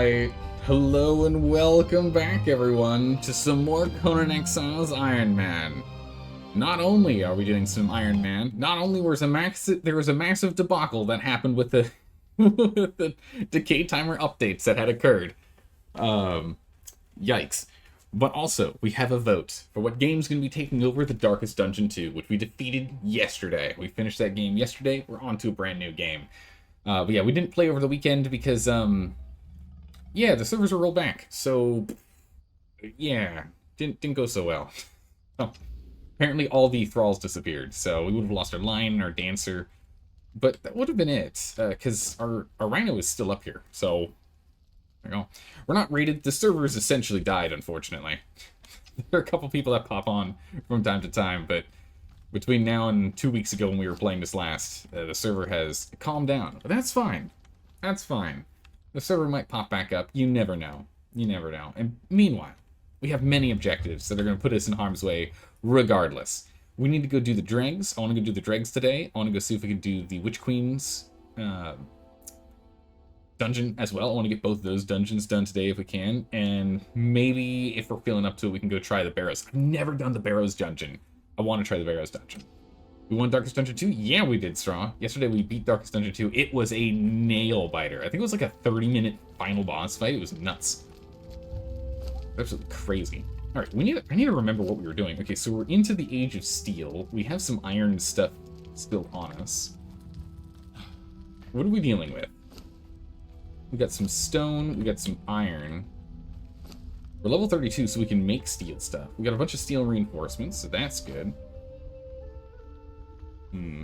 Alright, hello and welcome back everyone to some more Conan Exiles Ironman. Not only are we doing some Ironman, not only was there was a massive debacle that happened with the, with the decay timer updates that had occurred. Yikes. But also, we have a vote for what game's going to be taking over the Darkest Dungeon 2, which we defeated yesterday. We finished that game yesterday, we're on to a brand new game. But yeah, we didn't play over the weekend because, yeah, the servers were rolled back, so, yeah, didn't go so well. Oh, apparently all the thralls disappeared, so we would have lost our lion, our dancer, but that would have been it, because our rhino is still up here, so, there you go. We're not rated, the servers essentially died, unfortunately. There are a couple people that pop on from time to time, but between now and 2 weeks ago when we were playing this last, the server has calmed down, but that's fine. That's fine. The server might pop back up. You never know. You never know. And meanwhile, we have many objectives that are going to put us in harm's way regardless. We need to go do the dregs. I want to go do the dregs today. I want to go see if we can do the Witch Queen's dungeon as well. I want to get both of those dungeons done today if we can. And maybe if we're feeling up to it, we can go try the Barrows. I've never done the Barrows dungeon. I want to try the Barrows dungeon. We won Darkest Dungeon 2? Yeah, we did, Straw. Yesterday we beat Darkest Dungeon 2. It was a nail-biter. I think it was like a 30-minute final boss fight. It was nuts. Absolutely crazy. Alright, I need to remember what we were doing. Okay, so we're into the Age of Steel. We have some iron stuff still on us. What are we dealing with? We got some stone. We got some iron. We're level 32, so we can make steel stuff. We got a bunch of steel reinforcements, so that's good.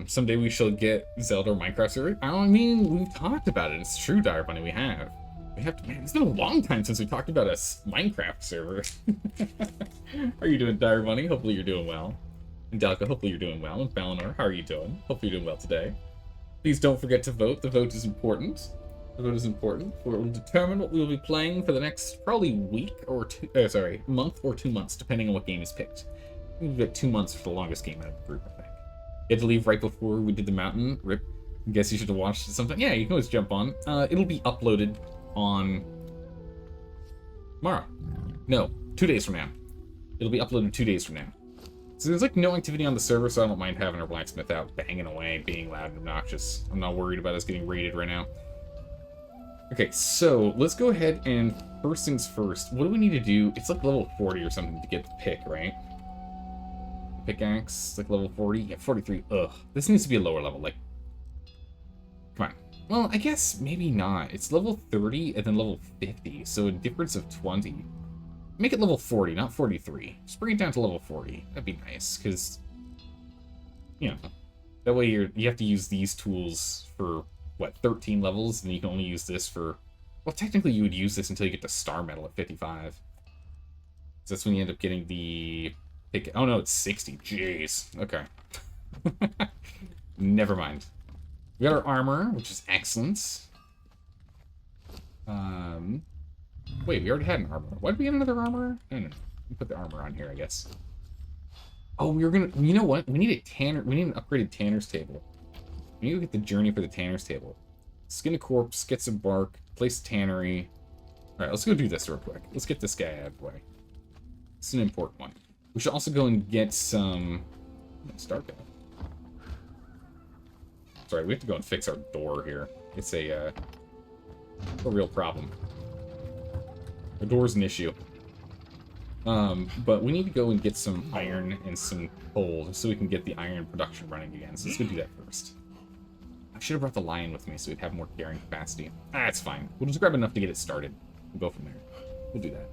Someday we shall get Zelda or Minecraft server. I mean, we've talked about it. It's true, Dire Bunny, we have. We have to, man, it's been a long time since we talked about a Minecraft server. How are you doing, Dire Bunny? Hopefully you're doing well. And Dalka, hopefully you're doing well. And Balinor, how are you doing? Hopefully you're doing well today. Please don't forget to vote. The vote is important. The vote is important. It will determine what we will be playing for the next probably week or month or 2 months, depending on what game is picked. We've got 2 months for the longest game out of the group, I think. You had to leave right before we did the mountain. Rip. I guess you should have watched something. Yeah, you can always jump on. It'll be uploaded on tomorrow. No, 2 days from now. It'll be uploaded 2 days from now. So there's like no activity on the server, so I don't mind having our blacksmith out banging away, being loud and obnoxious. I'm not worried about us getting raided right now. Okay, so let's go ahead and first things first. What do we need to do? It's like level 40 or something to get the pick, right? Pickaxe, like level 40? Yeah, 43. Ugh. This needs to be a lower level, like... Come on. Well, I guess maybe not. It's level 30 and then level 50, so a difference of 20. Make it level 40, not 43. Just bring it down to level 40. That'd be nice, because... You know, that way you have to use these tools for, what, 13 levels, and you can only use this for... Well, technically you would use this until you get to Star Medal at 55. So that's when you end up getting the... Oh no, it's 60. Jeez. Okay. Never mind. We got our armor, which is excellent. Wait, we already had an armor. Why did we get another armor? I don't know. We put the armor on here, I guess. Oh, we were gonna... You know what? We need a tanner... We need an upgraded tanner's table. We need to get the journey for the tanner's table. Skin a corpse, get some bark, place a tannery. Alright, let's go do this real quick. Let's get this guy out of the way. It's an important one. We should also go and get some... Start that. Sorry, we have to go and fix our door here. It's a real problem. Our door's an issue. But we need to go and get some iron and some coal so we can get the iron production running again. So let's go do that first. I should have brought the lion with me so we'd have more carrying capacity. Ah, it's fine. We'll just grab enough to get it started. We'll go from there. We'll do that.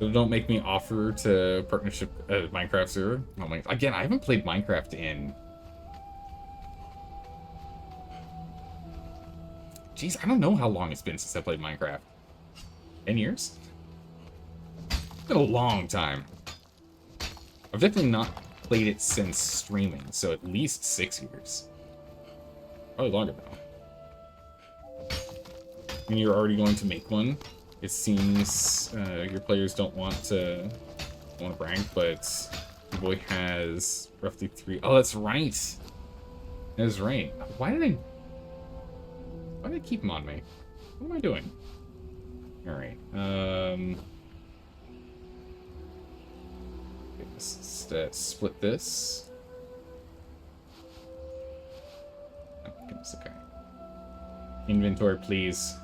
So don't make me offer to partnership Minecraft server. Oh my! Again, I haven't played Minecraft in... Jeez, I don't know how long it's been since I played Minecraft. 10 years? It's been a long time. I've definitely not played it since streaming, so at least 6 years. Probably longer now. And you're already going to make one. It seems your players don't want to brag, but your boy has roughly 3. Oh, that's right. That's right. Why did I keep him on me? What am I doing? Alright, let's split this. Oh, goodness, okay. Inventory, please.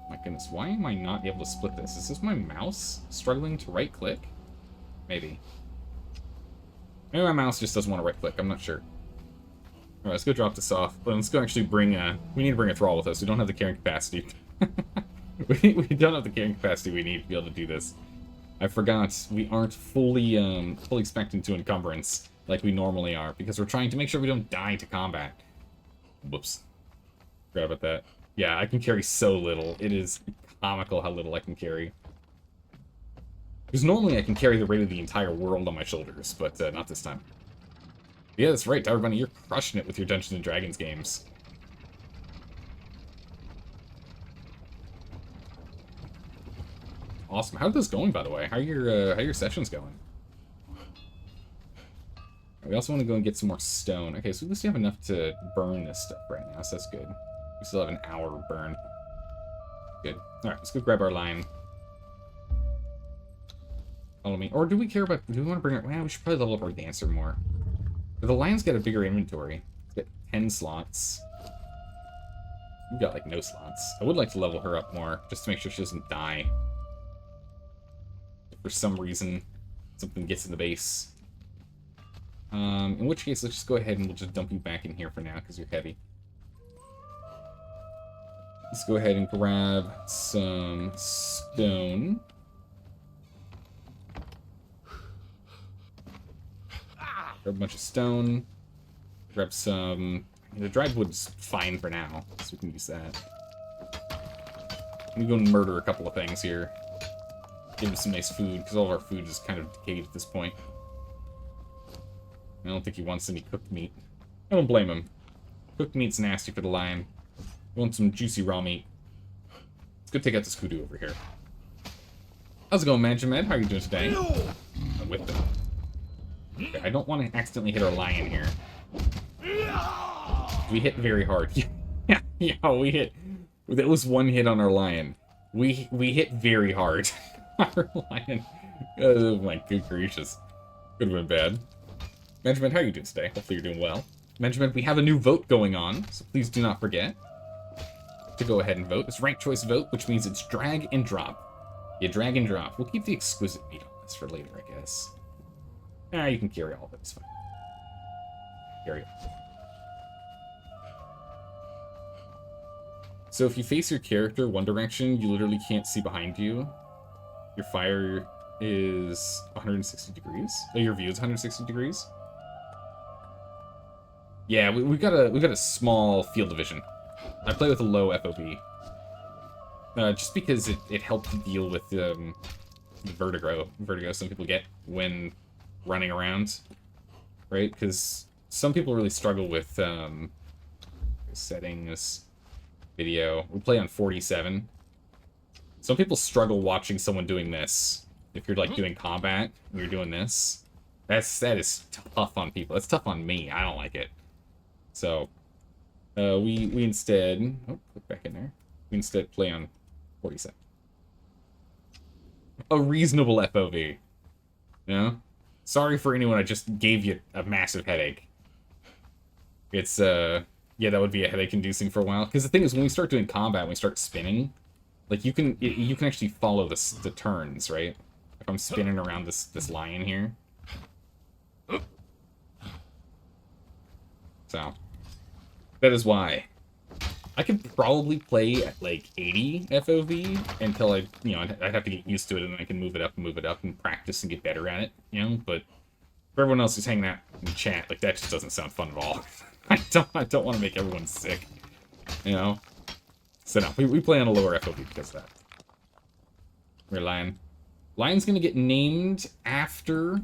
My goodness, why am I not able to split this? Is this my mouse struggling to right-click? Maybe. Maybe my mouse just doesn't want to right-click, I'm not sure. Alright, let's go drop this off. Let's go actually bring we need to bring a thrall with us. We don't have the carrying capacity. we don't have the carrying capacity we need to be able to do this. I forgot, we aren't fully expecting to encumbrance like we normally are, because we're trying to make sure we don't die to combat. Whoops. Forgot about that. Yeah, I can carry so little. It is comical how little I can carry. Because normally I can carry the weight of the entire world on my shoulders, but not this time. Yeah, that's right, Dire Bunny, you're crushing it with your Dungeons & Dragons games. Awesome. How are those going, by the way? How are your sessions going? We also want to go and get some more stone. Okay, so at least we have enough to burn this stuff right now, so that's good. We still have an hour to burn. Good. Alright, let's go grab our lion. Follow me. Or do we care about... Do we want to bring it... Well, we should probably level up our dancer more. But the lion's got a bigger inventory. It's got 10 slots. We've got, like, no slots. I would like to level her up more, just to make sure she doesn't die. If for some reason, something gets in the base. In which case, let's just go ahead and we'll just dump you back in here for now, because you're heavy. Let's go ahead and grab some stone. Grab a bunch of stone. Grab some... The dried wood's fine for now, so we can use that. Let me go and murder a couple of things here. Give him some nice food, because all of our food is kind of decayed at this point. I don't think he wants any cooked meat. I don't blame him. Cooked meat's nasty for the lion. We want some juicy raw meat. Let's go take out this kudu over here. How's it going, Manjamed? How are you doing today? I'm with them. Okay, I don't want to accidentally hit our lion here. We hit very hard. Yeah, we hit... That was one hit on our lion. We hit very hard. Our lion... Oh my good gracious. Could have been bad. Benjamin, how are you doing today? Hopefully you're doing well. Benjamin, we have a new vote going on, so please do not forget to go ahead and vote. It's ranked choice vote, which means it's drag and drop. Yeah, drag and drop. We'll keep the exquisite meat on this for later, I guess. You can carry all of it. It's fine. Carry it. So if you face your character one direction, you literally can't see behind you. Your fire is 160 degrees. Oh, your view is 160 degrees. Yeah, we've got a small field of vision. I play with a low FOV. Just because it helped to deal with the vertigo some people get when running around, right? Because some people really struggle with setting this video. We play on 47. Some people struggle watching someone doing this. If you're like doing combat and you're doing this, that is tough on people. It's tough on me. I don't like it. So we instead click back in there. We instead play on 47. A reasonable FOV. You know? Sorry for anyone I just gave you a massive headache. It's yeah, that would be a headache inducing for a while. Because the thing is, when we start doing combat, when we start spinning, like you can actually follow the turns, right? If I'm spinning around this lion here. So that is why I could probably play at like 80 FOV until I'd have to get used to it, and then I can move it up and practice and get better at it, you know. But for everyone else who's hanging out in chat, like that just doesn't sound fun at all. I don't want to make everyone sick, you know. So no, we play on a lower FOV because of that. We're lion. Lion's gonna get named after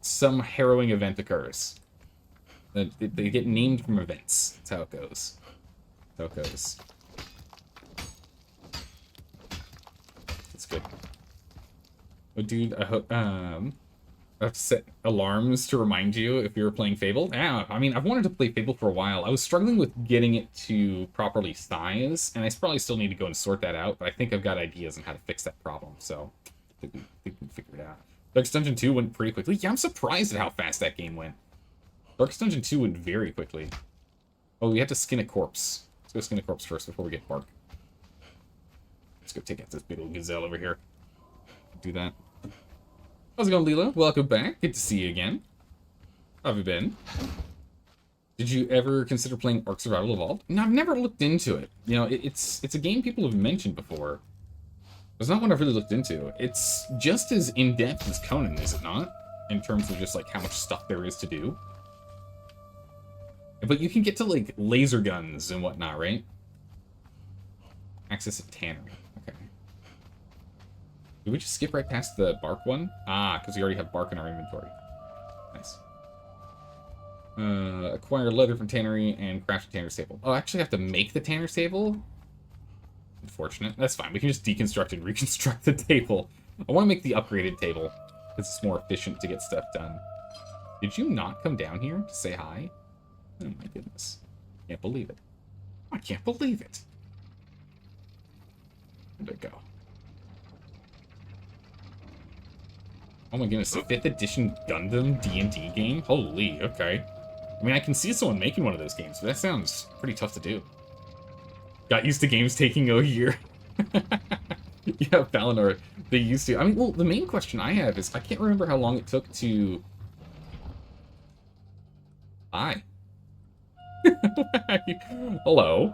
some harrowing event occurs. They get named from events. That's how it goes. That's how it goes. That's good. Oh, dude, I hope. I have to set alarms to remind you if you're playing Fable. Yeah, I mean, I've wanted to play Fable for a while. I was struggling with getting it to properly size, and I probably still need to go and sort that out, but I think I've got ideas on how to fix that problem, so I think we can figure it out. Darkest Dungeon 2 went pretty quickly. Yeah, I'm surprised at how fast that game went. Darkest Dungeon 2 went very quickly. Oh, we have to skin a corpse. Let's go skin a corpse first before we get bark. Let's go take out this big old gazelle over here. Do that. How's it going, Leela? Welcome back. Good to see you again. How have you been? Did you ever consider playing Ark Survival Evolved? No, I've never looked into it. You know, it's a game people have mentioned before. It's not one I've really looked into. It's just as in-depth as Conan, is it not? In terms of just, like, how much stuff there is to do. But you can get to, like, laser guns and whatnot, right? Access a tannery. Okay. Did we just skip right past the bark one? Ah, because we already have bark in our inventory. Nice. Acquire leather from tannery and craft a tanner's table. Oh, I actually have to make the tanner's table? Unfortunate. That's fine. We can just deconstruct and reconstruct the table. I want to make the upgraded table because it's more efficient to get stuff done. Did you not come down here to say hi? Oh my goodness. Can't believe it. I can't believe it. Where'd it go? Oh my goodness, a 5th edition Gundam D&D game? Holy, okay. I mean, I can see someone making one of those games, but that sounds pretty tough to do. Got used to games taking a year. Yeah, Valinor, they used to. I mean, well, the main question I have is, I can't remember how long it took to... Hi. Hello.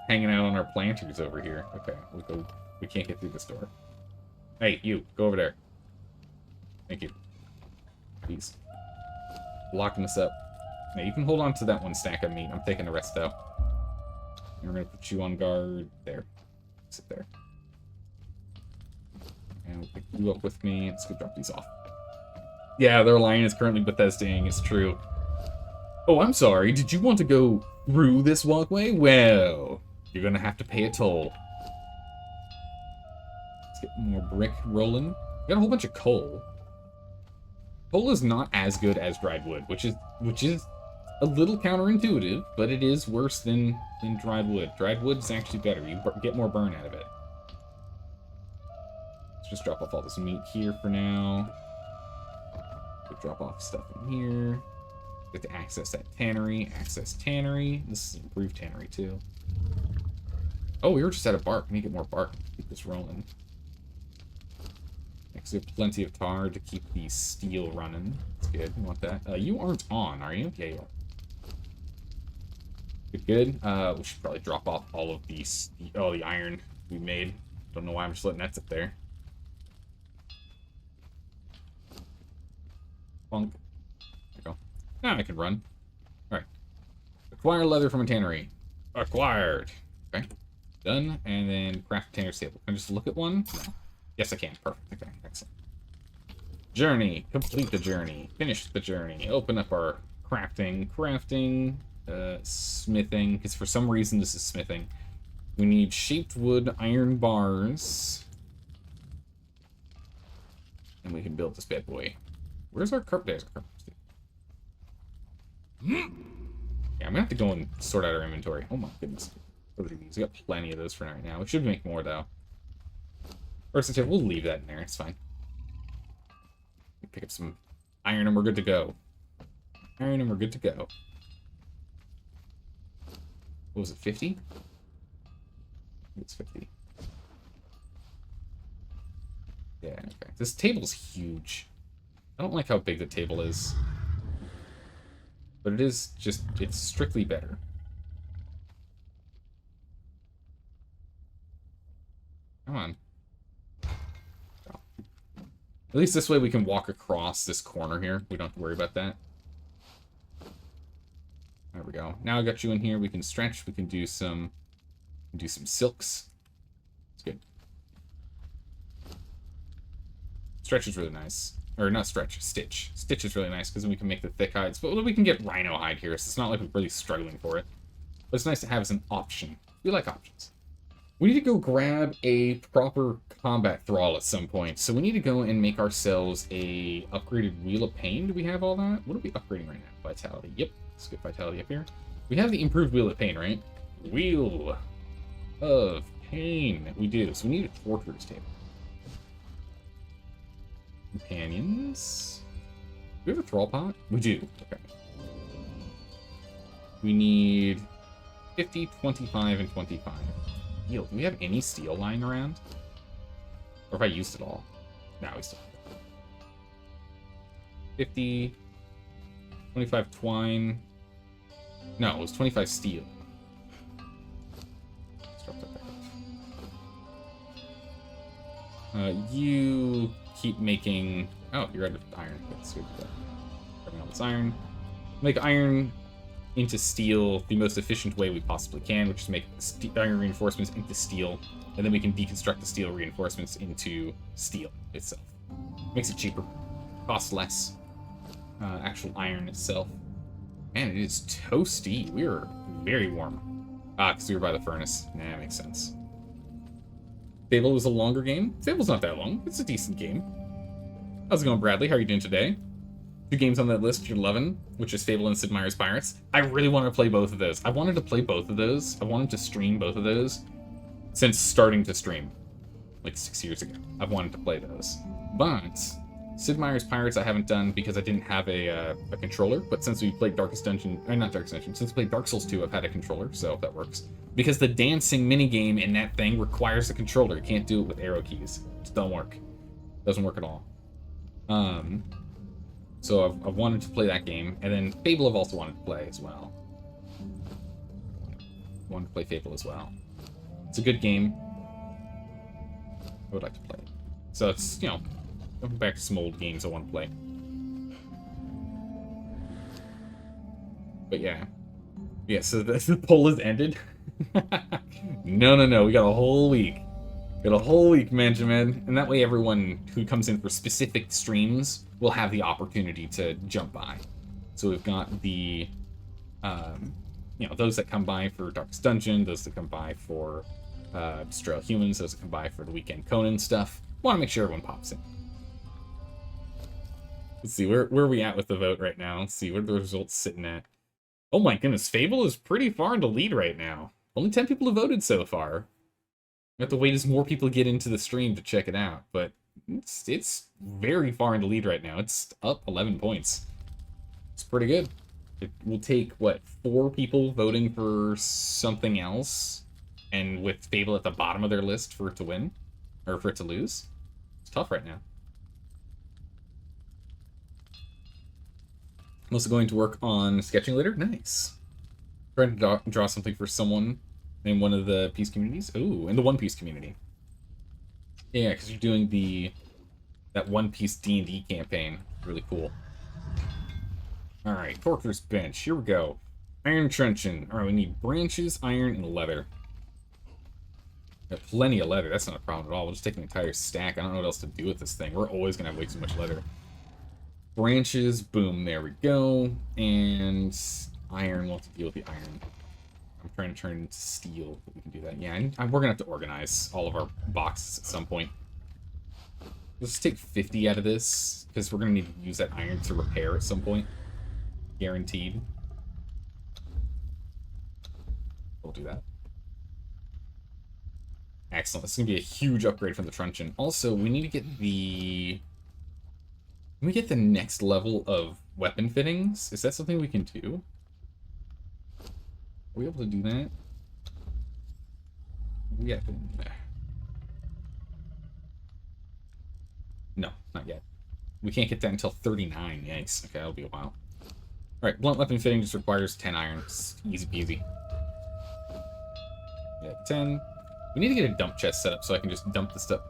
Hanging out on our planters over here. Okay, we can't get through this door. Hey, you, go over there. Thank you. Please. Blocking us up. Now, you can hold on to that one stack of meat. I'm taking the rest out. And we're going to put you on guard. There. Sit there. And we'll pick you up with me. Let's go drop these off. Yeah, their line is currently Bethesdaing. It's true. Oh, I'm sorry. Did you want to go through this walkway? Well, you're going to have to pay a toll. Let's get more brick rolling. We got a whole bunch of coal. Coal is not as good as dried wood, which is a little counterintuitive, but it is worse than dried wood. Dried wood is actually better. You get more burn out of it. Let's just drop off all this meat here for now. We'll drop off stuff in here. Get to access that tannery. Access tannery. This is an improved tannery too. Oh, we were just out of bark. We need to get more bark. Keep this rolling. Next, we have plenty of tar to keep the steel running. That's good. We want that. You aren't on, are you? Yeah, you are. Good, good. We should probably drop off all of these. Oh, the iron we made. Don't know why I'm just letting that sit there. Bonk. There we go. Now I can run. Alright. Acquire leather from a tannery. Acquired. Okay. Done. And then craft tanner's table. Can I just look at one? No. Yes, I can. Perfect. Okay, excellent. Journey. Complete the journey. Finish the journey. Open up our crafting. Smithing. Because for some reason this is smithing. We need shaped wood, iron bars. And we can build this bad boy. Where's our carpet? There's our carpet. Yeah, I'm gonna have to go and sort out our inventory. Oh my goodness. What are these? We got plenty of those for right now. We should make more though. First, we'll leave that in there. It's fine. Pick up some iron and we're good to go. Iron and we're good to go. What was it, 50? It's 50. Yeah, okay. This table's huge. I don't like how big the table is. But it is just, it's strictly better. Come on. At least this way we can walk across this corner here. We don't have to worry about that. There we go. Now I got you in here. We can stretch. We can do some silks. It's good. Stretch is really nice. Or not stretch, stitch. Stitch is really nice because then we can make the thick hides. But we can get rhino hide here, so it's not like we're really struggling for it. But it's nice to have as an option. We like options. We need to go grab a proper combat thrall at some point. So we need to go and make ourselves a upgraded Wheel of Pain. Do we have all that? What are we upgrading right now? Vitality. Yep. Let's get Vitality up here. We have the improved Wheel of Pain, right? Wheel of Pain. We do. So we need a Torturer's Table. Companions. Do we have a Thrall Pot? We do. Okay. We need 50, 25, and 25. Do we have any steel lying around? Or have I used it all? No, we still have it. 50, 25 twine. No, it was 25 steel. Let's drop that back up. You keep making... Oh, you're out of iron. Let's go do that. Grabbing all this iron. Make iron into steel the most efficient way we possibly can, which is make iron reinforcements into steel, and then we can deconstruct the steel reinforcements into steel itself. Makes it cheaper, costs less. Actual iron itself. And it is toasty. We are very warm. Ah, because we were by the furnace. Nah, that makes sense. Fable was a longer game. Fable's not that long. It's a decent game. How's it going, Bradley? How are you doing today? 2 games on that list you're loving, which is Fable and Sid Meier's Pirates. I really want to play both of those. I wanted to play both of those. I wanted to stream both of those since starting to stream, like 6 years ago. I've wanted to play those. But Sid Meier's Pirates I haven't done because I didn't have a controller, but since we played Darkest Dungeon, or not Darkest Dungeon, since we played Dark Souls 2, I've had a controller, so that works. Because the dancing minigame in that thing requires a controller. You can't do it with arrow keys. It just don't work. Doesn't work at all. So I've wanted to play that game, and then Fable I've also wanted to play as well. Wanted to play Fable as well. It's a good game. I would like to play it. So it's, you know, going back to some old games I want to play. But yeah. Yeah, so the poll has ended. No. We got a whole week. Got a whole week, Benjamin. And that way everyone who comes in for specific streams will have the opportunity to jump by. So we've got the, you know, those that come by for Darkest Dungeon, those that come by for Destroy All Humans, those that come by for the weekend Conan stuff. Want to make sure everyone pops in. Let's see, where are we at with the vote right now? Let's see, where are the results sitting at? Oh my goodness, Fable is pretty far in the lead right now. Only 10 people have voted so far. We have to wait as more people get into the stream to check it out, but it's very far in the lead right now. It's up 11 points. It's pretty good. It will take, what, 4 people voting for something else, and with Fable at the bottom of their list for it to win, or for it to lose? It's tough right now. I'm also going to work on sketching later. Nice. Trying to draw something for someone in one of the Peace communities. Ooh, in the One Piece community. Yeah, because you're doing that One Piece D&D campaign. Really cool. Alright, Torturer's Bench. Here we go. Iron Truncheon. Alright, we need branches, iron, and leather. Got plenty of leather. That's not a problem at all. We'll just take an entire stack. I don't know what else to do with this thing. We're always going to have way too much leather. Branches. Boom. There we go. And iron. We'll have to deal with the iron. I'm trying to turn it into steel, but we can do that. Yeah, we're going to have to organize all of our boxes at some point. Let's take 50 out of this, because we're going to need to use that iron to repair at some point. Guaranteed. We'll do that. Excellent. This is going to be a huge upgrade from the Truncheon. Also, we need to get the... Can we get the next level of weapon fittings? Is that something we can do? Are we able to do that? Yeah. No, not yet. We can't get that until 39. Yikes. Okay, that'll be a while. Alright, blunt weapon fitting just requires 10 iron. It's easy peasy. Yeah, 10. We need to get a dump chest set up so I can just dump the stuff.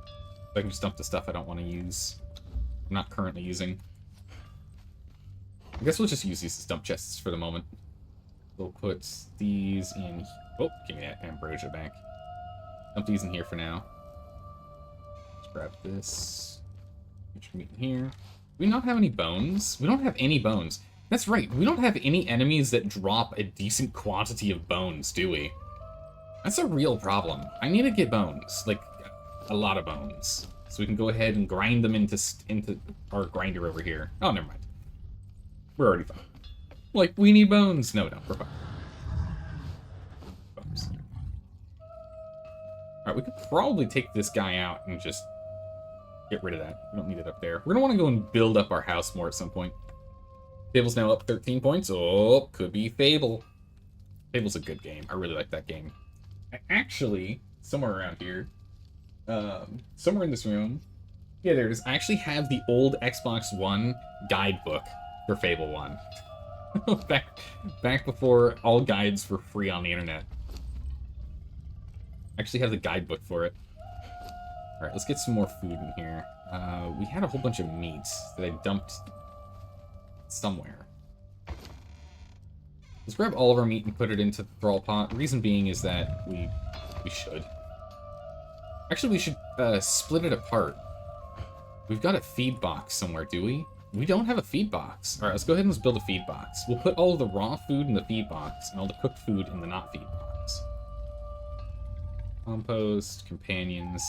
So I can just dump the stuff I don't want to use. I'm not currently using. I guess we'll just use these as dump chests for the moment. We'll put these in... Oh, give me that ambrosia back. Dump these in here for now. Let's grab this. Put your meat in here. Do we not have any bones? We don't have any bones. That's right, we don't have any enemies that drop a decent quantity of bones, do we? That's a real problem. I need to get bones, like a lot of bones, so we can go ahead and grind them into our grinder over here. Oh, never mind. We're already fine. Like, we need bones. No, we're fine. Bones. Alright, we could probably take this guy out and just get rid of that. We don't need it up there. We're gonna want to go and build up our house more at some point. Fable's now up 13 points. Oh, could be Fable. Fable's a good game. I really like that game. Actually, somewhere around here, somewhere in this room, yeah, there it is. I actually have the old Xbox One guidebook for Fable 1. back before all guides were free on the internet. I actually have the guidebook for it. Alright, let's get some more food in here. We had a whole bunch of meats that I dumped somewhere. Let's grab all of our meat and put it into the thrall pot. Reason being is that we should. Actually, we should split it apart. We've got a feed box somewhere, do we? We don't have a feed box. Alright, let's go ahead and let's build a feed box. We'll put all of the raw food in the feed box and all the cooked food in the not feed box. Compost, companions.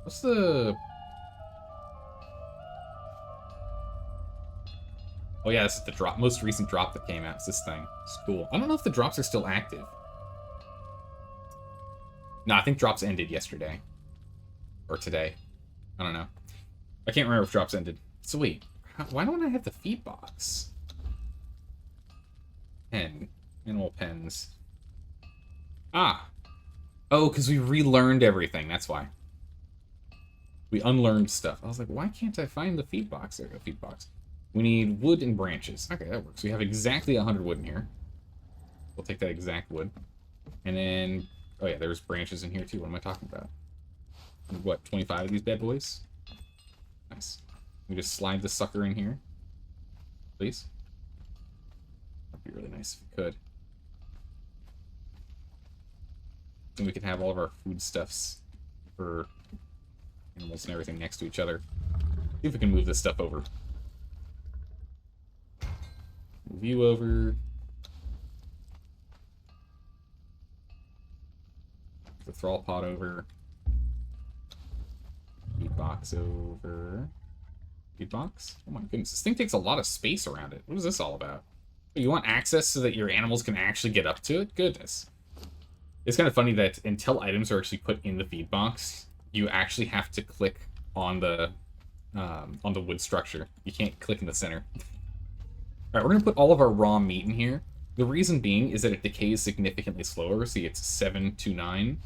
What's the... Oh yeah, this is the drop, most recent drop that came out. It's this thing. It's cool. I don't know if the drops are still active. No, I think drops ended yesterday. Or today. I don't know. I can't remember if drops ended. So wait, why don't I have the feed box? Pen. Animal pens. Ah! Oh, because we relearned everything, that's why. We unlearned stuff. I was like, why can't I find the feed box? There we go, feed box. We need wood and branches. Okay, that works. We have exactly 100 wood in here. We'll take that exact wood. And then... Oh yeah, there's branches in here too. What am I talking about? What, 25 of these bad boys? Nice. We just slide the sucker in here. Please. That'd be really nice if we could. And we can have all of our foodstuffs for animals and everything next to each other. See if we can move this stuff over. Move you over. The thrall pot over. Feed box over. Feed box? Oh my goodness, this thing takes a lot of space around it. What is this all about? You want access so that your animals can actually get up to it? Goodness. It's kind of funny that until items are actually put in the feed box, you actually have to click on the wood structure. You can't click in the center. Alright, we're going to put all of our raw meat in here. The reason being is that it decays significantly slower. See, it's 7 to 9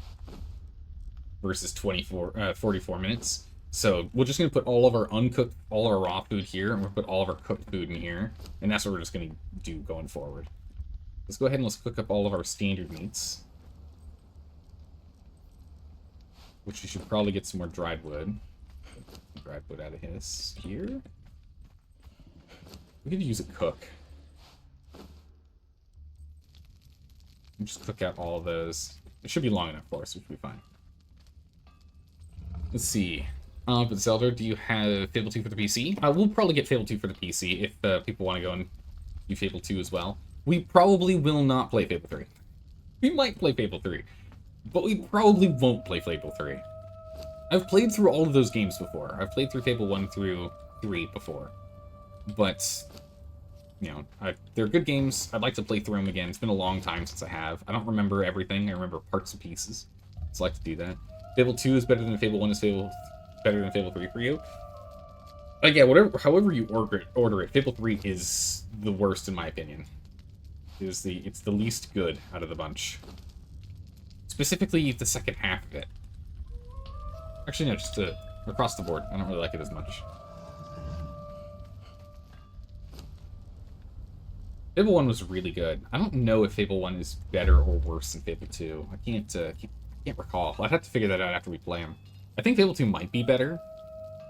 versus 44 minutes. So we're just going to put all of our uncooked, all our raw food here, and we'll put all of our cooked food in here. And that's what we're just going to do going forward. Let's go ahead and let's cook up all of our standard meats. Which we should probably get some more dried wood. Dried wood out of his here. We could use a cook. And just cook out all of those. It should be long enough for us, which will be fine. Let's see. But Zelda, do you have Fable 2 for the PC? We'll probably get Fable 2 for the PC if people want to go and do Fable 2 as well. We probably will not play Fable 3. We might play Fable 3, but we probably won't play Fable 3. I've played through all of those games before. I've played through Fable 1 through 3 before. But, you know, they're good games. I'd like to play through them again. It's been a long time since I have. I don't remember everything. I remember parts and pieces. So I like to do that. Fable 2 is better than Fable 1 is better than Fable 3 for you. Yeah, however you order it, Fable 3 is the worst in my opinion. It's the least good out of the bunch. Specifically, the second half of it. Actually, no, just across the board. I don't really like it as much. Fable 1 was really good. I don't know if Fable 1 is better or worse than Fable 2. I can't recall. I'd have to figure that out after we play them. I think Fable 2 might be better,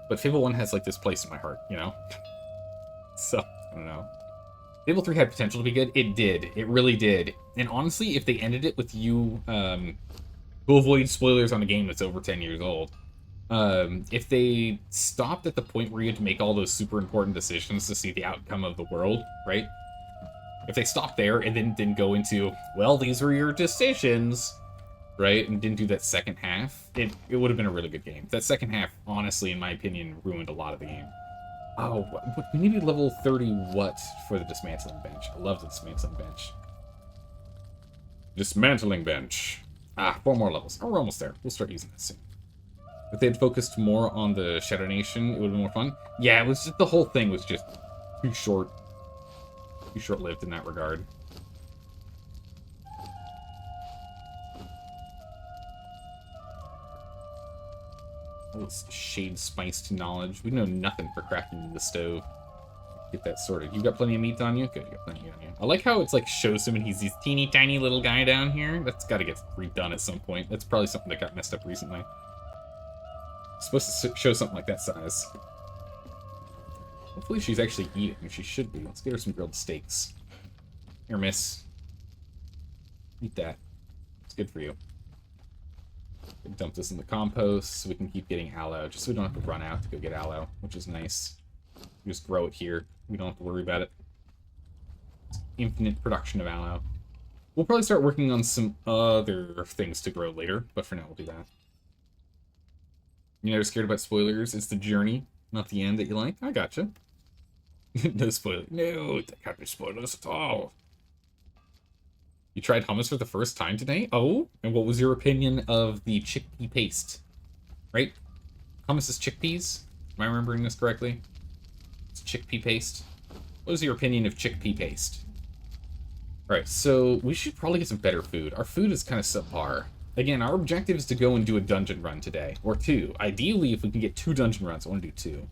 but Fable 1 has, like, this place in my heart, you know? So, I don't know. Fable 3 had potential to be good. It did. It really did. And honestly, if they ended it with you, to avoid spoilers on a game that's over 10 years old, if they stopped at the point where you had to make all those super important decisions to see the outcome of the world, right? If they stopped there and then didn't go into, well, these were your decisions, right, and didn't do that second half, it would have been a really good game. That second half, honestly, in my opinion, ruined a lot of the game. Oh, we needed level 30 what for the dismantling bench? I love the dismantling bench. Dismantling bench. 4 more levels. Oh, we're almost there. We'll start using this soon. If they had focused more on the Shadow Nation, it would have been more fun. Yeah, it was just, the whole thing was just too short-lived in that regard. Oh, it's shade spiced knowledge. We know nothing for crafting the stove. Get that sorted. You got plenty of meat on you? Good, you got plenty on you. I like how it's like shows him and he's this teeny tiny little guy down here. That's got to get redone at some point. That's probably something that got messed up recently. It's supposed to show something like that size. Hopefully she's actually eating. She should be. Let's get her some grilled steaks. Here, miss. Eat that. It's good for you. Dump this in the compost so we can keep getting aloe, just so we don't have to run out to go get aloe, which is nice. We just grow it here. We don't have to worry about it. It's infinite production of aloe. We'll probably start working on some other things to grow later, but for now we'll do that. You're never scared about spoilers? It's the journey, not the end that you like? I gotcha. No spoilers. No, there can't be spoilers at all. You tried hummus for the first time today? Oh, and what was your opinion of the chickpea paste? Right? Hummus is chickpeas? Am I remembering this correctly? It's chickpea paste. What is your opinion of chickpea paste? Alright, so we should probably get some better food. Our food is kind of subpar. Again, our objective is to go and do a dungeon run today. Or 2. Ideally, if we can get 2 dungeon runs, I want to do 2.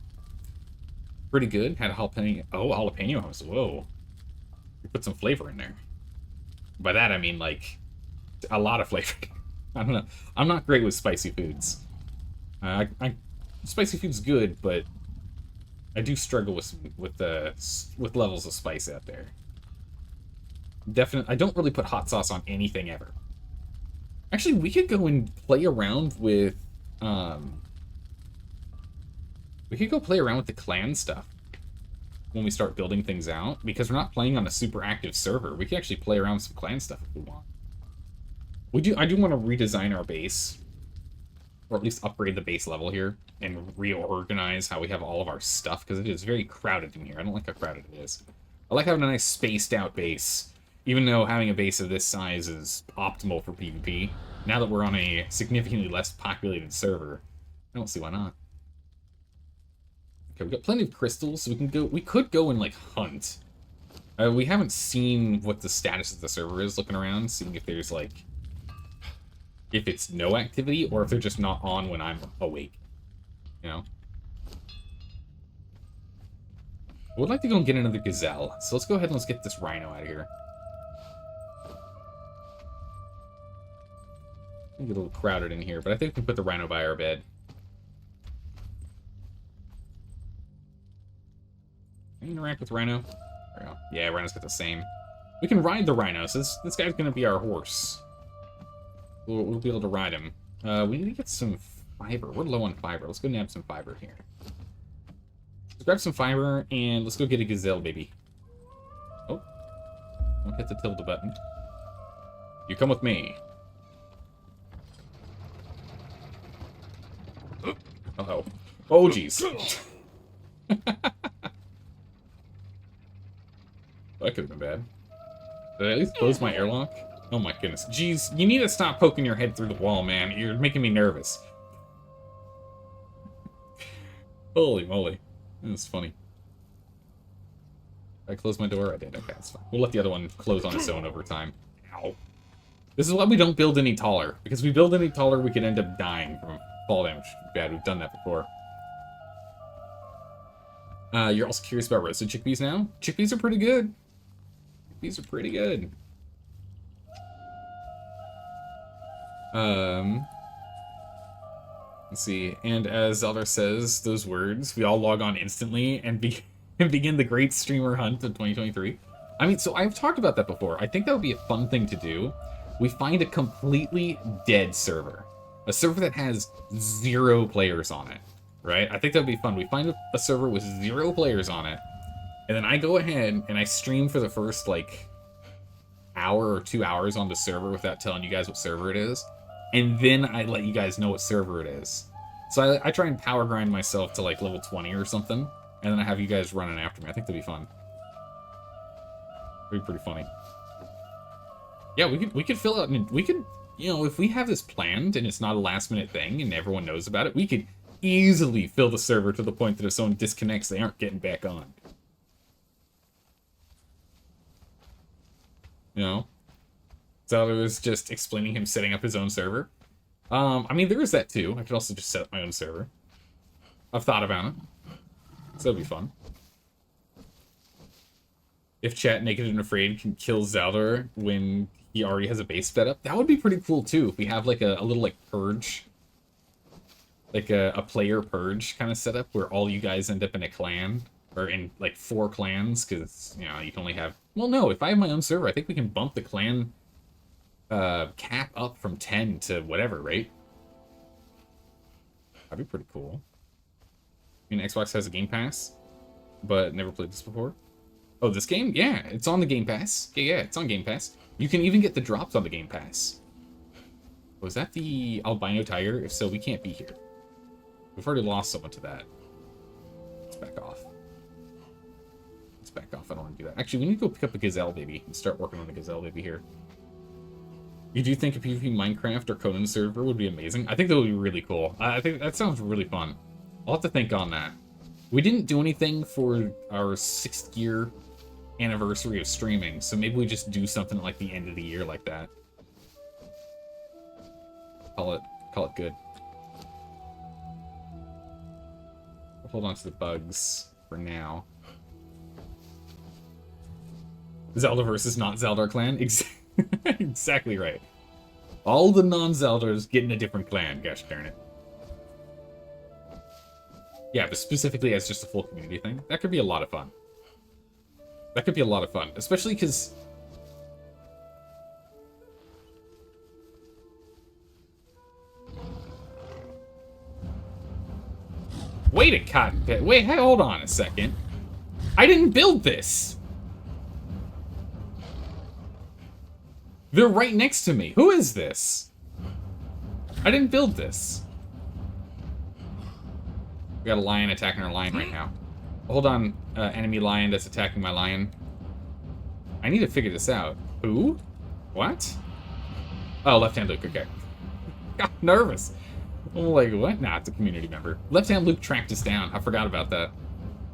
Pretty good. Had a jalapeno. Oh, jalapeno hummus. Whoa. We put some flavor in there. By that, I mean, like, a lot of flavor. I don't know. I'm not great with spicy foods. Spicy food's good, but I do struggle with levels of spice out there. Definitely, I don't really put hot sauce on anything ever. Actually, we could go and play around with, we could go play around with the clan stuff when we start building things out, because we're not playing on a super active server. We can actually play around with some clan stuff if we want. I do want to redesign our base, or at least upgrade the base level here, and reorganize how we have all of our stuff, because it is very crowded in here. I don't like how crowded it is. I like having a nice spaced out base, even though having a base of this size is optimal for PvP. Now that we're on a significantly less populated server, I don't see why not. Okay, we've got plenty of crystals, so we could go and, like, hunt. We haven't seen what the status of the server is looking around, seeing if there's, like, if it's no activity, or if they're just not on when I'm awake. You know? I would like to go and get another gazelle, so let's go ahead and let's get this rhino out of here. I get a little crowded in here, but I think we can put the rhino by our bed. Can you interact with Rhino? There we go. Yeah, Rhino's got the same. We can ride the Rhino, so this guy's gonna be our horse. We'll be able to ride him. We need to get some fiber. We're low on fiber. Let's go nab some fiber here. Let's grab some fiber, and let's go get a gazelle, baby. Oh. Don't hit the tilde button. You come with me. Uh-oh. Oh, jeez. That could have been bad. Did I at least close my airlock? Oh my goodness. Jeez, you need to stop poking your head through the wall, man. You're making me nervous. Holy moly. That's funny. Did I close my door? I did. Okay, that's fine. We'll let the other one close on its own over time. Ow. This is why we don't build any taller. Because if we build any taller, we could end up dying from fall damage. Bad, we've done that before. You're also curious about roasted chickpeas now? Chickpeas are pretty good. Chickpeas are pretty good. Let's see. And as Zelda says those words, we all log on instantly and begin the great streamer hunt of 2023. I mean, so I've talked about that before. I think that would be a fun thing to do. We find a completely dead server. A server that has 0 players on it. Right? I think that would be fun. We find a server with 0 players on it. And then I go ahead and I stream for the first, like, hour or 2 hours on the server without telling you guys what server it is. And then I let you guys know what server it is. So I try and power grind myself to, like, level 20 or something. And then I have you guys running after me. I think that'd be fun. It'd be pretty funny. Yeah, we could fill out... We could... You know, if we have this planned and it's not a last-minute thing and everyone knows about it, we could easily fill the server to the point that if someone disconnects, they aren't getting back on. You know? Zelda was just explaining him setting up his own server. I mean, there is that too. I could also just set up my own server. I've thought about it. So that'd be fun. If Chat Naked and Afraid can kill Zelda when he already has a base set up, that would be pretty cool too. If we have like a little like purge. Like a player purge kind of setup where all you guys end up in a clan. Or in like 4 clans, because, you know, you can only have... Well, no, if I have my own server, I think we can bump the clan cap up from 10 to whatever, right? That'd be pretty cool. I mean, Xbox has a Game Pass, but never played this before. Oh, this game? Yeah, it's on the Game Pass. Yeah, it's on Game Pass. You can even get the drops on the Game Pass. Was that the albino tiger? If so, we can't be here. We've already lost someone to that. Let's back off. Let's back off. I don't want to do that. Actually, we need to go pick up a gazelle baby and start working on the gazelle baby here. You do think a PvP Minecraft or Conan server would be amazing? I think that would be really cool. I think that sounds really fun. I'll have to think on that. We didn't do anything for our 6th year anniversary of streaming, so maybe we just do something at like the end of the year like that. Call it good. We'll hold on to the bugs for now. Zelda versus not Zelda clan? Exactly right. All the non-Zelders get in a different clan, gosh darn it. Yeah, but specifically as just a full community thing. That could be a lot of fun. That could be a lot of fun, especially because... Wait a cotton pit. Wait, hey, hold on a second. I didn't build this. They're right next to me. Who is this? I didn't build this. We got a lion attacking our lion right now. Hold on, enemy lion that's attacking my lion. I need to figure this out. Who? What? Oh, Left-Hand Luke, okay. Got nervous. I'm like, what? Nah, it's a community member. Left-Hand Luke tracked us down. I forgot about that.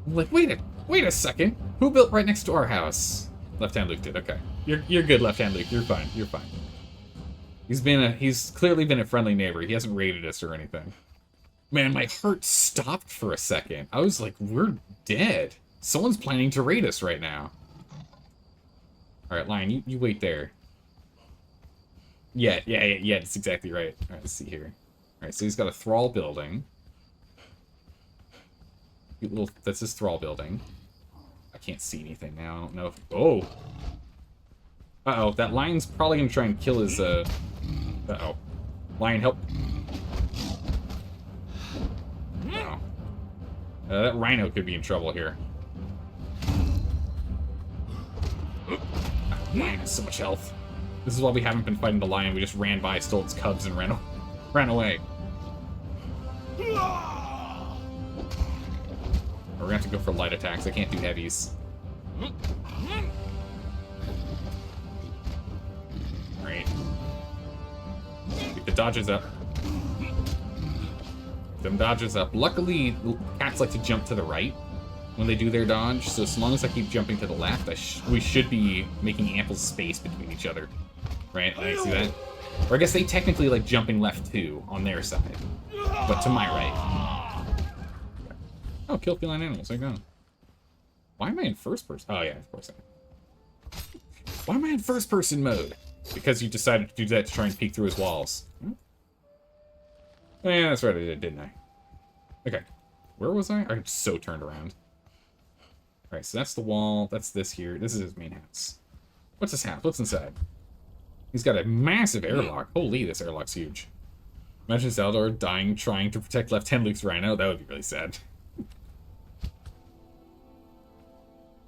I'm like, wait a second. Who built right next to our house? Left-Hand Luke did, okay. You're good, Left-Hand Luke. You're fine. You're fine. He's clearly been a friendly neighbor. He hasn't raided us or anything. Man, my heart stopped for a second. I was like, we're dead. Someone's planning to raid us right now. Alright, Lion, you wait there. Yeah, that's exactly right. Alright, let's see here. Alright, so he's got a thrall building. That's his thrall building. I can't see anything now. I don't know if... Oh! Uh-oh, that lion's probably gonna try and kill his, Uh-oh. Lion, help. Uh-oh. That rhino could be in trouble here. Lion has so much health. This is why we haven't been fighting the lion. We just ran by, stole its cubs, and ran away. We're gonna have to go for light attacks. I can't do heavies. Alright. Get the dodges up. Them dodges up. Luckily, cats like to jump to the right when they do their dodge, so as long as I keep jumping to the left, we should be making ample space between each other. Right? Like, see that? Or I guess they technically like jumping left too, on their side. But to my right. Oh, kill feline animals. There you go. Why am I in first person? Oh, yeah, of course I am. Why am I in first person mode? Because you decided to do that to try and peek through his walls. Oh, yeah, that's right, I did, didn't I? Okay. Where was I? I so turned around. Alright, so that's the wall. That's this here. This is his main house. What's his house? What's inside? He's got a massive airlock. Holy, this airlock's huge. Imagine Zeldor dying trying to protect Left-Hand Luke's rhino. That would be really sad.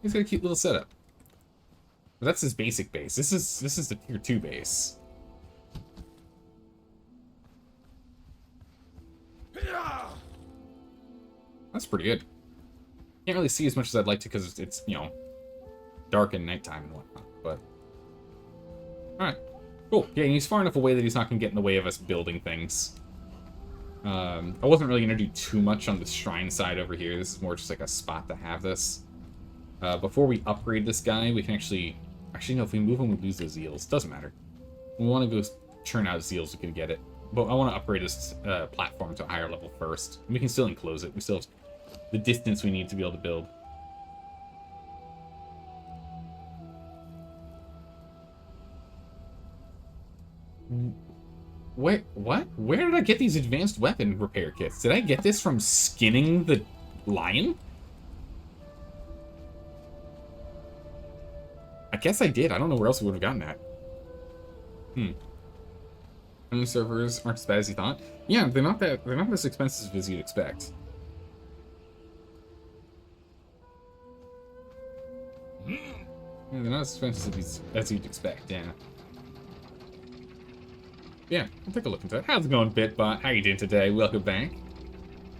He's got a cute little setup. But that's his basic base. This is the tier 2 base. That's pretty good. Can't really see as much as I'd like to because it's, you know, dark and nighttime and whatnot, but... Alright. Cool. Yeah, he's far enough away that he's not going to get in the way of us building things. I wasn't really going to do too much on the shrine side over here. This is more just like a spot to have this. Before we upgrade this guy, we can actually... Actually, no, if we move him, we lose those eels. Doesn't matter. We want to go churn out eels, we can get it. But I want to upgrade this platform to a higher level first. We can still enclose it. We still have the distance we need to be able to build. Wait, what? Where did I get these advanced weapon repair kits? Did I get this from skinning the lion? I guess I did. I don't know where else we would have gotten that. Any servers aren't as bad as you thought. Yeah, they're not as expensive as you'd expect. Yeah, they're not as expensive as you'd expect, yeah. Yeah, I'll take a look into it. How's it going, Bitbot? How you doing today? Welcome back.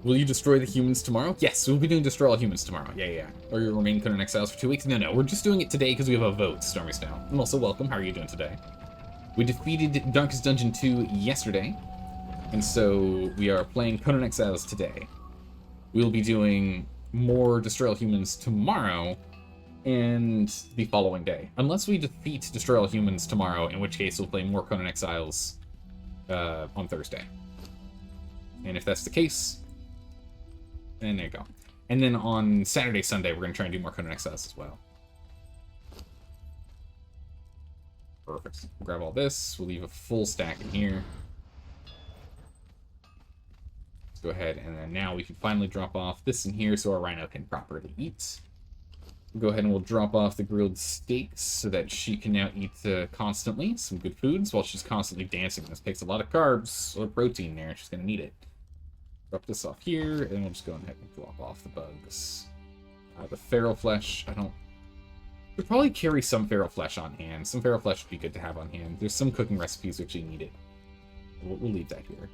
Will you destroy the humans tomorrow? Yes, we'll be doing Destroy All Humans tomorrow. Yeah. Or you'll remain Conan Exiles for 2 weeks? No, we're just doing it today because we have a vote, Stormy Snow. And also, welcome. How are you doing today? We defeated Darkest Dungeon 2 yesterday, and so we are playing Conan Exiles today. We'll be doing more Destroy All Humans tomorrow and the following day. Unless we defeat Destroy All Humans tomorrow, in which case we'll play more Conan Exiles on Thursday. And if that's the case, then there you go. And then on Saturday, Sunday, we're going to try and do more Conan Exiles as well. Perfect. We'll grab all this. We'll leave a full stack in here. Let's go ahead, and then now we can finally drop off this in here so our rhino can properly eat. We'll go ahead and we'll drop off the grilled steaks so that she can now eat constantly some good foods while she's constantly dancing. This takes a lot of carbs or protein there. She's going to need it. Drop this off here, and we'll just go ahead and drop off the bugs. The feral flesh, we'd probably carry some feral flesh on hand. Some feral flesh would be good to have on hand. There's some cooking recipes which you need it. We'll leave that here.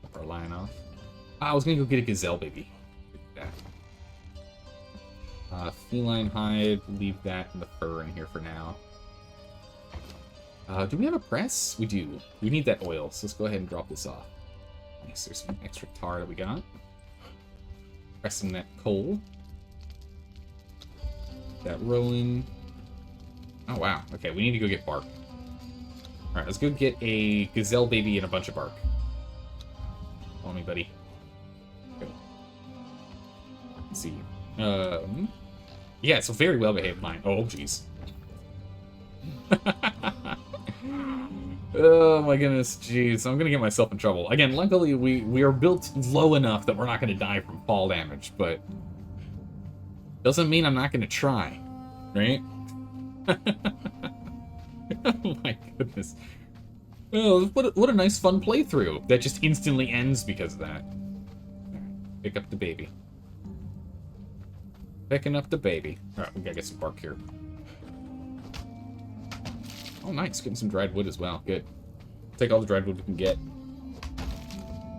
Drop our lion off. I was going to go get a gazelle baby. Feline hide, leave that and the fur in here for now. Do we have a press? We do. We need that oil, so let's go ahead and drop this off. Nice, there's some extra tar that we got. Pressing that coal. That rolling. Oh, wow. Okay, we need to go get bark. Alright, let's go get a gazelle baby and a bunch of bark. Follow me, buddy. Go. Let's see. Yeah, it's a very well-behaved line. Oh, jeez. Oh my goodness, jeez. I'm gonna get myself in trouble. Again, luckily we are built low enough that we're not gonna die from fall damage, but doesn't mean I'm not gonna try, right? Oh my goodness. Oh, what a nice fun playthrough that just instantly ends because of that. Alright, pick up the baby. Picking up the baby. Alright, we gotta get some bark here. Oh, nice. Getting some dried wood as well. Good. Take all the dried wood we can get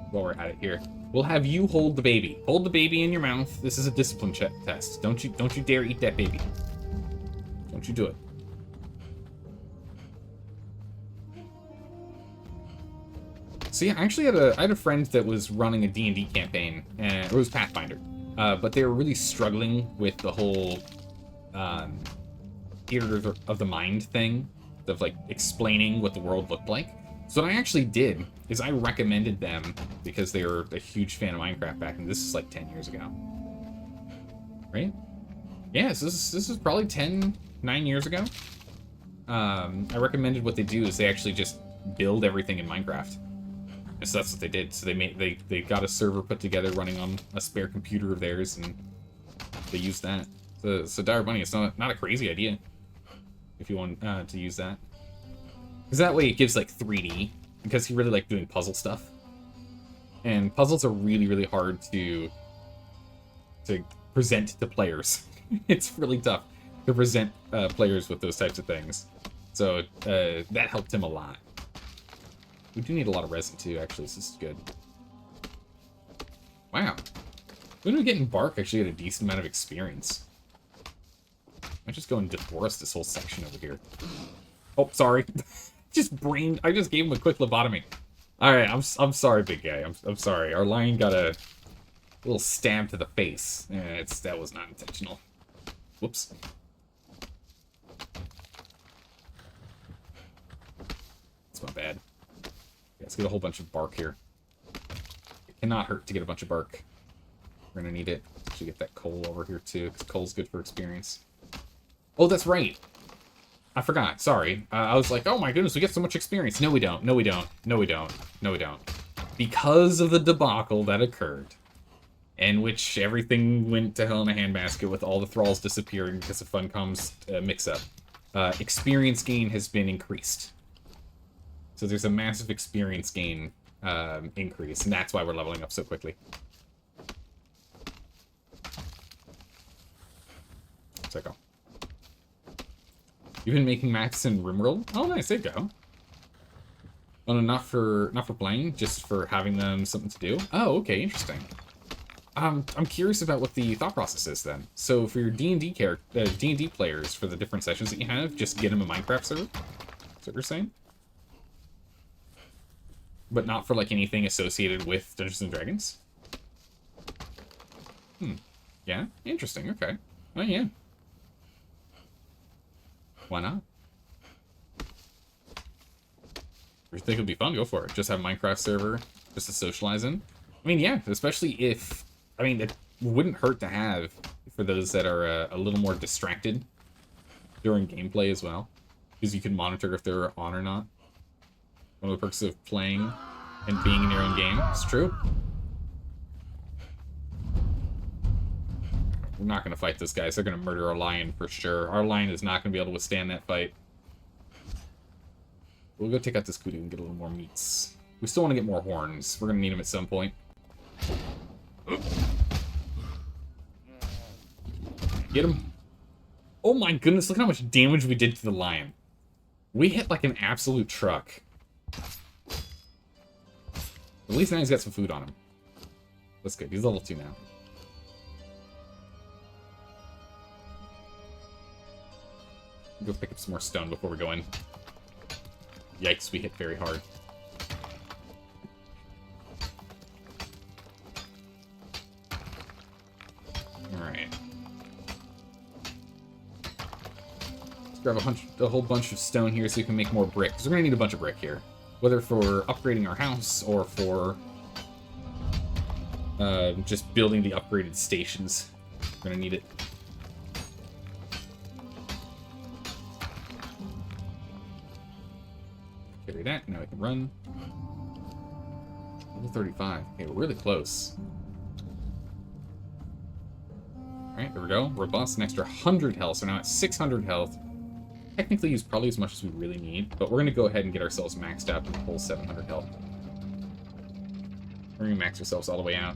while we're at it here. We'll have you hold the baby. Hold the baby in your mouth. This is a discipline test. Don't you dare eat that baby. Don't you do it. So yeah, I actually had a friend that was running a D&D campaign, and it was Pathfinder, but they were really struggling with the whole theater of the mind thing, of like explaining what the world looked like. So what I actually did is I recommended them because they were a huge fan of Minecraft back then. This is like 10 years ago, right? Yeah, so this is probably 9 years ago. I recommended what they do is they actually just build everything in Minecraft. And so that's what they did. So they got a server put together running on a spare computer of theirs, and they used that. So Dire Bunny, it's not a crazy idea if you want to use that. Because that way it gives like 3D, because he really liked doing puzzle stuff. And puzzles are really, really hard to to present to players. It's really tough to present players with those types of things. So that helped him a lot. We do need a lot of resin too, actually, so this is good. Wow. When we get in Bark, actually get a decent amount of experience. I just go and deforest this whole section over here. Oh, sorry. I just gave him a quick lobotomy. Alright, I'm sorry, big guy. I'm sorry. Our lion got a little stab to the face. That was not intentional. Whoops. That's not bad. Yeah, let's get a whole bunch of bark here. It cannot hurt to get a bunch of bark. We're gonna need it to get that coal over here too, because coal's good for experience. Oh, that's right. I forgot. Sorry. I was like, oh my goodness, we get so much experience. No, we don't. No, we don't. No, we don't. No, we don't. Because of the debacle that occurred, in which everything went to hell in a handbasket with all the thralls disappearing because of Funcom's mix-up, experience gain has been increased. So there's a massive experience gain increase, and that's why we're leveling up so quickly. There you go. You've been making maps in Rimworld? Oh, nice. There you go. Oh, no, not for playing, just for having them something to do. Oh, okay, interesting. I'm curious about what the thought process is then. So for your D&D D&D players for the different sessions that you have, just get them a Minecraft server. Is that what you're saying? But not for like anything associated with Dungeons and Dragons? Yeah, interesting. Okay. Oh yeah. Why not? If you think it would be fun, go for it. Just have a Minecraft server, just to socialize in. I mean, yeah, especially if... I mean, it wouldn't hurt to have for those that are a little more distracted during gameplay as well. Because you can monitor if they're on or not. One of the perks of playing and being in your own game. It's true. We're not going to fight those guys. They're going to murder our lion for sure. Our lion is not going to be able to withstand that fight. We'll go take out this kudu and get a little more meats. We still want to get more horns. We're going to need them at some point. Get him. Oh my goodness, look how much damage we did to the lion. We hit like an absolute truck. At least now he's got some food on him. That's good. He's level 2 now. Go pick up some more stone before we go in. Yikes, we hit very hard. Alright. Let's grab a whole bunch of stone here so we can make more brick. Because we're going to need a bunch of brick here. Whether for upgrading our house or for just building the upgraded stations. We're going to need it. Carry that, now we can run. Level 35. Okay, we're really close. Alright, there we go. Robust, an extra 100 health, so now at 600 health. Technically use probably as much as we really need, but we're going to go ahead and get ourselves maxed out to the full 700 health. We're going to max ourselves all the way out.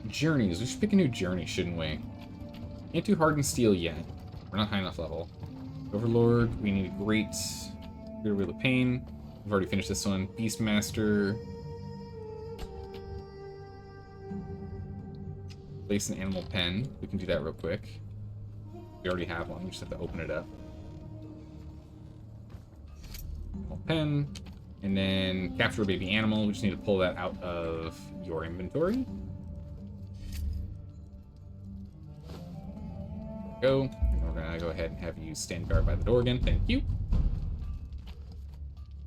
Journeys. We should pick a new journey, shouldn't we? Can't do Hardened Steel yet. We're not high enough level. Overlord, we need a great Bitter Wheel of Pain. We've already finished this one. Beastmaster. Place an animal pen. We can do that real quick. We already have one. We just have to open it up. Animal pen. And then capture a baby animal. We just need to pull that out of your inventory. Go. And we're gonna go ahead and have you stand guard by the door again. Thank you.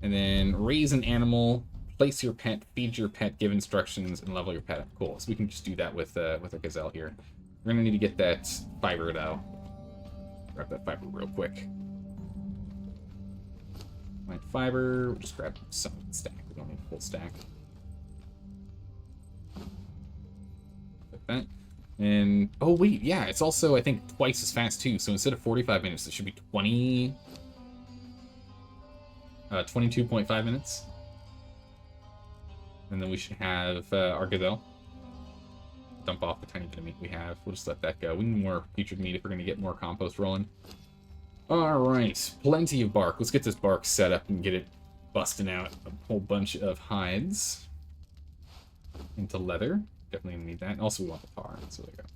And then raise an animal, place your pet, feed your pet, give instructions, and level your pet up. Cool. So we can just do that with our gazelle here. We're gonna need to get that fiber though. Grab that fiber real quick. Like fiber. We'll just grab some stack. We don't need a full stack. Like that. And, oh wait, yeah, it's also, I think, twice as fast too. So instead of 45 minutes, it should be 22.5 minutes. And then we should have our gazelle. Dump off the tiny bit of meat we have. We'll just let that go. We need more featured meat if we're going to get more compost rolling. Alright, plenty of bark. Let's get this bark set up and get it busting out a whole bunch of hides into leather. Definitely need that. And also we want the tar, so there we go.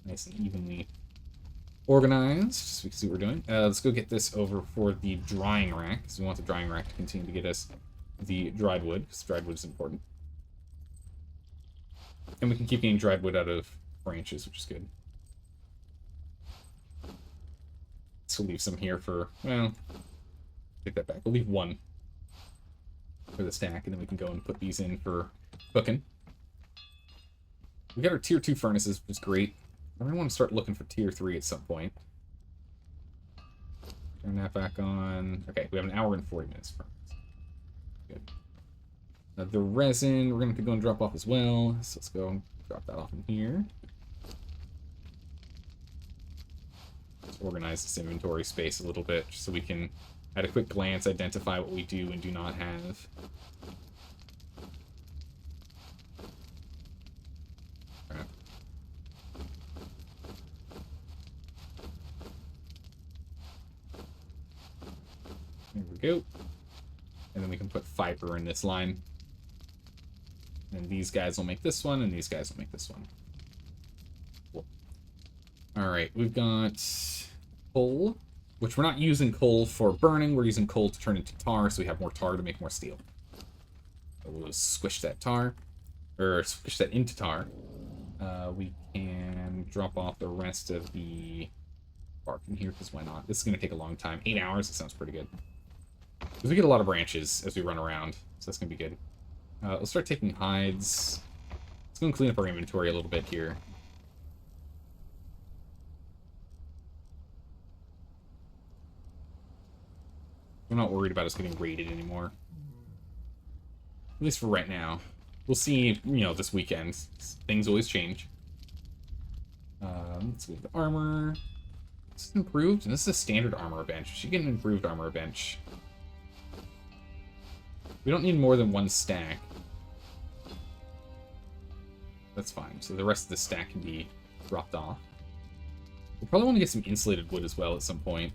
Nice and evenly organized, so we can see what we're doing. Let's go get this over for the drying rack, because we want the drying rack to continue to get us the dried wood, because dried wood is important. And we can keep getting dried wood out of branches, which is good. So we'll leave some here for, well, take that back. We'll leave one for the stack, and then we can go and put these in for cooking. We got our tier 2 furnaces, which is great. I really want to start looking for tier 3 at some point. Turn that back on. Okay, we have an hour and 40 minutes. Good. Now the resin, we're going to have to go and drop off as well. So let's go and drop that off in here. Let's organize this inventory space a little bit so we can, at a quick glance, identify what we do and do not have. There we go. And then we can put fiber in this line. And these guys will make this one, and these guys will make this one. Cool. Alright, we've got coal, which we're not using coal for burning, we're using coal to turn into tar, so we have more tar to make more steel. So we'll just squish that tar, or squish that into tar. We can drop off the rest of the bark in here, because why not? This is going to take a long time. 8 hours, that sounds pretty good. Because we get a lot of branches as we run around, so that's going to be good. Let's start taking hides. Let's go and clean up our inventory a little bit here. I'm not worried about us getting raided anymore. At least for right now. We'll see, you know, this weekend. Things always change. Let's go with the armor. This is improved, and this is a standard armor bench. We should get an improved armor bench. We don't need more than one stack. That's fine. So the rest of the stack can be dropped off. We'll probably want to get some insulated wood as well at some point.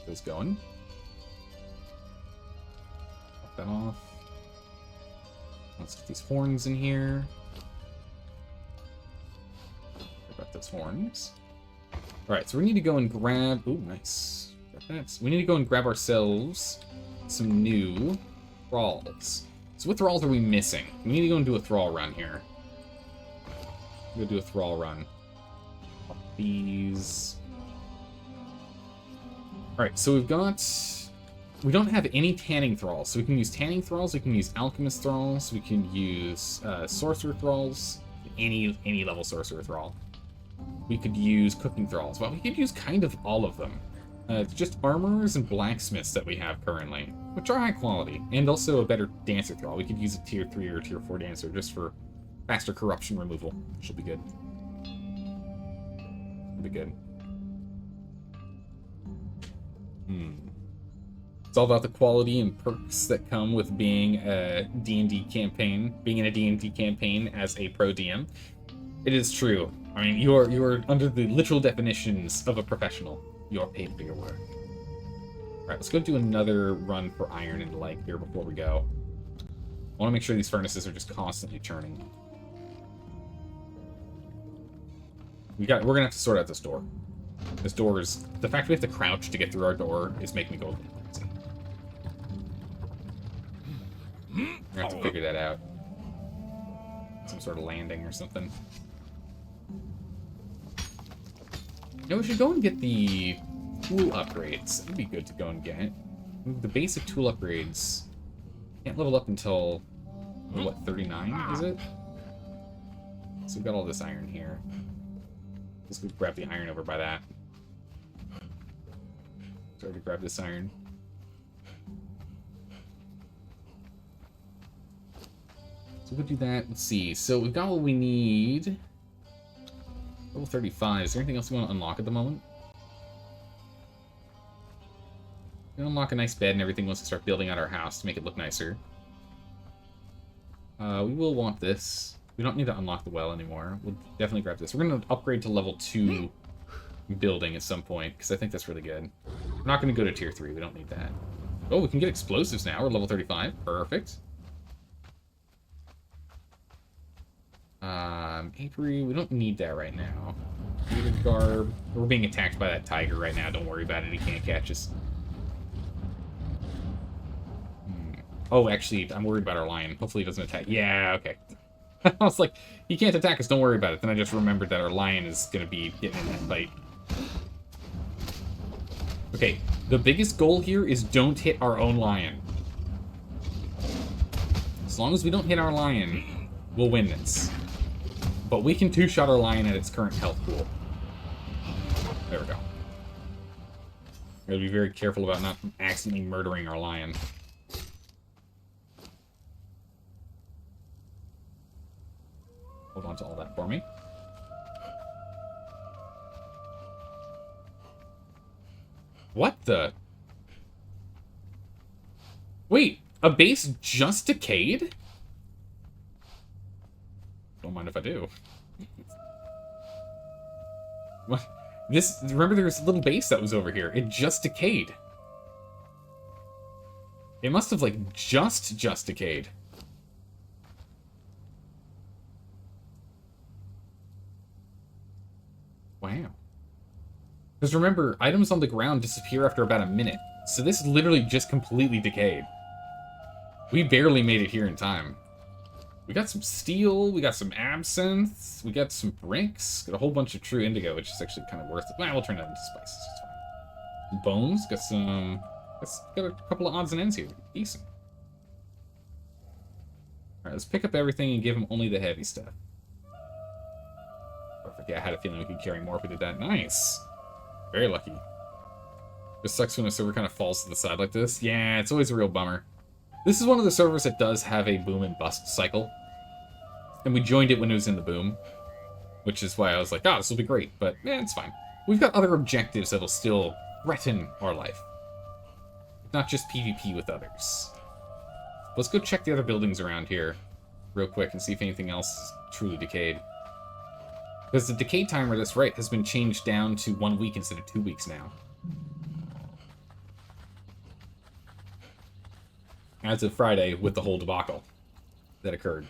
Those going. Pop that off. Let's get these horns in here. What about those horns? Alright, so we need to go and grab... Ooh, nice. Grab that. We need to go and grab ourselves some new thralls. So what thralls are we missing? We need to go and do a thrall run here. Go do a thrall run. Pop these. Alright, so we've got... We don't have any tanning thralls, so we can use tanning thralls, we can use alchemist thralls, we can use sorcerer thralls, any level sorcerer thrall. We could use cooking thralls. Well, we could use kind of all of them. It's just armorers and blacksmiths that we have currently, which are high quality, and also a better dancer thrall. We could use a tier 3 or tier 4 dancer just for faster corruption removal, which will be good. It'll be good. It's all about the quality and perks that come with being a D&D campaign, being in a D&D campaign as a pro DM. It is true. I mean, you are under the literal definitions of a professional. You're paid for your work. Alright, let's go do another run for iron and light here before we go. I want to make sure these furnaces are just constantly churning. We're gonna have to sort out this door. This door is... The fact we have to crouch to get through our door is making me go a little crazy. We're gonna have to figure that out. Some sort of landing or something. You know, we should go and get the tool upgrades. That'd be good to go and get. The basic tool upgrades can't level up until, what, 39, is it? So we've got all this iron here. Let's go grab the iron over by that. Sorry to grab this iron. So we'll do that. Let's see. So we've got what we need. Level 35. Is there anything else we want to unlock at the moment? We'll unlock a nice bed and everything once we start building out our house to make it look nicer. We will want this. We don't need to unlock the well anymore. We'll definitely grab this. We're going to upgrade to level 2 building at some point, because I think that's really good. We're not going to go to tier 3. We don't need that. Oh, we can get explosives now. We're level 35. Perfect. Apiary, we don't need that right now. Native garb. We're being attacked by that tiger right now. Don't worry about it. He can't catch us. Oh, actually, I'm worried about our lion. Hopefully he doesn't attack. Yeah, okay. I was like, he can't attack us. Don't worry about it. Then I just remembered that our lion is going to be getting in that fight. Okay, the biggest goal here is don't hit our own lion. As long as we don't hit our lion, we'll win this. But we can two-shot our lion at its current health pool. There we go. Gotta be very careful about not accidentally murdering our lion. Hold on to all that for me. What the? Wait, a base just decayed? Don't mind if I do. What? This, remember there was a little base that was over here. It just decayed. It must have, like, just decayed. Wow. Because remember, items on the ground disappear after about a minute. So this literally just completely decayed. We barely made it here in time. We got some steel, we got some absinthe, we got some bricks, got a whole bunch of true indigo, which is actually kind of worth it. Well, we'll turn that into spices, it's fine. Bones, got some... got a couple of odds and ends here. Decent. Alright, let's pick up everything and give him only the heavy stuff. Perfect, yeah, I had a feeling we could carry more if we did that. Nice! Very lucky. Just sucks when a server kind of falls to the side like this. Yeah, it's always a real bummer. This is one of the servers that does have a boom and bust cycle. And we joined it when it was in the boom. Which is why I was like, oh, this will be great. But, it's fine. We've got other objectives that'll still threaten our life. Not just PvP with others. Let's go check the other buildings around here real quick and see if anything else is truly decayed. Because the decay timer, that's right, has been changed down to 1 week instead of 2 weeks now. As of Friday, with the whole debacle that occurred.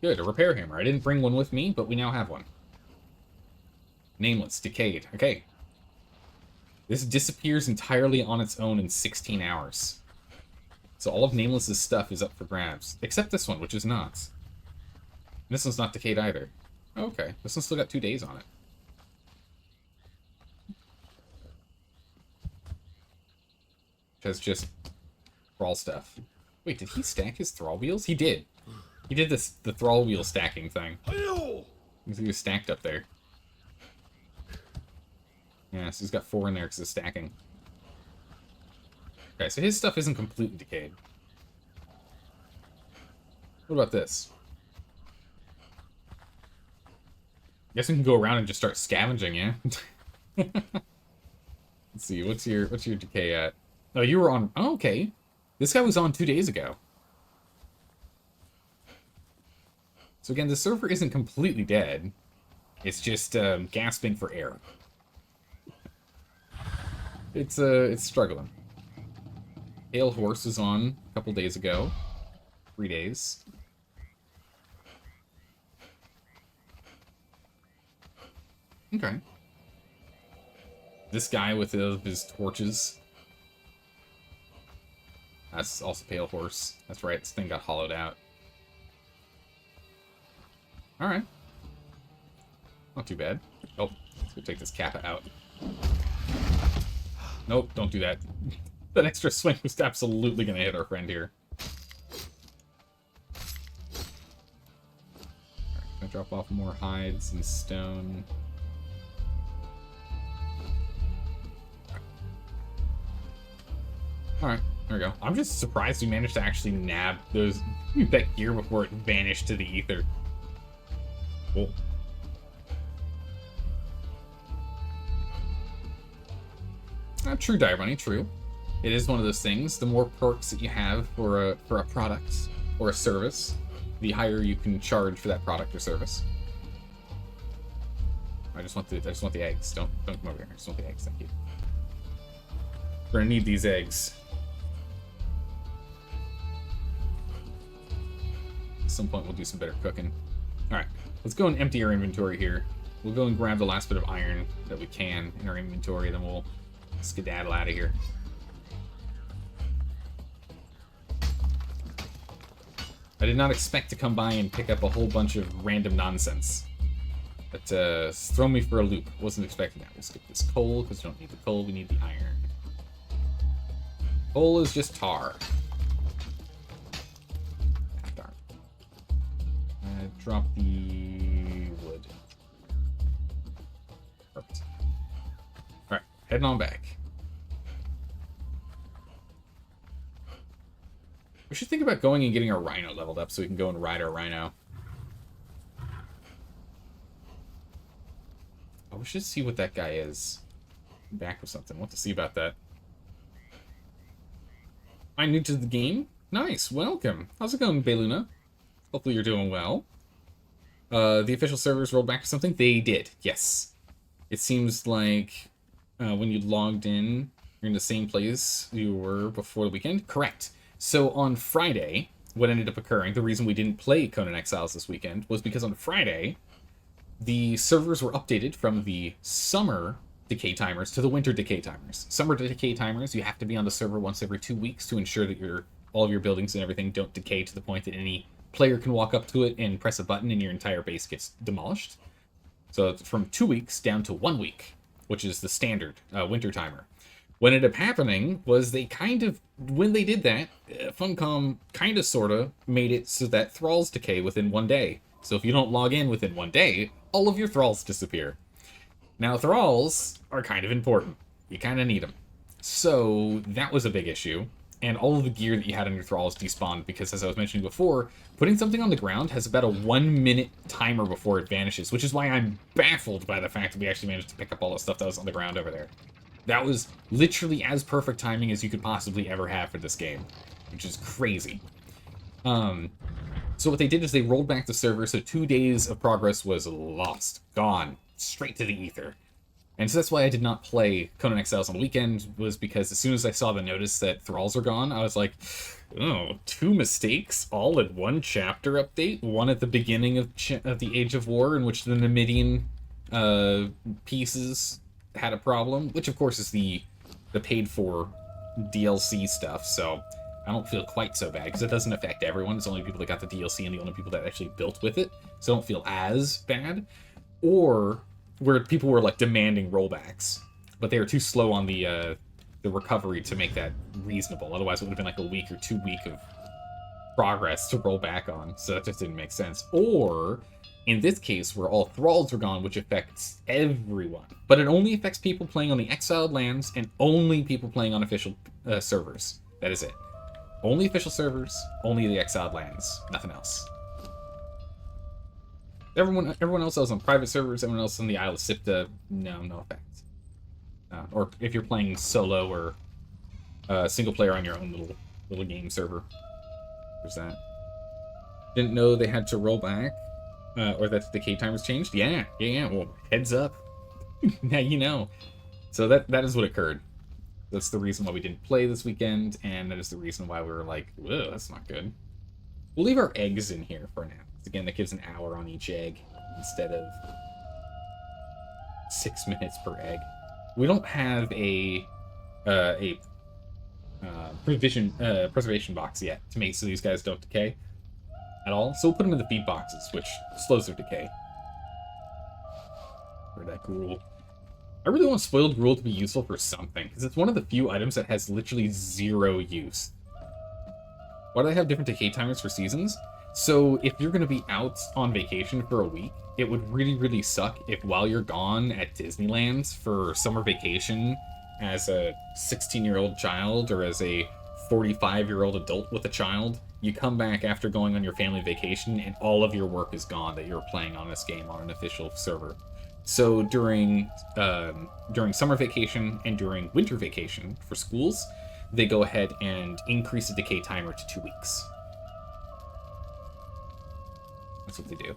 Good, a repair hammer. I didn't bring one with me, but we now have one. Nameless, decayed. Okay. This disappears entirely on its own in 16 hours. So all of Nameless's stuff is up for grabs. Except this one, which is not. This one's not decayed either. Okay, this one's still got 2 days on it. Has just thrall stuff. Wait, did he stack his thrall wheels? He did. He did the thrall wheel stacking thing. He was stacked up there. Yeah, so he's got 4 in there because of stacking. Okay, so his stuff isn't completely decayed. What about this? Guess we can go around and just start scavenging, yeah? Let's see, what's your decay at? Oh, you were on... Oh, okay. This guy was on 2 days ago. So again, the server isn't completely dead. It's just gasping for air. It's struggling. Pale Horse was on a couple days ago. 3 days. Okay. This guy with his torches... That's also Pale Horse. That's right, this thing got hollowed out. Alright. Not too bad. Oh, let's go take this Kappa out. Nope, don't do that. That extra swing was absolutely going to hit our friend here. Alright, gonna drop off more hides and stone. Alright. There we go. I'm just surprised we managed to actually nab that gear before it vanished to the ether. Cool. True, Dire Bunny, true. It is one of those things. The more perks that you have for a product or a service, the higher you can charge for that product or service. I just want the eggs. Don't come over here. I just want the eggs. Thank you. We're gonna need these eggs. At some point, we'll do some better cooking. All right, let's go and empty our inventory here. We'll go and grab the last bit of iron that we can in our inventory, then we'll skedaddle out of here. I did not expect to come by and pick up a whole bunch of random nonsense. But throw me for a loop. Wasn't expecting that. We'll skip this coal, because we don't need the coal, we need the iron. Coal is just tar. Ah, darn. Drop the wood. Perfect. Alright, heading on back. We should think about going and getting our rhino leveled up so we can go and ride our rhino. Oh, we should see what that guy is. I'm back with something. What to see about that? I'm new to the game. Nice, welcome. How's it going, Beluna? Hopefully you're doing well. The official servers rolled back or something? They did, yes. It seems like when you logged in, you're in the same place you were before the weekend. Correct. So on Friday, what ended up occurring, the reason we didn't play Conan Exiles this weekend was because on Friday, the servers were updated from the summer decay timers to the winter decay timers. Summer decay timers, you have to be on the server once every 2 weeks to ensure that all of your buildings and everything don't decay to the point that any player can walk up to it and press a button and your entire base gets demolished. So it's from 2 weeks down to 1 week, which is the standard winter timer. What ended up happening was they when they did that, Funcom kind of sort of made it so that thralls decay within 1 day. So if you don't log in within 1 day, all of your thralls disappear. Now, thralls are kind of important. You kind of need them. So that was a big issue. And all of the gear that you had on your thralls despawned because, as I was mentioning before, putting something on the ground has about a 1 minute timer before it vanishes, which is why I'm baffled by the fact that we actually managed to pick up all the stuff that was on the ground over there. That was literally as perfect timing as you could possibly ever have for this game, which is crazy. So what they did is they rolled back the server, so 2 days of progress was lost, gone, straight to the ether. And so that's why I did not play Conan Exiles on the weekend, was because as soon as I saw the notice that thralls are gone, I was like, oh, 2 mistakes all in one chapter update? One at the beginning of the Age of War, in which the Numidian pieces had a problem, which of course is the paid-for DLC stuff, so I don't feel quite so bad, because it doesn't affect everyone. It's only people that got the DLC and the only people that actually built with it, so I don't feel as bad. Or where people were like demanding rollbacks, but they were too slow on the recovery to make that reasonable. Otherwise, it would have been like a week or 2 week of progress to roll back on, so that just didn't make sense. Or in this case, where all thralls are gone, which affects everyone, but it only affects people playing on the exiled lands and only people playing on official servers. That is it. Only official servers, only the exiled lands, nothing else. Everyone else is on private servers, everyone else on the Isle of Sipta, no effect. Or if you're playing solo or single player on your own little game server. There's that. Didn't know they had to roll back, or that the decay timers changed. Yeah. Well, heads up. Now you know. So that is what occurred. That's the reason why we didn't play this weekend, and that is the reason why we were like, whoa, that's not good. We'll leave our eggs in here for now. Again, that gives an hour on each egg instead of 6 minutes per egg. We don't have a preservation box yet to make so these guys don't decay at all. So we'll put them in the feed boxes, which slows their decay. Or that gruel. I really want spoiled gruel to be useful for something, because it's one of the few items that has literally 0 use. Why do they have different decay timers for seasons? So if you're going to be out on vacation for a week, it would really, really suck if while you're gone at Disneyland for summer vacation as a 16-year-old child or as a 45-year-old adult with a child, you come back after going on your family vacation and all of your work is gone that you're playing on this game on an official server. So during summer vacation and during winter vacation for schools, they go ahead and increase the decay timer to 2 weeks. That's what they do.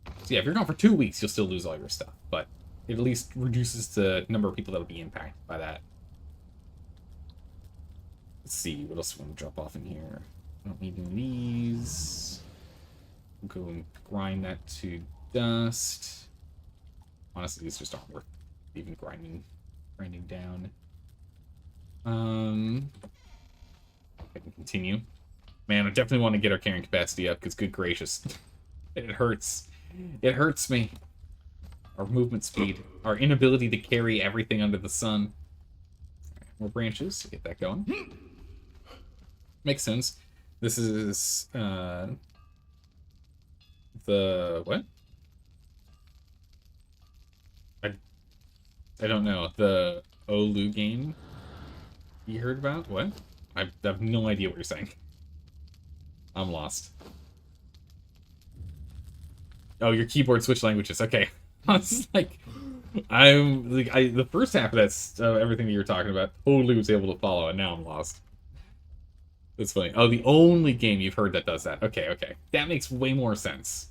So yeah, if you're gone for 2 weeks, you'll still lose all your stuff, but it at least reduces the number of people that will be impacted by that. Let's see, what else we want to drop off in here? I don't need any of these. We'll go and grind that to dust. Honestly, these just aren't worth even grinding down. I can continue. Man, I definitely want to get our carrying capacity up, because good gracious. It hurts. It hurts me. Our movement speed. Our inability to carry everything under the sun. More branches. Get that going. Makes sense. This is, the... what? I don't know. The Olu game you heard about? What? I have no idea what you're saying. I'm lost. Oh, your keyboard switch languages. Okay. I was like, the first half of that, everything that you were talking about, totally was able to follow, and now I'm lost. That's funny. Oh, the only game you've heard that does that. Okay, okay. That makes way more sense.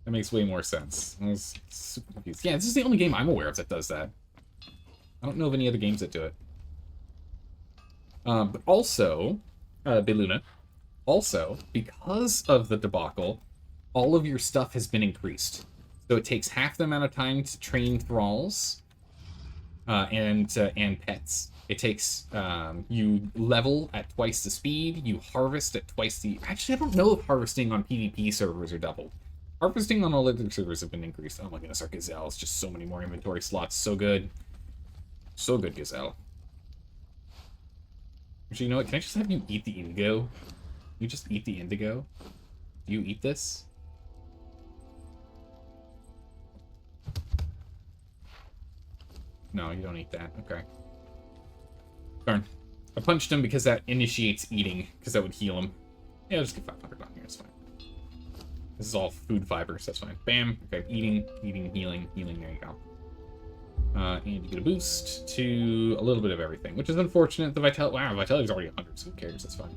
That makes way more sense. I was super confused. Yeah, this is the only game I'm aware of that does that. I don't know of any other games that do it. But also, Beluna, also, because of the debacle, all of your stuff has been increased. So it takes half the amount of time to train thralls and pets. It takes, you level at twice the speed, you harvest at twice the... Actually, I don't know if harvesting on PvP servers are doubled. Harvesting on all other servers have been increased. Oh my goodness, our Gazelles, just so many more inventory slots. So good. So good, Gazelle. Actually, you know what? Can I just have you eat the indigo? Can you just eat the indigo? Do you eat this? No, you don't eat that. Okay. Darn. I punched him because that initiates eating, because that would heal him. Yeah, I'll just get 500 on here, it's fine. This is all food fibers, that's fine. Bam. Okay, eating, healing, there you go. And you get a boost to a little bit of everything, which is unfortunate. The Vitality, wow, Vitality's already 100, so who cares? That's fine.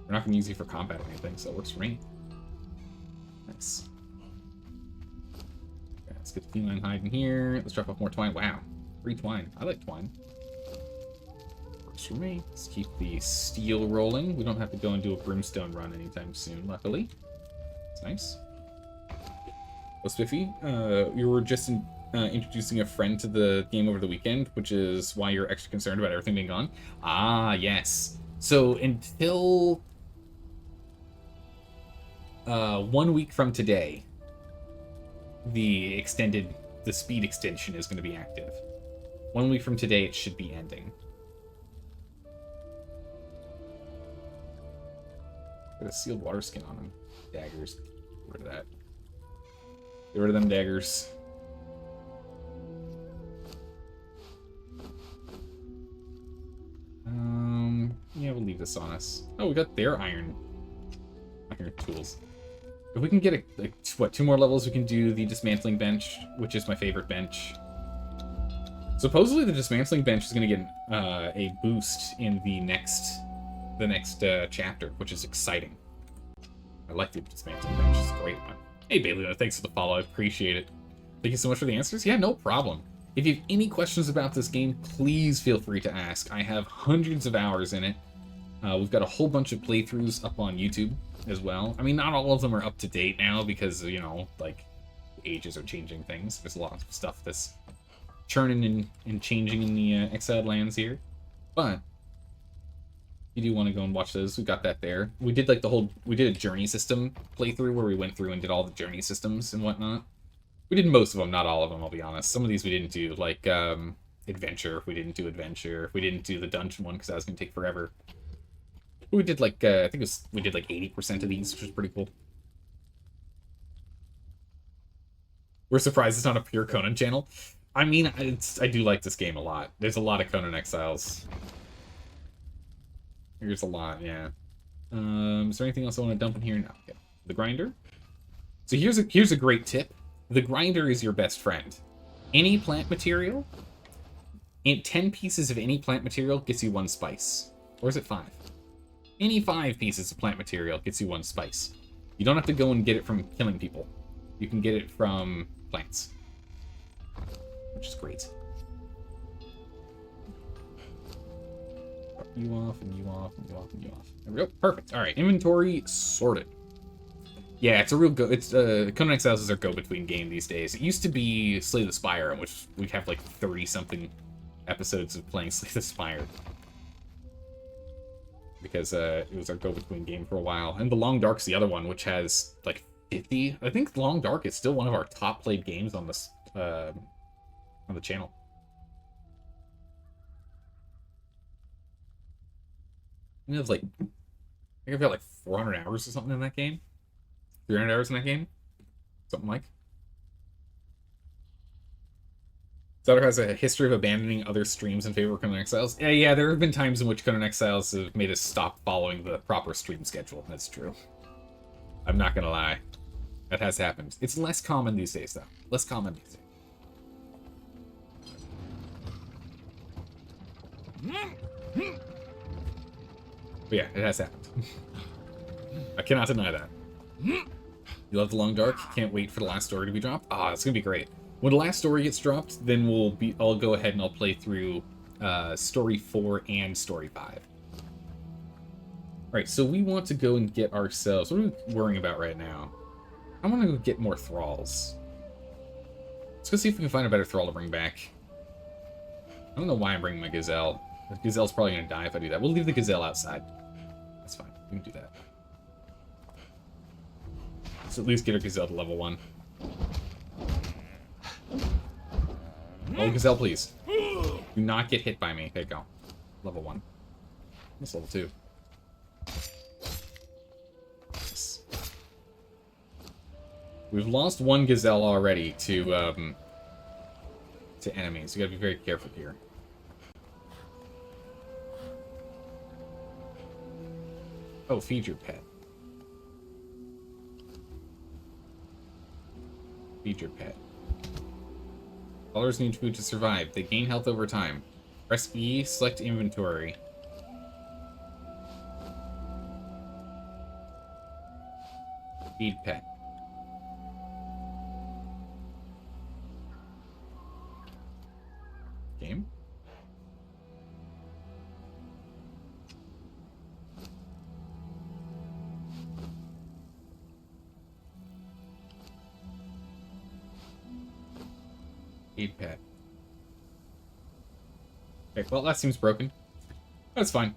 We're not going to use you for combat or anything, so it works for me. Nice. Okay, let's get the feline hide in here. Let's drop off more twine. Wow, free twine. I like twine. Works for me. Let's keep the steel rolling. We don't have to go and do a brimstone run anytime soon, luckily. It's nice. Oh, Spiffy, you were just introducing a friend to the game over the weekend, which is why you're extra concerned about everything being gone. Ah, yes. So until 1 week from today, the speed extension is going to be active. 1 week from today, it should be ending. Got a sealed water skin on him. Daggers. Get rid of that. Get rid of them daggers. Yeah, we'll leave this on us. Oh, we got their iron tools. If we can get what, 2 more levels, we can do the dismantling bench, which is my favorite bench. Supposedly, the dismantling bench is going to get a boost in the next chapter, which is exciting. I like the dismantling bench; it's a great one. Hey, Bailey, thanks for the follow. I appreciate it. Thank you so much for the answers. Yeah, no problem. If you have any questions about this game, please feel free to ask. I have hundreds of hours in it. We've got a whole bunch of playthroughs up on YouTube as well. I mean, not all of them are up to date now because, you know, like, ages are changing things. There's a lot of stuff that's churning and changing in the Exiled lands here. But you do want to go and watch those. We got that there. We did like we did a journey system playthrough where we went through and did all the journey systems and whatnot. We did most of them, not all of them, I'll be honest. Some of these we didn't do, like adventure. We didn't do adventure. We didn't do the dungeon one because that was going to take forever. We did like, I think we did like 80% of these, which was pretty cool. We're surprised it's not a pure Conan channel. I mean, I do like this game a lot. There's a lot of Conan Exiles. There's a lot, yeah. Is there anything else I want to dump in here? No. Okay. The grinder. So here's a great tip. The grinder is your best friend. Any plant material, 10 pieces of any plant material gets you 1 spice. Or is it 5? Any 5 pieces of plant material gets you 1 spice. You don't have to go and get it from killing people. You can get it from plants. Which is great. You off, and you off, and you off, and you off. There we go. Perfect. Alright, inventory sorted. Yeah, it's a real go. It's Conan Exiles is our go-between game these days. It used to be Slay the Spire, in which we have like 30-something episodes of playing Slay the Spire. Because it was our go-between game for a while. And The Long Dark's the other one, which has like 50. I think Long Dark is still one of our top-played games on this on the channel. I think I've got like 400 hours or something in that game. 300 hours in that game? Something like. Zelda has a history of abandoning other streams in favor of Conan Exiles. Yeah, there have been times in which Conan Exiles have made us stop following the proper stream schedule. That's true. I'm not gonna lie. That has happened. It's less common these days, though. Less common these days. But yeah, it has happened. I cannot deny that. You love The Long Dark? Can't wait for the last story to be dropped? Ah, it's gonna be great. When the last story gets dropped, then I'll go ahead and I'll play through story 4 and story 5. Alright, so we want to go and get ourselves... What are we worrying about right now? I want to go get more thralls. Let's go see if we can find a better thrall to bring back. I don't know why I'm bringing my gazelle. The gazelle's probably gonna die if I do that. We'll leave the gazelle outside. That's fine. We can do that. Let's at least get our gazelle to level 1. Oh, gazelle, please. Do not get hit by me. There you go. Level 1. That's level 2. Yes. We've lost 1 gazelle already to enemies. You gotta be very careful here. Oh, feed your pet. Feed your pet. Followers need food to survive. They gain health over time. Press E, select inventory. Feed pet. Game? Feed pet. Okay, well, that seems broken. That's fine.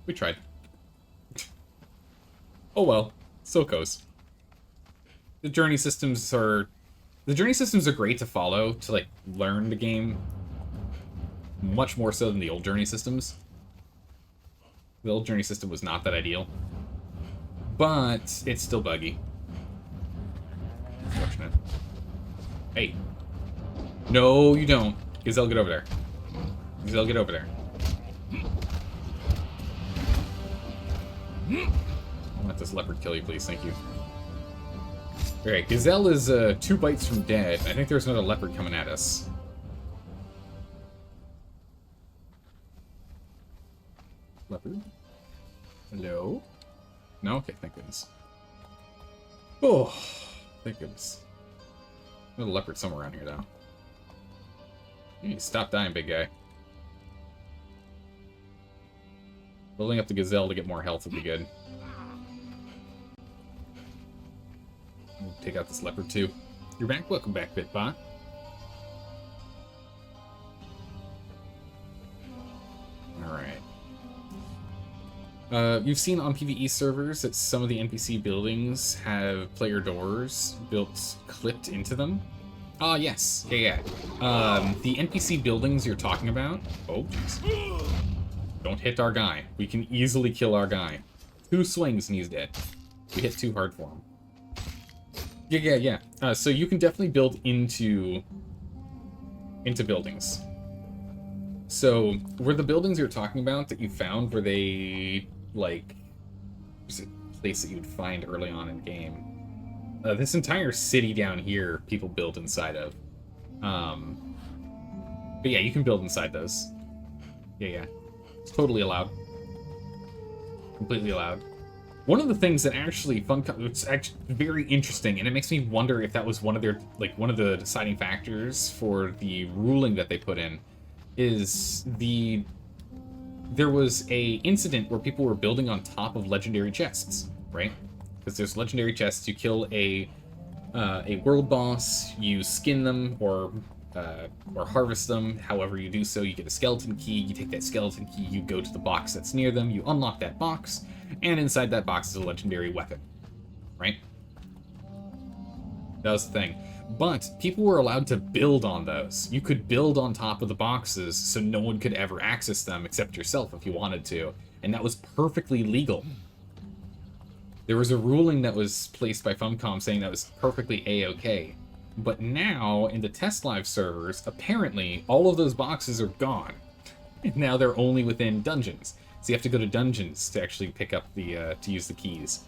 We tried. Oh well. So it goes. The journey systems are great to follow, to, like, learn the game. Much more so than the old journey systems. The old journey system was not that ideal. But it's still buggy. Unfortunate. Hey. No, you don't. Gazelle, get over there. Gazelle, get over there. I'll let this leopard kill you, please. Thank you. Alright, Gazelle is 2 bites from dead. I think there's another leopard coming at us. Leopard? Hello? No? Okay, thank goodness. Oh, thank goodness. There's a leopard somewhere around here, though. You need to stop dying, big guy. Building up the gazelle to get more health would be good. We'll take out this leopard, too. You're back? Welcome back, Bitbot. Alright. You've seen on PvE servers that some of the NPC buildings have player doors clipped into them. Ah, yes. Yeah. The NPC buildings you're talking about... Oh, jeez. Don't hit our guy. We can easily kill our guy. 2 swings and he's dead. We hit too hard for him. Yeah. So you can definitely build into buildings. So, were the buildings you're talking about that you found, were they, like... There's a place that you'd find early on in game. This entire city down here, people build inside of. But yeah, you can build inside those. Yeah. It's totally allowed. Completely allowed. One of the things that actually it's actually very interesting, and it makes me wonder if that was one of their one of the deciding factors for the ruling that they put in, is there was a incident where people were building on top of legendary chests, right? Because there's legendary chests. You kill a world boss, you skin them or harvest them. However you do so, you get a skeleton key. You take that skeleton key, you go to the box that's near them, you unlock that box, and inside that box is a legendary weapon, right? That was the thing. But people were allowed to build on those. You could build on top of the boxes so no one could ever access them except yourself if you wanted to. And that was perfectly legal. There was a ruling that was placed by Funcom saying that was perfectly A-OK. But now, in the test live servers, apparently all of those boxes are gone. Now they're only within dungeons. So you have to go to dungeons to actually pick up to use the keys.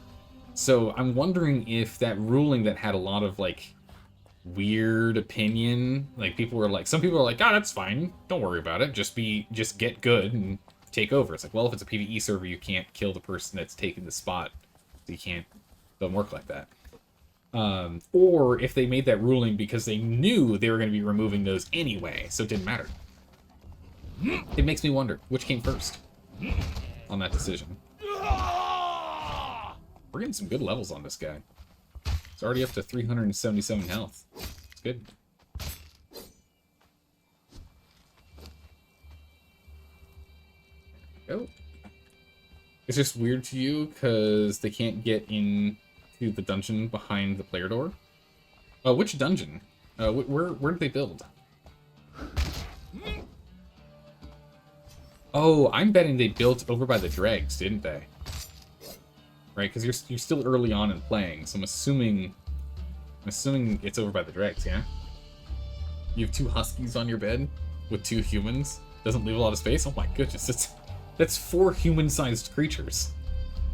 So I'm wondering if that ruling that had a lot of, weird opinion, some people are like, that's fine, don't worry about it, just get good and take over. It's like, well, if it's a PvE server, you can't kill the person that's taken the spot. So doesn't work like that. Or if they made that ruling because they knew they were going to be removing those anyway, so it didn't matter. It makes me wonder, which came first on that decision. We're getting some good levels on this guy. It's already up to 377 health. It's good. There we go. It's just weird to you because they can't get into the dungeon behind the player door. Which dungeon? Where did they build? Oh, I'm betting they built over by the dregs, didn't they? Right, because you're still early on in playing, so I'm assuming it's over by the dregs, yeah? You have 2 huskies on your bed with 2 humans. Doesn't leave a lot of space. Oh my goodness, that's 4 human-sized creatures.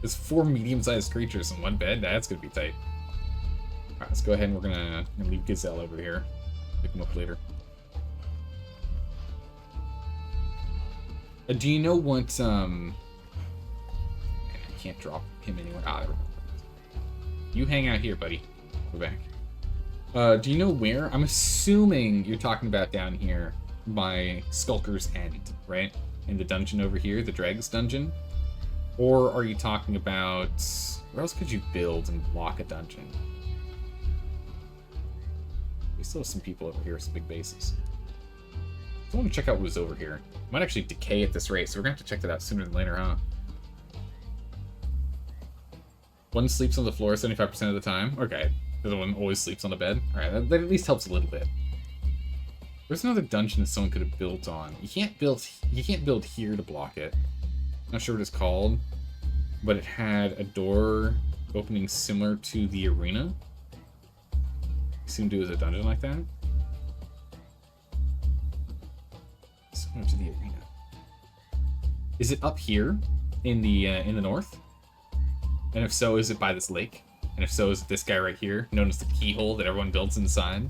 There's 4 medium-sized creatures in one bed. That's gonna be tight. All right, let's go ahead and we're gonna leave Gazelle over here. Pick him up later. Do you know what? I can't drop him anywhere. There we go. You hang out here, buddy. Go back. Do you know where? I'm assuming you're talking about down here by Skulker's End, right? In the dungeon over here, the Dregs dungeon? Or are you talking about... Where else could you build and block a dungeon? We still have some people over here, some big bases. I want to check out what was over here. Might actually decay at this rate, so we're going to have to check that out sooner than later, huh? One sleeps on the floor 75% of the time. Okay. The other one always sleeps on the bed. Alright, that at least helps a little bit. There's another dungeon that someone could have built on. You can't build here to block it. Not sure what it's called, but it had a door opening similar to the arena. Assume to do as a dungeon like that. Similar to the arena. Is it up here in the north? And if so, is it by this lake? And if so, is it this guy right here, known as the keyhole that everyone builds inside?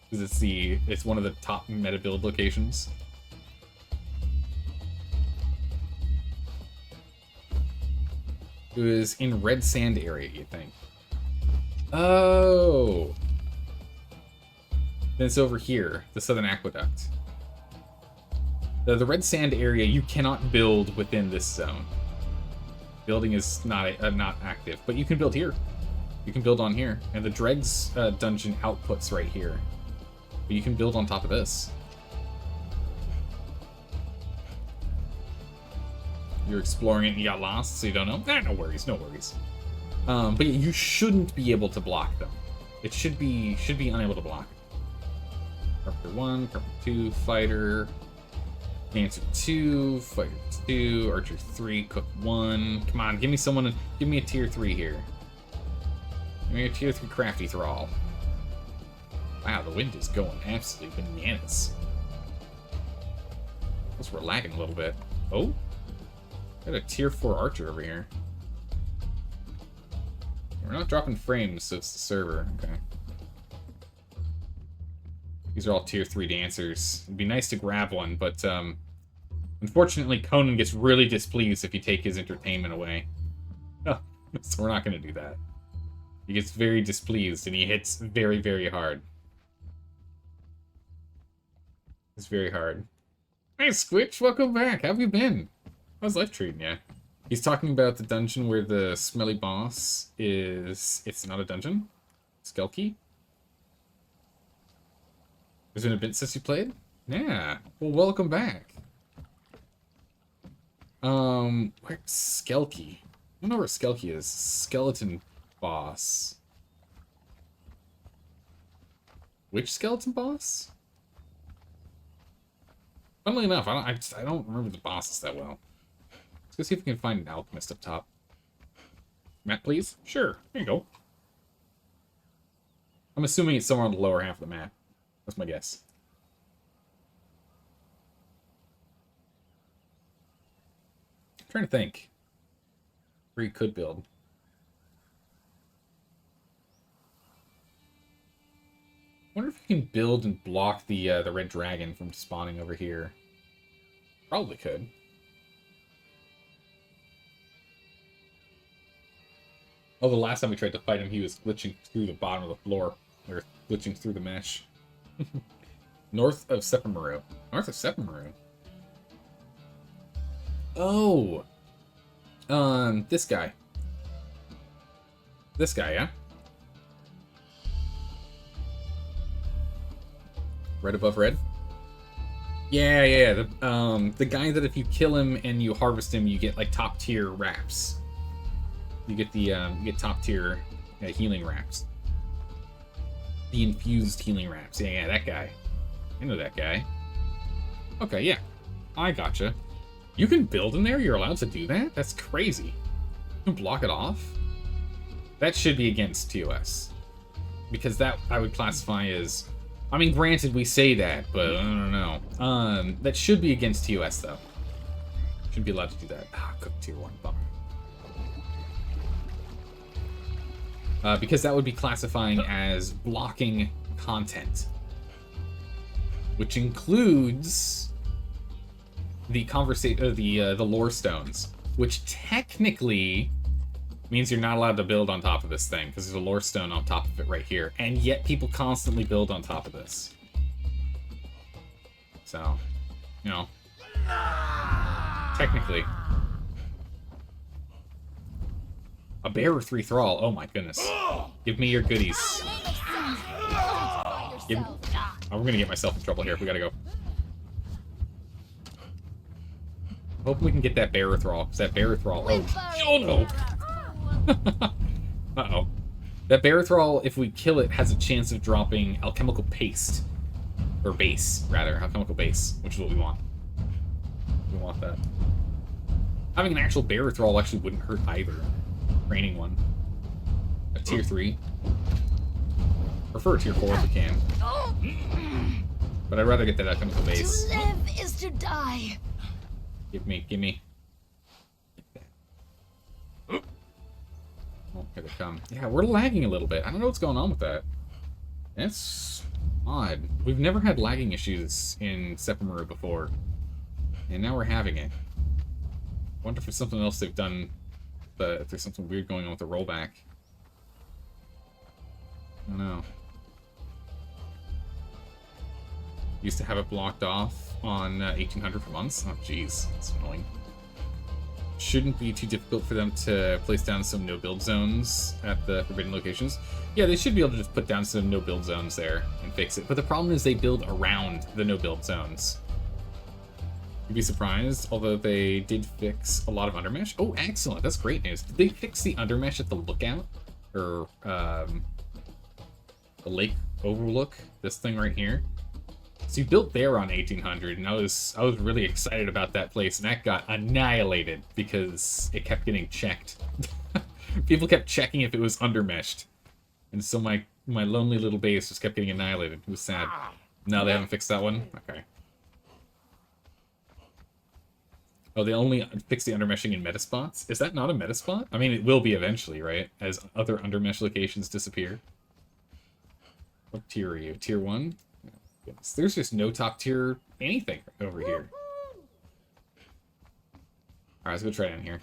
Because it's one of the top meta build locations. It was in Red Sand area, you think? Oh! Then it's over here, the Southern Aqueduct. The Red Sand area, you cannot build within this zone. Building is not active, but you can build here. You can build on here, and the Dregs dungeon outputs right here. But you can build on top of this. You're exploring it and you got lost, so you don't know? No worries, no worries. But you shouldn't be able to block them. It should be unable to block. Carpenter 1, Carpenter 2, Fighter, Dancer 2, Fighter 2, Archer 3, Cook 1. Come on, give me a tier 3 here. Give me a tier 3 Crafty Thrall. Wow, the wind is going absolutely bananas. Plus we're lagging a little bit. Oh? Got a tier 4 Archer over here. We're not dropping frames, so it's the server. Okay. These are all tier 3 dancers. It'd be nice to grab one, but unfortunately Conan gets really displeased if you take his entertainment away. So we're not going to do that. He gets very displeased, and he hits very, very hard. It's very hard. Hey, Squitch, welcome back. How have you been? How's life treating you? He's talking about the dungeon where the smelly boss is... It's not a dungeon. Skelky. Has it been a bit since you played? Yeah. Well, welcome back. Where's Skelky? I don't know where Skelky is. Skeleton boss. Which skeleton boss? Funnily enough, I don't remember the bosses that well. Let's go see if we can find an alchemist up top. Map, please? Sure. There you go. I'm assuming it's somewhere on the lower half of the map. That's my guess. I'm trying to think where you could build. I wonder if we can build and block the red dragon from spawning over here. Probably could. Oh, the last time we tried to fight him, he was glitching through the bottom of the floor. Or glitching through the mesh. North of Sephimaru. North of Sephimaru? Oh! This guy. This guy, yeah? Red above red? Yeah. The guy that if you kill him and you harvest him, you get like top tier wraps. You get the you get top tier healing wraps. The infused healing wraps. Yeah, that guy. I know that guy. Okay, yeah. I gotcha. You can build in there? You're allowed to do that? That's crazy. You can block it off? That should be against TOS. Because that I would classify as... I mean, granted, we say that, but I don't know. That should be against TOS, though. Shouldn't be allowed to do that. Ah, cook tier 1. Bummer. Because that would be classifying as blocking content. Which includes the the lore stones. Which technically means you're not allowed to build on top of this thing, because there's a lore stone on top of it right here. And yet people constantly build on top of this. So, you know. Technically. A bear or 3 thrall. Oh my goodness. Give me your goodies. Oh, we're gonna get myself in trouble here. We gotta go. Hope we can get that bear thrall. Because that bear thrall. Oh no! Uh-oh. That bear thrall, if we kill it, has a chance of dropping alchemical paste. Or base, rather. Alchemical base, which is what we want. We want that. Having an actual bear thrall actually wouldn't hurt either. Training one. A tier 3. Prefer tier 4 if we can. But I'd rather get that alchemical base. To live is to die. Give me. Oh, here they come. Yeah, we're lagging a little bit. I don't know what's going on with that. That's odd. We've never had lagging issues in Sephimaru before. And now we're having it. Wonder if it's something else they've done, but if there's something weird going on with the rollback. I don't know. Used to have it blocked off on 1800 for months. Oh, jeez. That's annoying. Shouldn't be too difficult for them to place down some no-build zones at the forbidden locations. Yeah, they should be able to just put down some no-build zones there and fix it. But the problem is they build around the no-build zones. You'd be surprised, although they did fix a lot of undermesh. Oh, excellent. That's great news. Did they fix the undermesh at the lookout? Or, the lake overlook? This thing right here? So you built there on 1800, and I was really excited about that place, and that got annihilated because it kept getting checked. People kept checking if it was undermeshed. And so my lonely little base just kept getting annihilated. It was sad. No, they haven't fixed that one? Okay. Oh, they only fix the undermeshing in meta spots? Is that not a meta spot? I mean, it will be eventually, right? As other undermesh locations disappear. What tier are you? Tier 1? Oh, goodness. There's just no top tier anything over here. Alright, let's go try down here.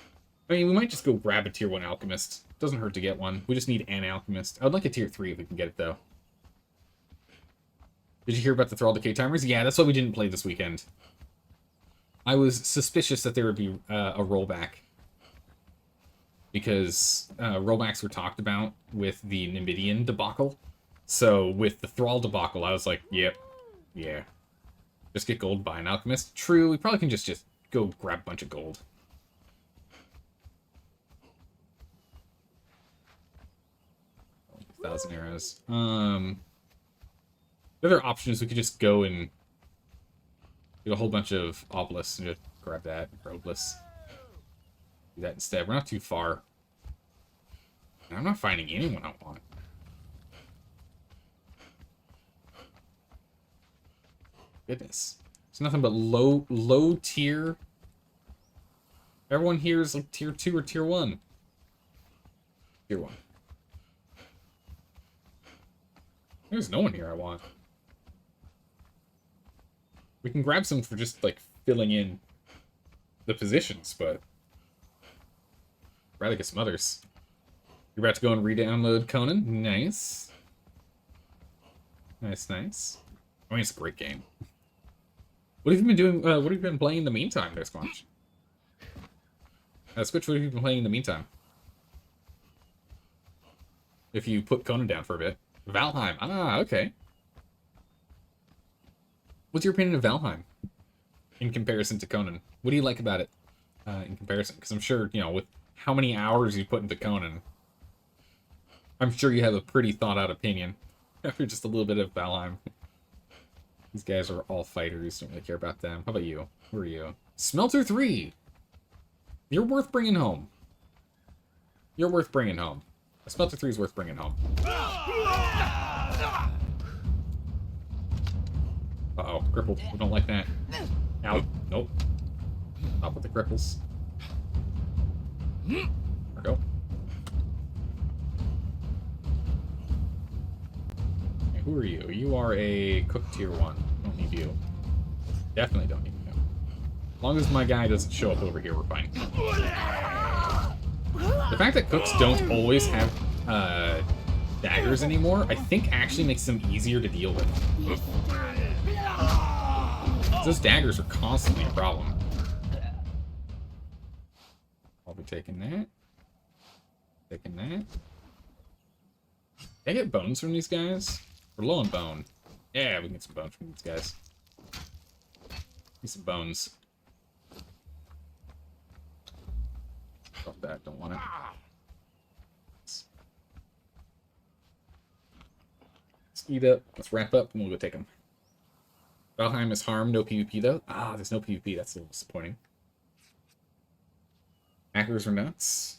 I mean, we might just go grab a tier 1 alchemist. Doesn't hurt to get one. We just need an alchemist. I would like a tier 3 if we can get it, though. Did you hear about the Thrall Decay timers? Yeah, that's why we didn't play this weekend. I was suspicious that there would be a rollback. Because rollbacks were talked about with the Numidian debacle. So with the Thrall debacle, I was like, yep, yeah. Just get gold, buy an alchemist. True, we probably can just go grab a bunch of gold. Oh, 1,000 arrows. The other option is we could just go and get a whole bunch of obelisks and just grab that. Or obelisks. Do that instead. We're not too far. And I'm not finding anyone I want. Goodness. It's nothing but low tier. Everyone here is like tier 2 or tier 1. Tier 1. There's no one here I want. We can grab some for just, like, filling in the positions, but I'd rather get some others. You're about to go and re-download Conan? Nice. Nice, nice. I mean, it's a great game. What have you been doing, what have you been playing in the meantime there, Squanch? Squitch, what have you been playing in the meantime? If you put Conan down for a bit. Valheim. Ah, okay. What's your opinion of Valheim in comparison to Conan? What do you like about it in comparison? Because I'm sure, you know, with how many hours you put into Conan, I'm sure you have a pretty thought-out opinion after just a little bit of Valheim. These guys are all fighters. Don't really care about them. How about you? Who are you? Smelter 3! You're worth bringing home. You're worth bringing home. Smelter 3 is worth bringing home. Uh-oh, crippled. We don't like that. Ow. Nope. Stop with the cripples. There we go. Okay, who are you? You are a cook tier 1. Don't need you. Definitely don't need you. As long as my guy doesn't show up over here, we're fine. The fact that cooks don't always have daggers anymore, I think actually makes them easier to deal with. Those daggers are constantly a problem. I'll be taking that. Taking that. Can I get bones from these guys? We're low on bone. Yeah, we can get some bones from these guys. Need some bones. Drop that, don't want it. Let's eat up, let's wrap up, and we'll go take them. Valheim is harm, no PvP though. Ah, there's no PvP, that's a little disappointing. Hackers are nuts.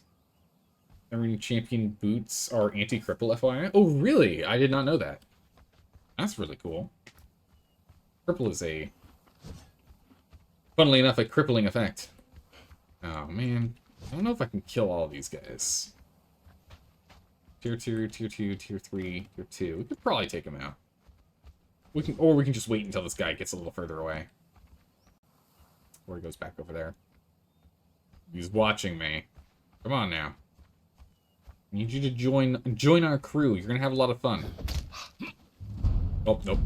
Every champion boots are anti-cripple, FYI. Oh, really? I did not know that. That's really cool. Cripple is a, funnily enough, a crippling effect. Oh, man. I don't know if I can kill all these guys. Tier 2, Tier 2, Tier 3, Tier 2. We could probably take them out. We can, or we can just wait until this guy gets a little further away. Or he goes back over there. He's watching me. Come on now. I need you to join our crew. You're gonna have a lot of fun. Oh, nope.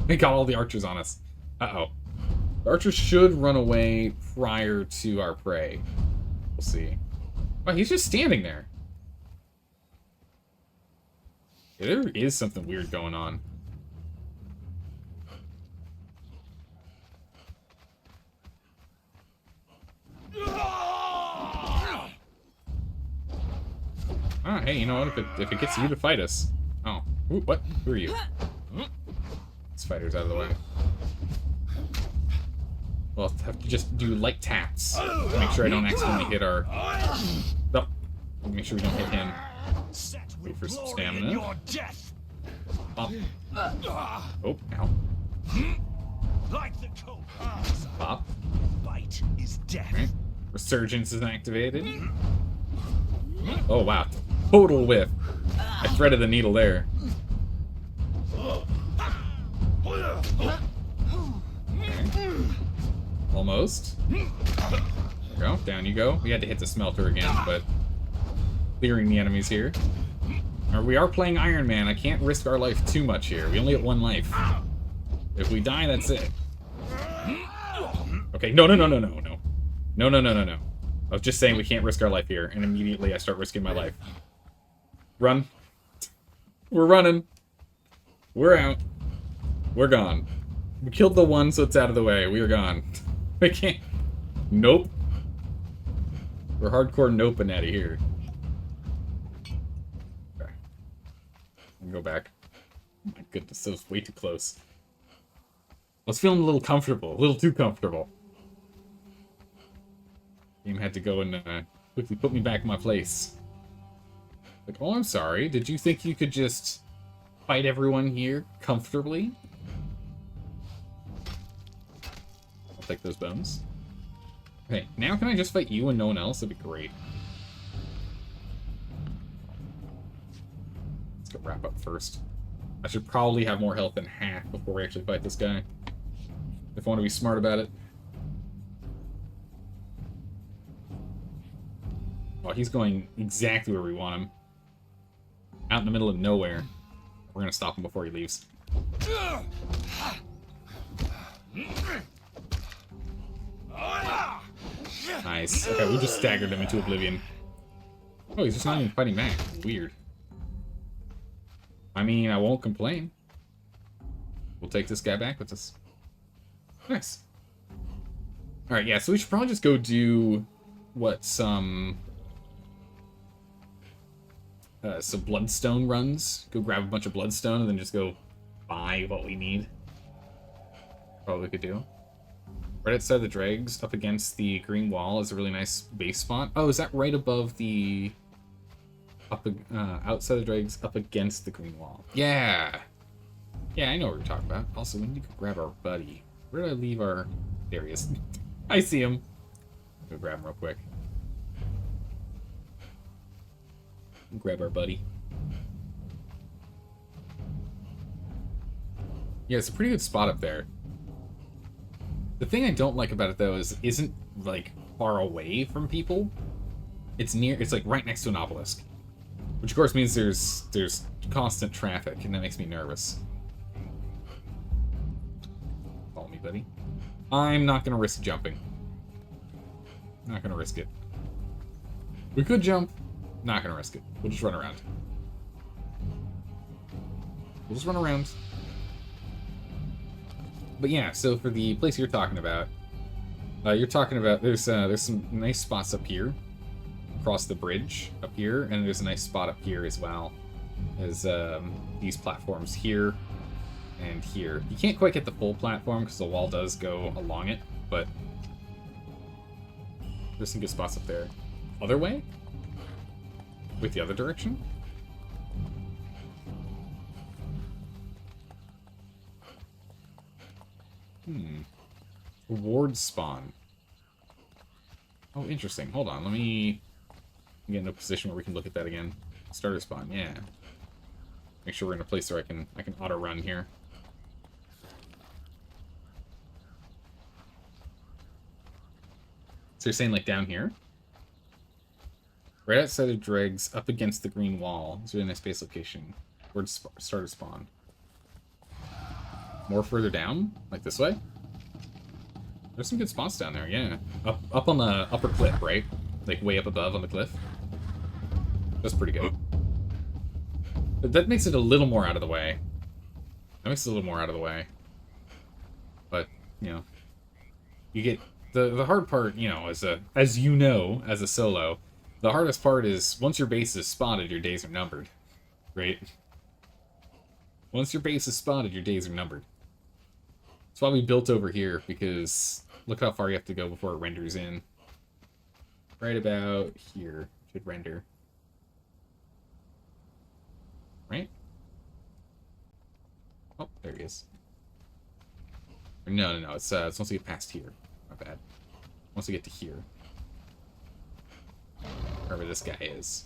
We got all the archers on us. Uh-oh. The archers should run away prior to our prey. We'll see. Wow, he's just standing there. Yeah, there is something weird going on. Ah, hey, you know what? If it gets you to fight us. Oh. Ooh, what? Who are you? This fighter's out of the way. Well, I'll have to just do light taps. Make sure I don't accidentally hit our... Oh. Make sure we don't hit him. Wait for some stamina. Pop. Oh, ow. Pop. light is death. Right. Resurgence is activated. Oh, wow. Total whiff. I threaded the needle there. Okay. Almost. There we go. Down you go. We had to hit the smelter again, but clearing the enemies here. We are playing Ironman. I can't risk our life too much here. We only have one life. If we die, that's it. Okay, no. No. I was just saying we can't risk our life here, and immediately I start risking my life. Run. We're running. We're out. We're gone. We killed the one, so it's out of the way. We are gone. We can't. Nope. We're hardcore noping out of here. Okay. Go back. Oh my goodness, that was way too close. I was feeling a little comfortable. A little too comfortable. Game had to go and quickly put me back in my place. Like, oh, I'm sorry. Did you think you could just fight everyone here comfortably? I'll take those bones. Okay, now can I just fight you and no one else? That'd be great. Let's go wrap up first. I should probably have more health than half before we actually fight this guy. If I want to be smart about it. Oh, he's going exactly where we want him. Out in the middle of nowhere. We're gonna stop him before he leaves. Nice. Okay, we just staggered him into oblivion. Oh, he's just not even fighting back. Weird. I mean, I won't complain. We'll take this guy back with us. Nice. Alright, yeah, so we should probably just go do what some bloodstone runs. Go grab a bunch of bloodstone and then just go buy what we need. Probably could do. Right outside the dregs, up against the green wall, is a really nice base spot. Oh, is that right above the... outside the dregs, up against the green wall? Yeah! Yeah, I know what you're talking about. Also, we need to go grab our buddy. Where did I leave our... There he is. I see him. Go grab him real quick. Grab our buddy. Yeah, it's a pretty good spot up there. The thing I don't like about it, though, is it isn't, like, far away from people. It's near... It's, like, right next to an obelisk. Which, of course, means there's constant traffic, and that makes me nervous. Follow me, buddy. I'm not going to risk jumping. Not going to risk it. We could jump. Not going to risk it. We'll just run around. We'll just run around. But yeah, so for the place you're talking about, there's some nice spots up here, across the bridge up here, and there's a nice spot up here as well. There's these platforms here and here. You can't quite get the full platform because the wall does go along it, but there's some good spots up there. Other way? Wait, the other direction? Reward spawn. Oh, interesting. Hold on, let me get in a position where we can look at that again. Starter spawn, yeah. Make sure we're in a place where I can auto run here. So you're saying like down here? Right outside of dregs, up against the green wall. It's a really nice base location. Where'd starter spawn? More further down? Like this way? There's some good spots down there, yeah. Up on the upper cliff, right? Like way up above on the cliff. That's pretty good. But that makes it a little more out of the way. That makes it a little more out of the way. But, you know, you get the hard part, you know, as you know, as a solo, the hardest part is once your base is spotted, your days are numbered. Right? Once your base is spotted, your days are numbered. That's why we built over here, because look how far you have to go before it renders in. Right about here should render. Right? Oh, there he is. No, it's once you get past here. My bad. once we get to here. Wherever this guy is.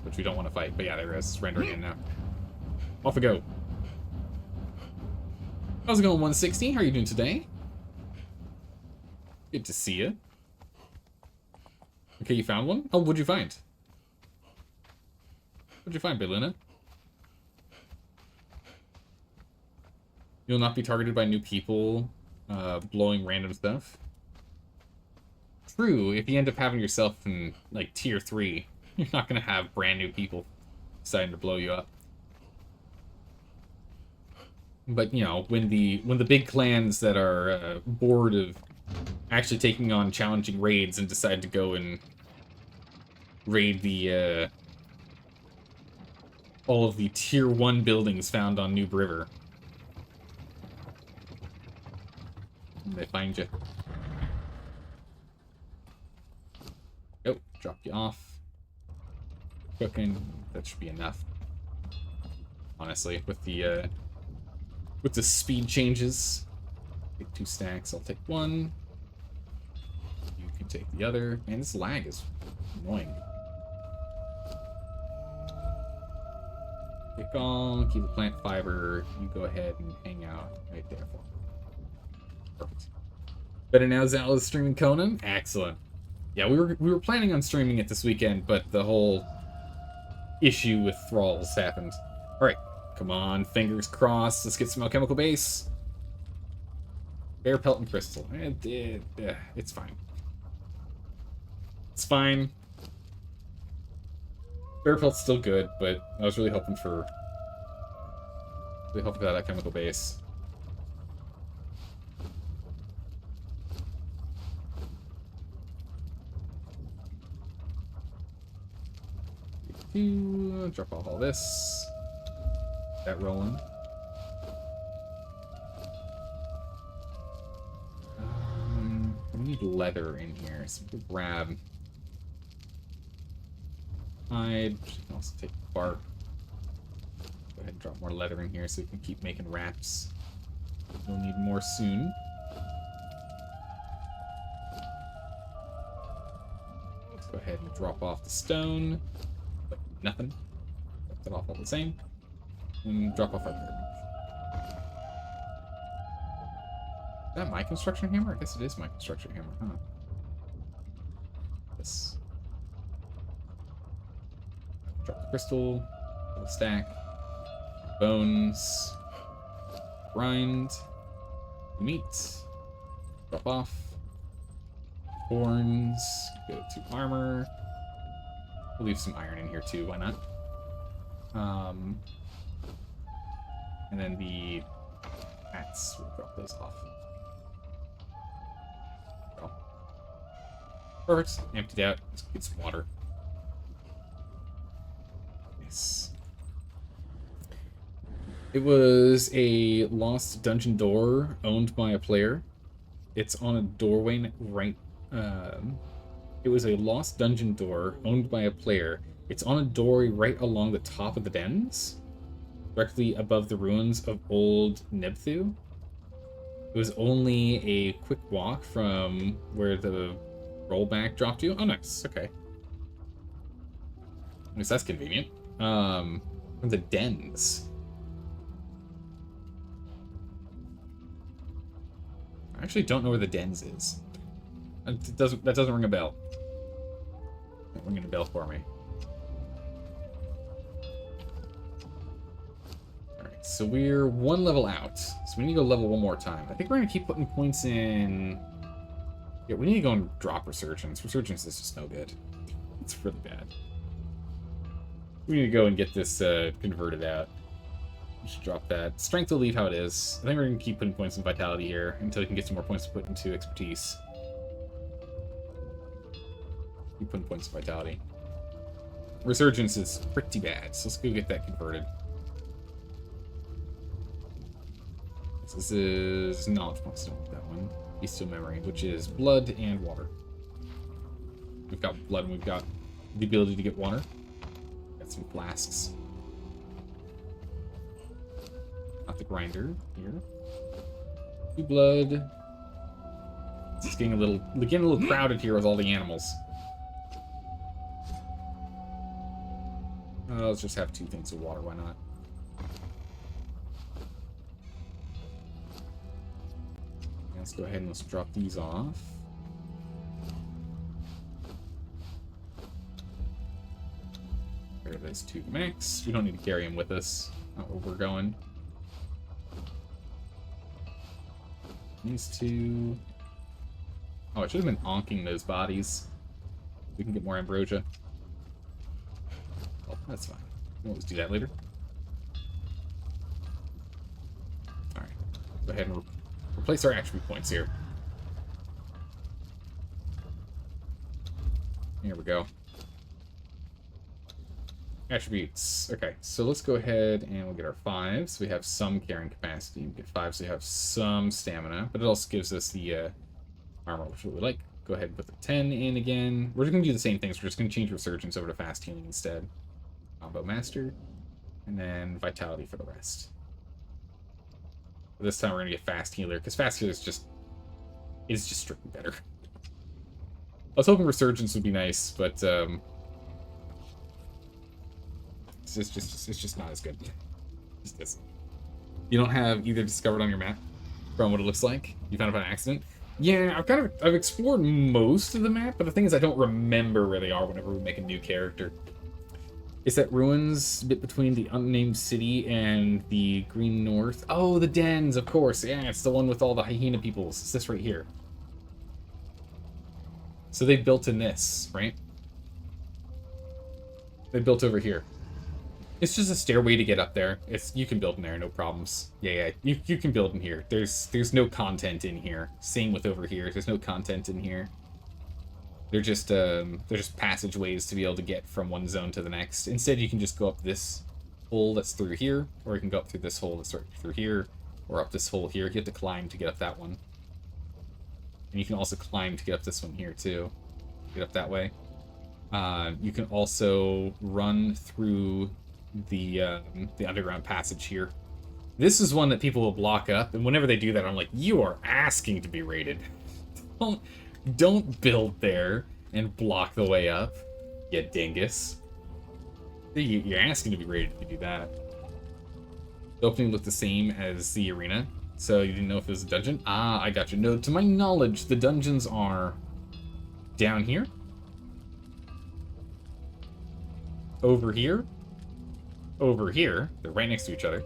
Which we don't want to fight, but yeah, there it is. It's rendering in now. Off we go. How's it going, 160? How are you doing today? Good to see you. Okay, you found one? Oh, what'd you find? What'd you find, Beluna? You'll not be targeted by new people blowing random stuff. True, if you end up having yourself in, like, tier 3, you're not gonna have brand new people deciding to blow you up. But, you know, when the big clans that are bored of actually taking on challenging raids and decide to go and raid the all of the tier 1 buildings found on Noob River. And they find you. Oh, dropped you off. Cooking, that should be enough. Honestly, with the speed changes. Take 2 stacks, I'll take 1. You can take the other. Man, this lag is annoying. Take all, keep the plant fiber. You go ahead and hang out right there for me. Perfect. Better now, Zal is streaming Conan? Excellent. Yeah, we were planning on streaming it this weekend, but the whole issue with thralls happened. Alright, come on, fingers crossed. Let's get some alchemical base. Bear pelt and crystal. It's fine. It's fine. Bear pelt's still good, but I was really hoping for that alchemical base. Drop off all this. That rolling. We need leather in here, so we'll grab hide. We can also take bark. Go ahead and drop more leather in here so we can keep making wraps. We'll need more soon. Let's go ahead and drop off the stone. Like nothing. Drop that off all the same. And drop off our garbage. Is that my construction hammer? I guess it is my construction hammer, huh? This. Drop the crystal. Put a stack. Bones. Grind. Meat. Drop off. Horns. Go to armor. We'll leave some iron in here too, why not? And then the mats, we'll drop those off. Oh. Perfect. Emptied out. Let's get some water. Nice. It was a lost dungeon door owned by a player. It's on a doorway right. It was a lost dungeon door owned by a player. It's on a doorway right along the top of the dens, directly above the ruins of Old Nebthu. It was only a quick walk from where the rollback dropped you. Oh, nice. Okay. I guess that's convenient. From the dens. I actually don't know where the dens is. That doesn't ring a bell. Not ringing a bell for me. Alright, so we're 1 level out. So we need to go level 1 more time. I think we're gonna keep putting points in. Yeah, we need to go and drop Resurgence. Resurgence is just no good. It's really bad. We need to go and get this converted out. We should drop that. Strength will leave how it is. I think we're gonna keep putting points in Vitality here until we can get some more points to put into Expertise. Keep putting points in Vitality. Resurgence is pretty bad, so let's go get that converted. This is knowledge points, don't want that one. Bestial memory, which is blood and water. We've got blood and we've got the ability to get water. Got some flasks. Not the grinder here. 2 blood. It's getting a little crowded here with all the animals. Let's just have 2 things of water. Why not? Let's go ahead and let's drop these off. There it is, 2 max. We don't need to carry them with us. Not where we're going. These 2. Oh, I should have been onking those bodies. We can get more ambrosia. Oh, that's fine. We'll always do that later. Alright. Go ahead and replace our attribute points here. Here we go. Attributes. Okay, so let's go ahead and we'll get our 5s. We have some carrying capacity. We get 5, so we have some stamina. But it also gives us the armor, which we like. Go ahead and put the 10 in again. We're just going to do the same things. We're just going to change Resurgence over to Fast Healing instead. Combo Master. And then Vitality for the rest. But this time we're going to get Fast Healer, because Fast Healer is just strictly better. I was hoping Resurgence would be nice, but it's just not as good. Just isn't. You don't have either discovered on your map from what it looks like? You found it by accident? Yeah, I've explored most of the map, but the thing is I don't remember where they are whenever we make a new character. Is that ruins bit between the unnamed city and the Green North? Oh, the dens, of course. Yeah, it's the one with all the hyena peoples. It's this right here. So they built in this, right? They built over here. It's just a stairway to get up there. You can build in there, no problems. Yeah, you can build in here. There's no content in here. Same with over here. There's no content in here. They're just passageways to be able to get from one zone to the next. Instead, you can just go up this hole that's through here, or you can go up through this hole that's right through here, or up this hole here. You have to climb to get up that one. And you can also climb to get up this one here too. Get up that way. You can also run through the underground passage here. This is one that people will block up, and whenever they do that, I'm like, you are asking to be raided. Don't build there and block the way up, you dingus. You're asking to be raided if you do that. The opening looked the same as the arena, so you didn't know if it was a dungeon? Ah, I got you. No, to my knowledge, the dungeons are down here, over here, over here. They're right next to each other.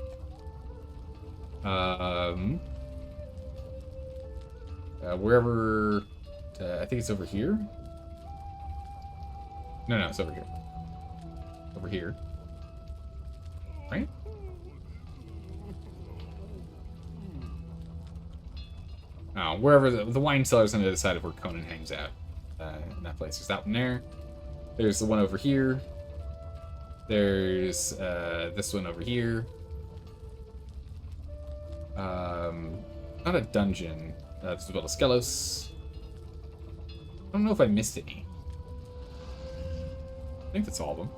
Wherever... I think it's over here. No, it's over here. Over here. Right? Oh, wherever the wine cellar's on the other side of where Conan hangs out. In that place. There's that one there. There's the one over here. There's this one over here. Not a dungeon. There's the Skelos. I don't know if I missed any. I think that's all of them.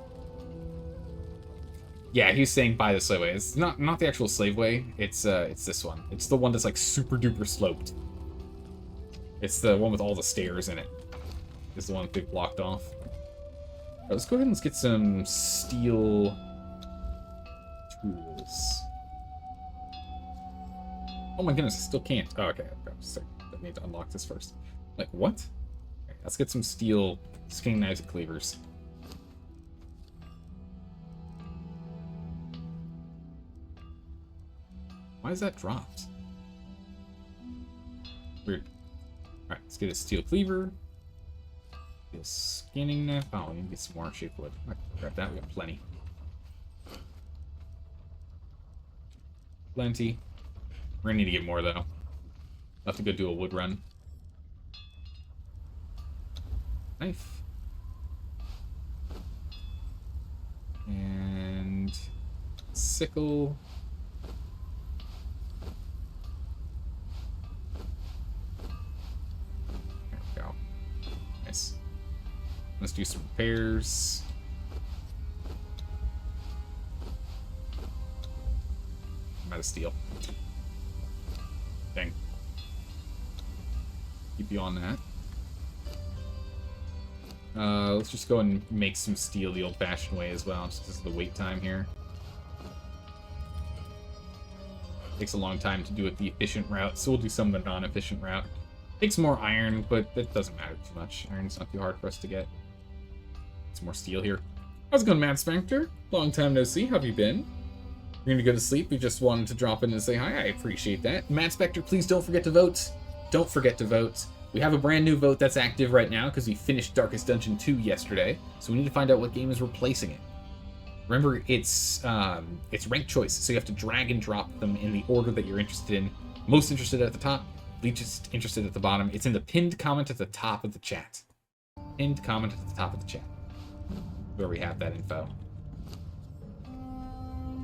Yeah, he was saying by the slave way. It's not the actual slave way. It's this one. It's the one that's like super duper sloped. It's the one with all the stairs in it. It's the one they've blocked off. Right, let's go ahead and let's get some steel tools. Oh my goodness, I still can't. Oh, okay. Sorry. I need to unlock this first. Like, what? Okay, let's get some steel skinning knives and cleavers. Why is that dropped? Weird. Alright, let's get a steel cleaver. Get a scanning knife. Oh, we need to get some more shaped wood. I can grab that, we got plenty. Plenty. We're gonna need to get more, though. I'll have to go do a wood run. Knife. And... sickle. There we go. Nice. Let's do some repairs. I'm out of steel. Dang. Keep you on that. Let's just go and make some steel the old-fashioned way as well, just because of the wait time here. Takes a long time to do it the efficient route, so we'll do some of the non-efficient route. Takes more iron, but it doesn't matter too much. Iron's not too hard for us to get. Some more steel here. How's it going, Matt Spector? Long time no see. How have you been? You're gonna go to sleep? We just wanted to drop in and say hi. I appreciate that. Matt Spector, please don't forget to vote. Don't forget to vote. We have a brand new vote that's active right now because we finished Darkest Dungeon 2 yesterday, so we need to find out what game is replacing it. Remember, it's ranked choice, so you have to drag and drop them in the order that you're interested in. Most interested at the top, least interested at the bottom. It's in the pinned comment at the top of the chat. Pinned comment at the top of the chat, where we have that info.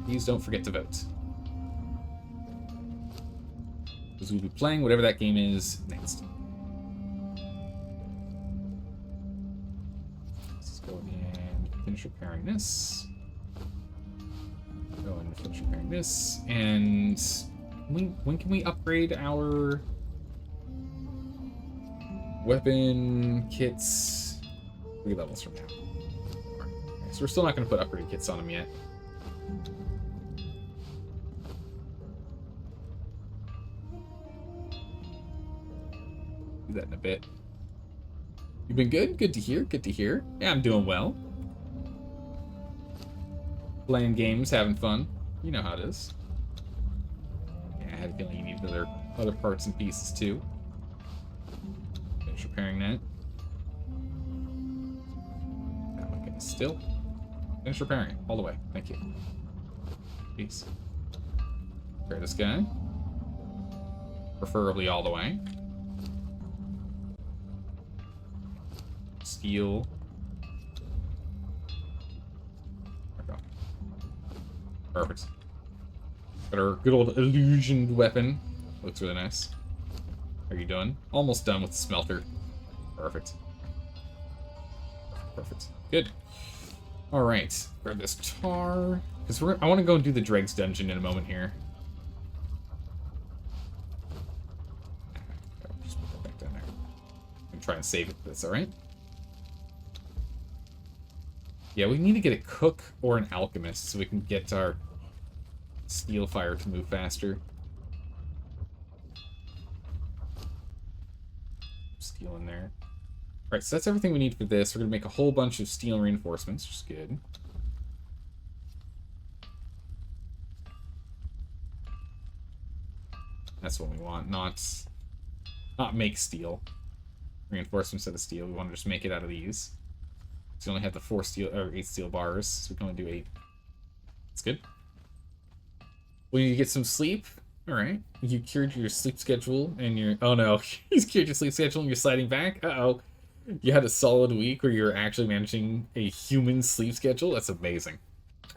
Please don't forget to vote, because we'll be playing whatever that game is next. Let's go and finish repairing this. Go and finish repairing this. And when can we upgrade our weapon kits? 3 levels from now. Okay, so we're still not going to put upgrade kits on them yet. Do that in a bit. You've been good? Good to hear. Good to hear. Yeah, I'm doing well. Playing games, having fun. You know how it is. Yeah, I had a feeling you needed other parts and pieces too. Finish repairing that. That one can still. Finish repairing it all the way. Thank you. Peace. Repair this guy. Preferably all the way. Steel. Perfect. Got our good old illusioned weapon. Looks really nice. How are you doing? Almost done with the smelter. Perfect. Perfect. Good. Alright. Grab this tar. Because I want to go and do the Dregs dungeon in a moment here. Just put that back down there. And try and save it for this, alright? Yeah, we need to get a cook or an alchemist so we can get our steel fire to move faster. Steel in there. Alright, so that's everything we need for this. We're going to make a whole bunch of steel reinforcements, which is good. That's what we want, not make steel. Reinforcements out of steel. We want to just make it out of these. So we only have the 4 steel or 8 steel bars, so we can only do 8. That's good. We need to get some sleep. Alright. You cured your sleep schedule and your... Oh no. He's cured your sleep schedule and you're sliding back? Uh-oh. You had a solid week where you were actually managing a human sleep schedule? That's amazing.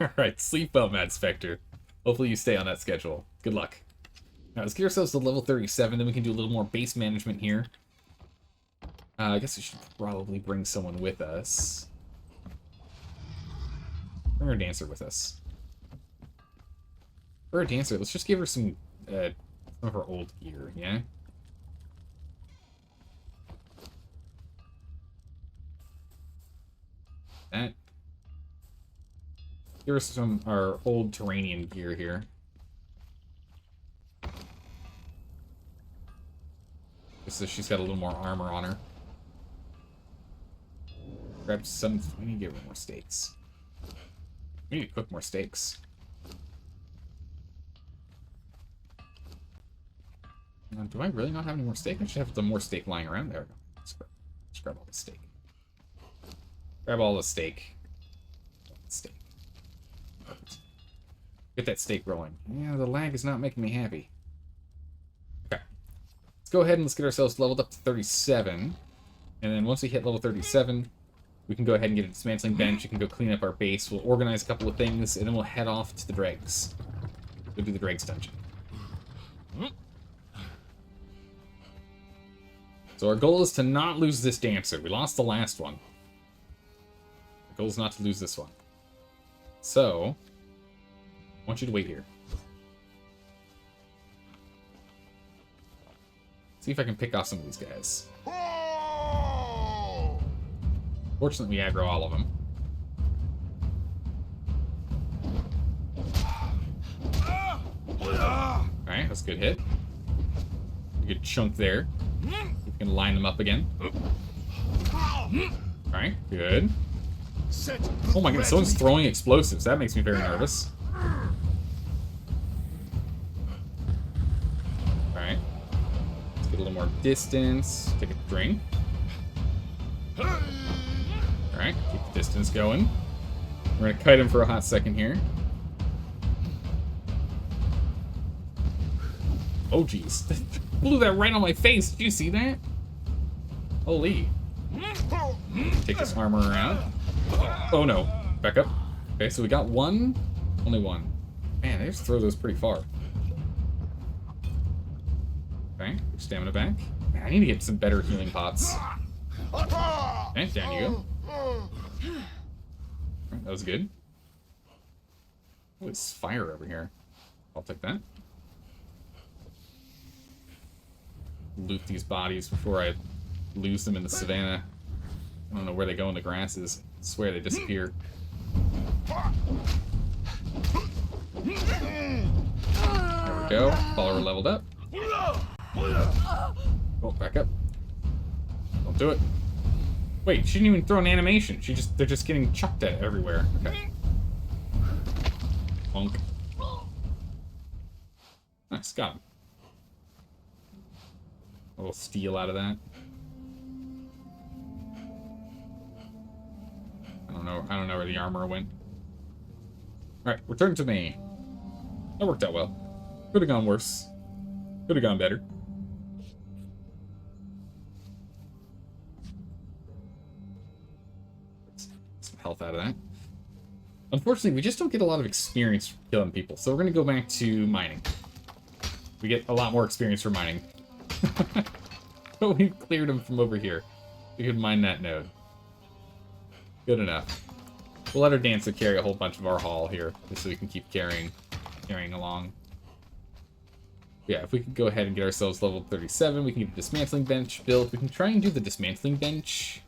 Alright, sleep well, Mad Spectre. Hopefully you stay on that schedule. Good luck. Now let's get ourselves to level 37, then we can do a little more base management here. I guess we should probably bring someone with us. Bring our dancer with us. For our dancer, let's just give her some of her old gear, yeah? That. Give her some our old Terranian gear here. Just so she's got a little more armor on her. Grab some. We need to give her more steaks. We need to cook more steaks. Do I really not have any more steak? I should have some more steak lying around there. Let's grab all the steak. Grab all the steak. Steak. Perfect. Get that steak rolling. Yeah, the lag is not making me happy. Okay. Let's go ahead and let's get ourselves leveled up to 37. And then once we hit level 37, we can go ahead and get a dismantling bench. You can go clean up our base. We'll organize a couple of things, and then we'll head off to the dregs. Go do the dregs dungeon. So our goal is to not lose this dancer. We lost the last one. The goal is not to lose this one. So, I want you to wait here. See if I can pick off some of these guys. Fortunately, we aggro all of them. Alright, that's a good hit. A good chunk there. We can line them up again. Alright, good. Oh my goodness, someone's throwing explosives. That makes me very nervous. Alright. Let's get a little more distance. Take a drink. Alright, keep the distance going. We're gonna kite him for a hot second here. Oh jeez. Blew that right on my face. Did you see that? Holy. Take this armor around. Oh no. Back up. Okay, so we got one. Only one. Man, they just throw those pretty far. Okay, stamina back. Man, I need to get some better healing pots. Okay, down you go. Right, that was good. Oh, it's fire over here. I'll take that. Loot these bodies before I lose them in the savannah. I don't know where they go in the grasses. I swear they disappear. There we go. Follower leveled up. Oh, back up. Don't do it. Wait, she didn't even throw an animation. They're just getting chucked at everywhere. Okay. Bonk. Nice, got him. A little steal out of that. I don't know where the armor went. Alright, return to me. That worked out well. Could have gone worse. Could have gone better. Some health out of that. Unfortunately, we just don't get a lot of experience killing people, so we're going to go back to mining. We get a lot more experience for mining. But we've cleared them from over here. We could mine that node. Good enough. We'll let our dancer carry a whole bunch of our haul here, just so we can keep carrying along. Yeah, if we could go ahead and get ourselves level 37, we can get the dismantling bench built. We can try and do the dismantling bench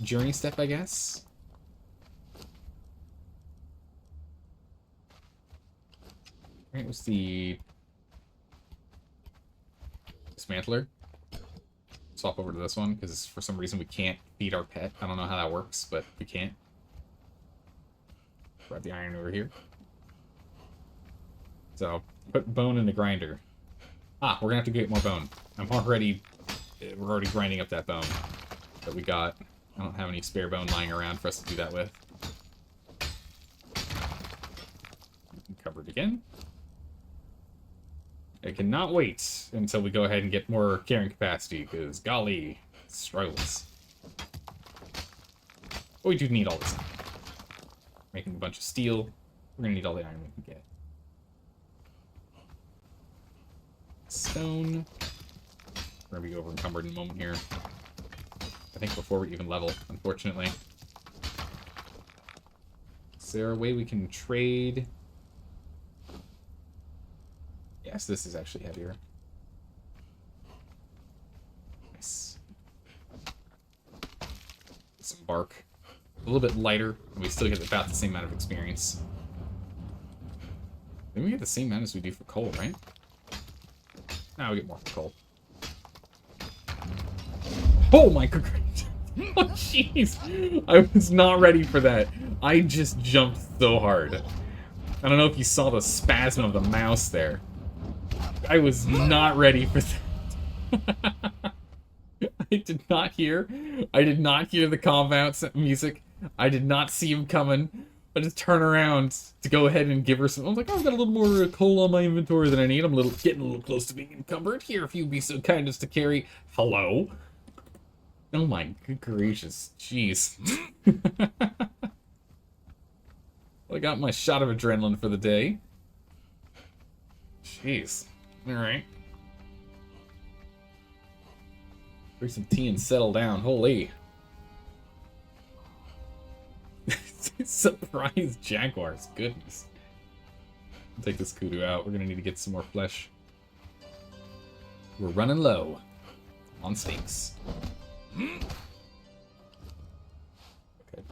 journey step, I guess. Alright, what's the dismantler? Swap over to this one, because for some reason we can't feed our pet. I don't know how that works, but we can't. Grab the iron over here. So, put bone in the grinder. Ah, we're gonna have to get more bone. We're already grinding up that bone that we got. I don't have any spare bone lying around for us to do that with. Covered again. I cannot wait until we go ahead and get more carrying capacity, because golly, struggles. But we do need all this. Making a bunch of steel. We're gonna need all the iron we can get. Stone. We're gonna be over encumbered in a moment here. I think before we even level, unfortunately. Is there a way we can trade? Yes, this is actually heavier. Nice. Some bark. A little bit lighter, and we still get about the same amount of experience. Then we get the same amount as we do for coal, right? Now we get more for coal. Oh my god! Oh jeez! I was not ready for that. I just jumped so hard. I don't know if you saw the spasm of the mouse there. I was not ready for that. I did not hear the combat music. I did not see him coming. I just turn around to go ahead and give her some. I was like, oh, I've got a little more coal on my inventory than I need. I'm getting a little close to being encumbered. Here, if you'd be so kind as to carry. Hello? Oh my good gracious. Jeez. Well, I got my shot of adrenaline for the day. Jeez. Alright. Drink some tea and settle down. Holy. Surprise jaguars. Goodness. I'll take this kudu out. We're gonna need to get some more flesh. We're running low on steaks. Okay,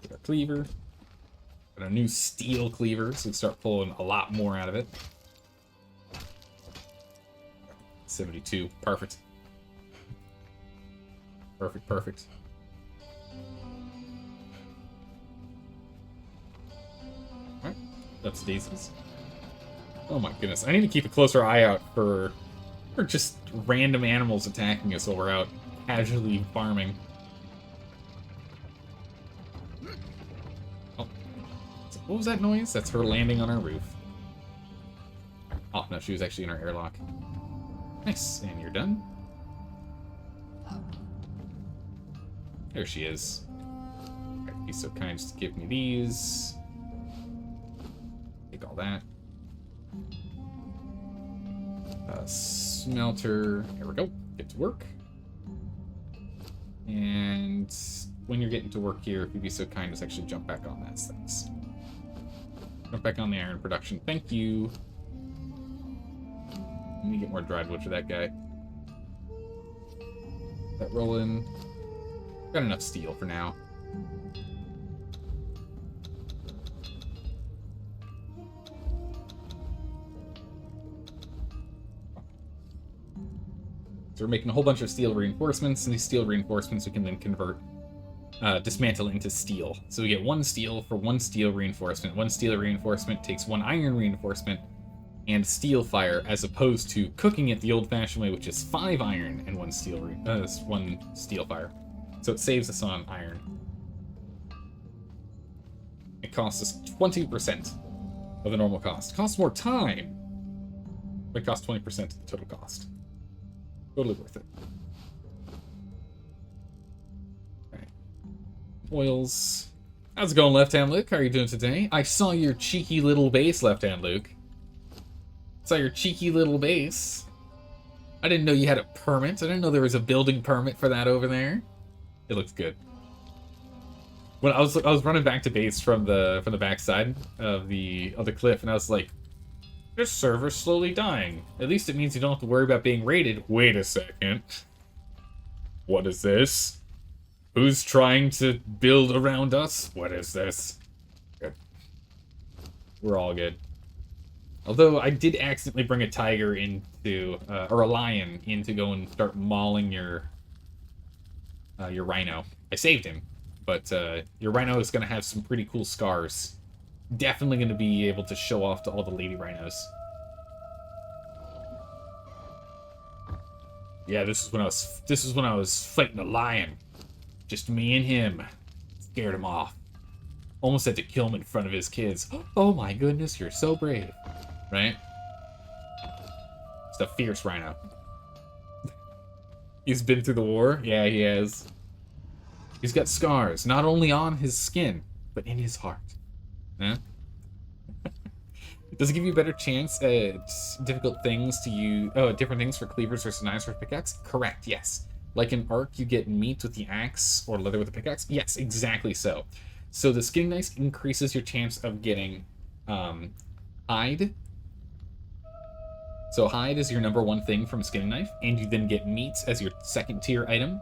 get our cleaver. Got our new steel cleaver, so we start pulling a lot more out of it. 72. Perfect. Perfect, perfect. Alright, that's daisies. Oh my goodness, I need to keep a closer eye out for just random animals attacking us while we're out casually farming. Oh, what was that noise? That's her landing on our roof. Oh no, she was actually in our airlock. Nice, and you're done. There she is. Alright, be so kind just to give me these. Take all that. Smelter. There we go. Get to work. And when you're getting to work here, if you'd be so kind as actually jump back on that things. Jump back on the iron production. Thank you. Let me get more dried wood for that guy. That rolling. Got enough steel for now. So we're making a whole bunch of steel reinforcements, and these steel reinforcements we can then convert, dismantle into steel. So we get 1 steel for 1 steel reinforcement. 1 steel reinforcement takes 1 iron reinforcement and steel fire, as opposed to cooking it the old-fashioned way, which is 5 iron and 1 steel fire. So it saves us on iron. It costs us 20% of the normal cost. It costs more time, but it costs 20% of the total cost. Totally worth it. Alright. Oils. How's it going, Left Hand Luke? How are you doing today? I saw your cheeky little base, Left Hand Luke. Saw your cheeky little base. I didn't know you had a permit. I didn't know there was a building permit for that over there. It looks good. When I was running back to base from the backside of the cliff, and I was like, this server's slowly dying. At least it means you don't have to worry about being raided. Wait a second. What is this? Who's trying to build around us? What is this? Good. We're all good. Although I did accidentally bring a tiger into, or a lion in to go and start mauling your rhino. I saved him, but your rhino is going to have some pretty cool scars. Definitely going to be able to show off to all the lady rhinos. Yeah, this is when I was fighting a lion. Just me and him. Scared him off. Almost had to kill him in front of his kids. Oh my goodness, you're so brave. Right? It's a fierce rhino. He's been through the war? Yeah, he has. He's got scars, not only on his skin, but in his heart. Huh? Does it give you a better chance at difficult things to use? Oh, different things for cleavers versus knives for pickaxe? Correct, yes. Like in Arc, you get meat with the axe or leather with the pickaxe? Yes, exactly so. So the skinning knife increases your chance of getting hide. So hide is your #1 thing from a skinning knife, and you then get meat as your 2nd tier item,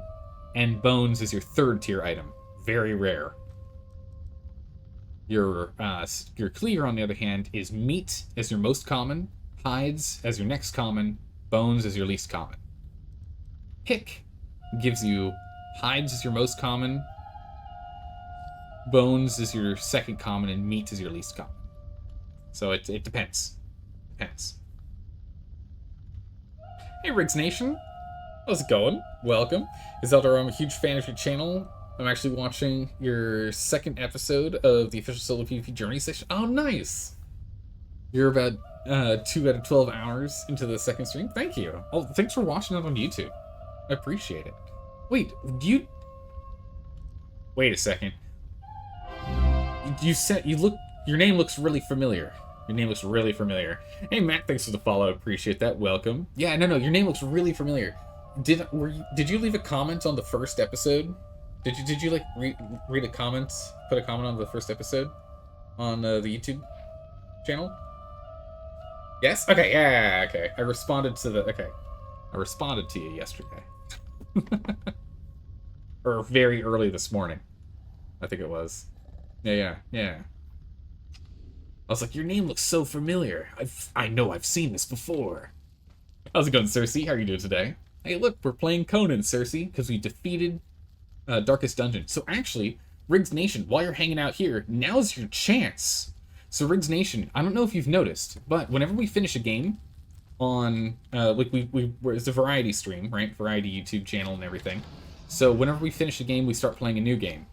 and bones is your 3rd tier item. Very rare. Your cleaver, on the other hand, is meat as your most common, hides as your next common, bones as your least common. Pick gives you hides as your most common, bones is your 2nd common, and meat is your least common. So it depends. Depends. Hey, Riggs Nation. How's it going? Welcome. Zelda, I'm a huge fan of your channel. I'm actually watching your 2nd episode of the official solo PvP journey session. Oh, nice! You're about 2 out of 12 hours into the 2nd stream. Thank you. Oh, thanks for watching it on YouTube. I appreciate it. Wait, Wait a second. Your name looks really familiar. Your name looks really familiar. Hey, Matt, thanks for the follow. Appreciate that. Welcome. Yeah, no, your name looks really familiar. Did you leave a comment on the 1st episode? Did you like read a comment, put a comment on the 1st episode on the YouTube channel? Yes? Okay, yeah, okay. I responded to the, okay. I responded to you yesterday. Or very early this morning. I think it was. Yeah. I was like, your name looks so familiar. I know I've seen this before. How's it going, Cersei? How are you doing today? Hey, look, we're playing Conan, Cersei, because we defeated Darkest Dungeon. So actually, Riggs Nation, while you're hanging out here, now's your chance. So Riggs Nation, I don't know if you've noticed, but whenever we finish a game on, like it's a variety stream, right? Variety YouTube channel and everything. So whenever we finish a game, we start playing a new game.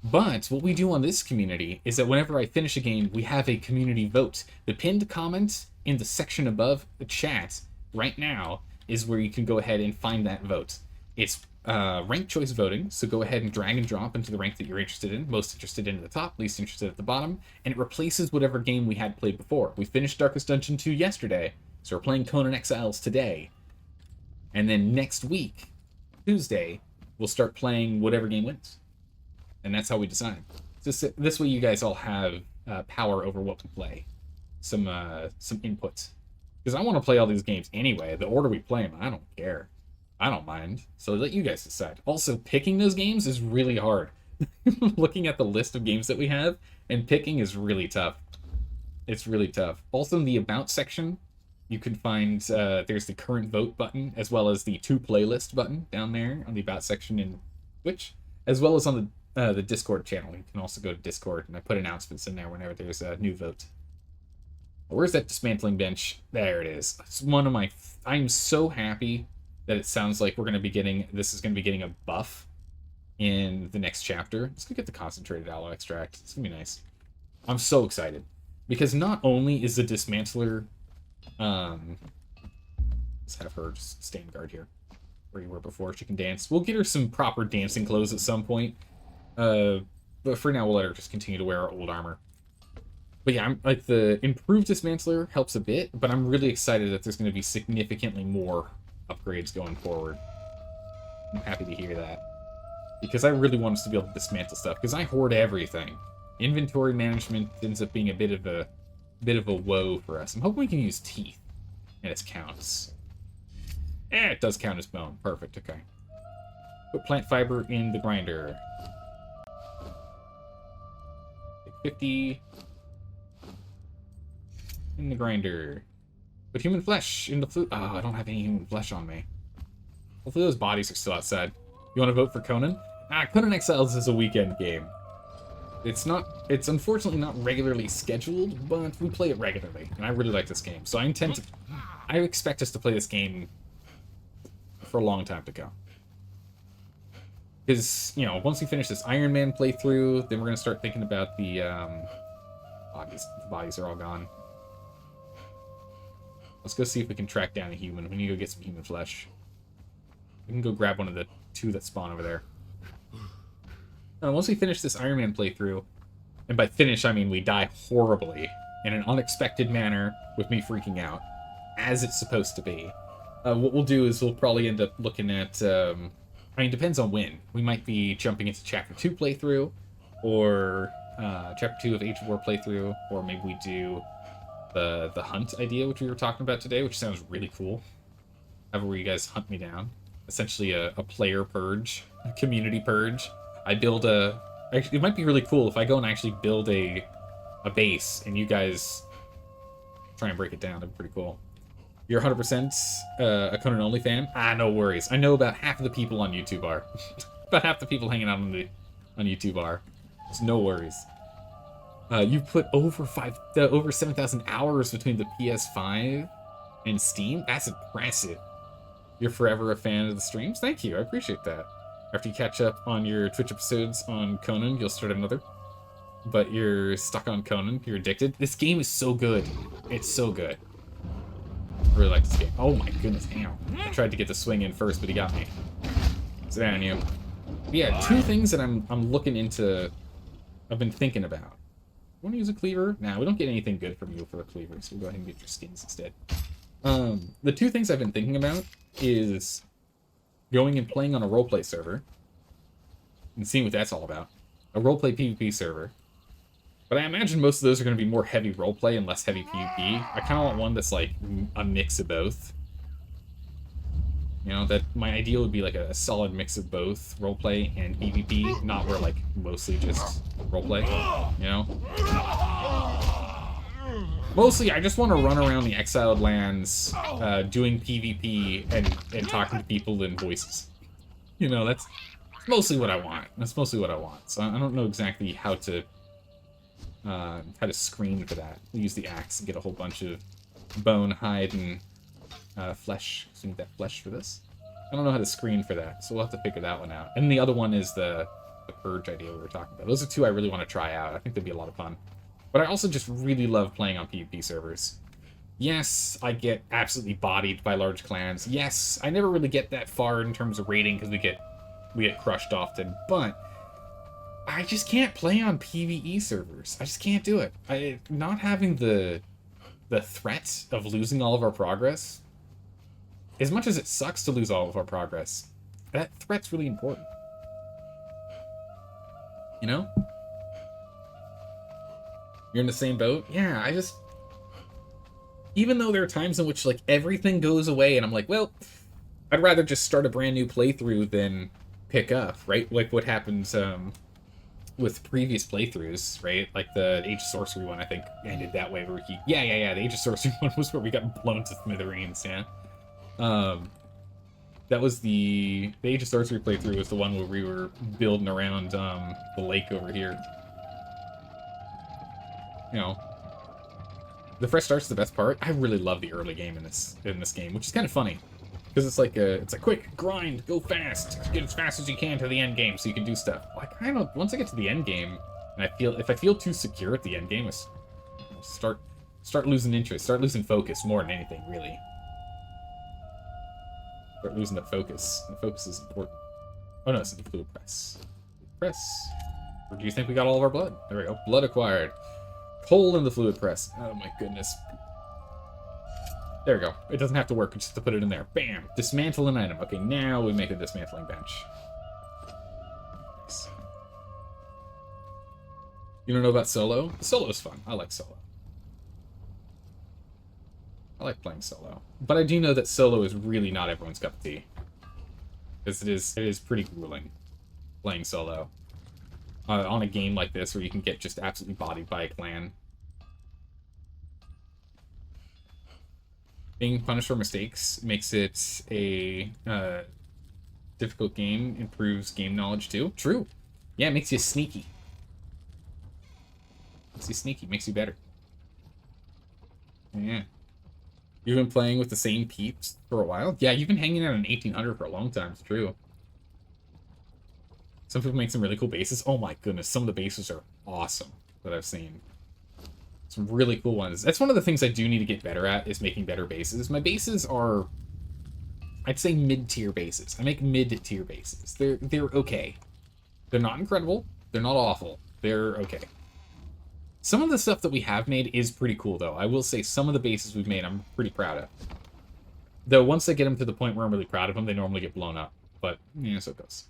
But what we do on this community is that whenever I finish a game, we have a community vote. The pinned comment in the section above the chat right now is where you can go ahead and find that vote. It's rank choice voting, so go ahead and drag and drop into the rank that you're interested in, most interested in at the top, least interested at the bottom, and it replaces whatever game we had played before. We finished Darkest Dungeon 2 yesterday, so we're playing Conan Exiles today. And then next week, Tuesday, we'll start playing whatever game wins. And that's how we decide. This way you guys all have power over what we play. Some input. Because I want to play all these games anyway. The order we play them, I don't care. I don't mind. So let you guys decide. Also, picking those games is really hard. Looking at the list of games that we have, and picking is really tough. It's really tough. Also, in the About section, you can find, there's the current vote button, as well as the to playlist button down there on the About section in Twitch, as well as on the Discord channel. You can also go to Discord, and I put announcements in there whenever there's a new vote. Where's that dismantling bench? There it is. It's one of my... I'm so happy that it sounds like we're going to be getting... This is going to be getting a buff in the next chapter. Let's go get the concentrated aloe extract. It's going to be nice. I'm so excited. Because not only is the dismantler... let's have her just stand guard here. Where you were before. She can dance. We'll get her some proper dancing clothes at some point. But for now, we'll let her just continue to wear our old armor. But yeah, I'm like, the improved dismantler helps a bit, but I'm really excited that there's going to be significantly more upgrades going forward. I'm happy to hear that. Because I really want us to be able to dismantle stuff, because I hoard everything. Inventory management ends up being a bit of a woe for us. I'm hoping we can use teeth, and it counts. It does count as bone. Perfect, okay. Put plant fiber in the grinder. 50 in the grinder. Put human flesh in the food. Oh, I don't have any human flesh on me. Hopefully those bodies are still outside. You want to vote for Conan? Conan Exiles is a weekend game. It's unfortunately not regularly scheduled, but we play it regularly, and I really like this game. So I expect us to play this game for a long time to go. Because, you know, once we finish this Ironman playthrough, then we're going to start thinking about the bodies. The bodies are all gone. Let's go see if we can track down a human. We need to go get some human flesh. We can go grab one of the two that spawn over there. Once we finish this Ironman playthrough, and by finish I mean we die horribly, in an unexpected manner, with me freaking out, as it's supposed to be. What we'll do is we'll probably end up looking at... I mean, it depends on when. We might be jumping into Chapter 2 playthrough, or Chapter 2 of Age of War playthrough, or maybe we do the hunt idea, which we were talking about today, which sounds really cool. Have where you guys hunt me down. Essentially a player purge, a community purge. I build actually, it might be really cool if I go and actually build a base, and you guys try and break it down. That'd be pretty cool. You're 100% a Conan only fan? No worries. I know about half of the people on YouTube are. About half the people hanging out on YouTube are. There's no worries. You've put over 7,000 hours between the PS5 and Steam? That's impressive. You're forever a fan of the streams? Thank you, I appreciate that. After you catch up on your Twitch episodes on Conan, you'll start another. But you're stuck on Conan, you're addicted. This game is so good. It's so good. I really like this game. Oh my goodness, ow. I tried to get the swing in first, but he got me. Sit down, you. But yeah, two things that I'm looking into, I've been thinking about. Want to use a cleaver? Nah, we don't get anything good from you for a cleaver, so we'll go ahead and get your skins instead. The two things I've been thinking about is going and playing on a roleplay server and seeing what that's all about. A roleplay PvP server. But I imagine most of those are going to be more heavy roleplay and less heavy PvP. I kind of want one that's like a mix of both. You know, that my ideal would be like a solid mix of both roleplay and PvP, not where like mostly just roleplay, you know? Mostly, I just want to run around the exiled lands, doing PvP and talking to people in voices. You know, that's mostly what I want. That's mostly what I want. So I don't know exactly how to screen for that. We use the axe and get a whole bunch of bone, hide, and flesh. So we need that flesh for this. I don't know how to screen for that, so we'll have to figure that one out. And the other one is the purge idea we were talking about. Those are two I really want to try out. I think they'd be a lot of fun. But I also just really love playing on PvP servers. Yes, I get absolutely bodied by large clans. Yes, I never really get that far in terms of raiding because we get crushed often. But I just can't play on PvE servers. I just can't do it. Not having the threat of losing all of our progress, as much as it sucks to lose all of our progress, that threat's really important. You know? You're in the same boat? Yeah, I just... Even though there are times in which, like, everything goes away and I'm like, well, I'd rather just start a brand new playthrough than pick up, right? Like what happens with previous playthroughs, right? Like the Age of Sorcery one, I think, ended that way where we keep... Yeah, the Age of Sorcery one was where we got blown to smithereens, yeah. That was the Age of Sorcery playthrough was the one where we were building around the lake over here. You know, the fresh start's the best part. I really love the early game in this game, which is kind of funny because it's like a quick grind, go fast, get as fast as you can to the end game so you can do stuff. Like once I get to the end game, and if I feel too secure at the end game, I start losing interest, start losing focus more than anything, really. Start losing the focus. The focus is important. Oh no, it's the fluid press. Press. Or do you think we got all of our blood? There we go. Blood acquired. Coal in the fluid press. Oh my goodness. There we go. It doesn't have to work, just to put it in there. Bam! Dismantle an item. Okay, now we make a dismantling bench. Nice. You don't know about solo? Solo's fun. I like solo. I like playing solo. But I do know that solo is really not everyone's cup of tea. Because it is pretty grueling playing solo. On a game like this where you can get just absolutely bodied by a clan. Being punished for mistakes makes it a difficult game, improves game knowledge too. True. Yeah, it makes you sneaky. Makes you sneaky, makes you better. Yeah. You've been playing with the same peeps for a while? Yeah, you've been hanging out in 1800 for a long time, it's true. Some people make some really cool bases. Oh my goodness, some of the bases are awesome that I've seen. Some really cool ones. That's one of the things I do need to get better at, is making better bases. My bases are, I'd say, mid-tier bases. I make mid-tier bases. They're okay. They're not incredible. They're not awful. They're okay. Some of the stuff that we have made is pretty cool, though. I will say some of the bases we've made I'm pretty proud of. Though once I get them to the point where I'm really proud of them, they normally get blown up. But, yeah, so it goes.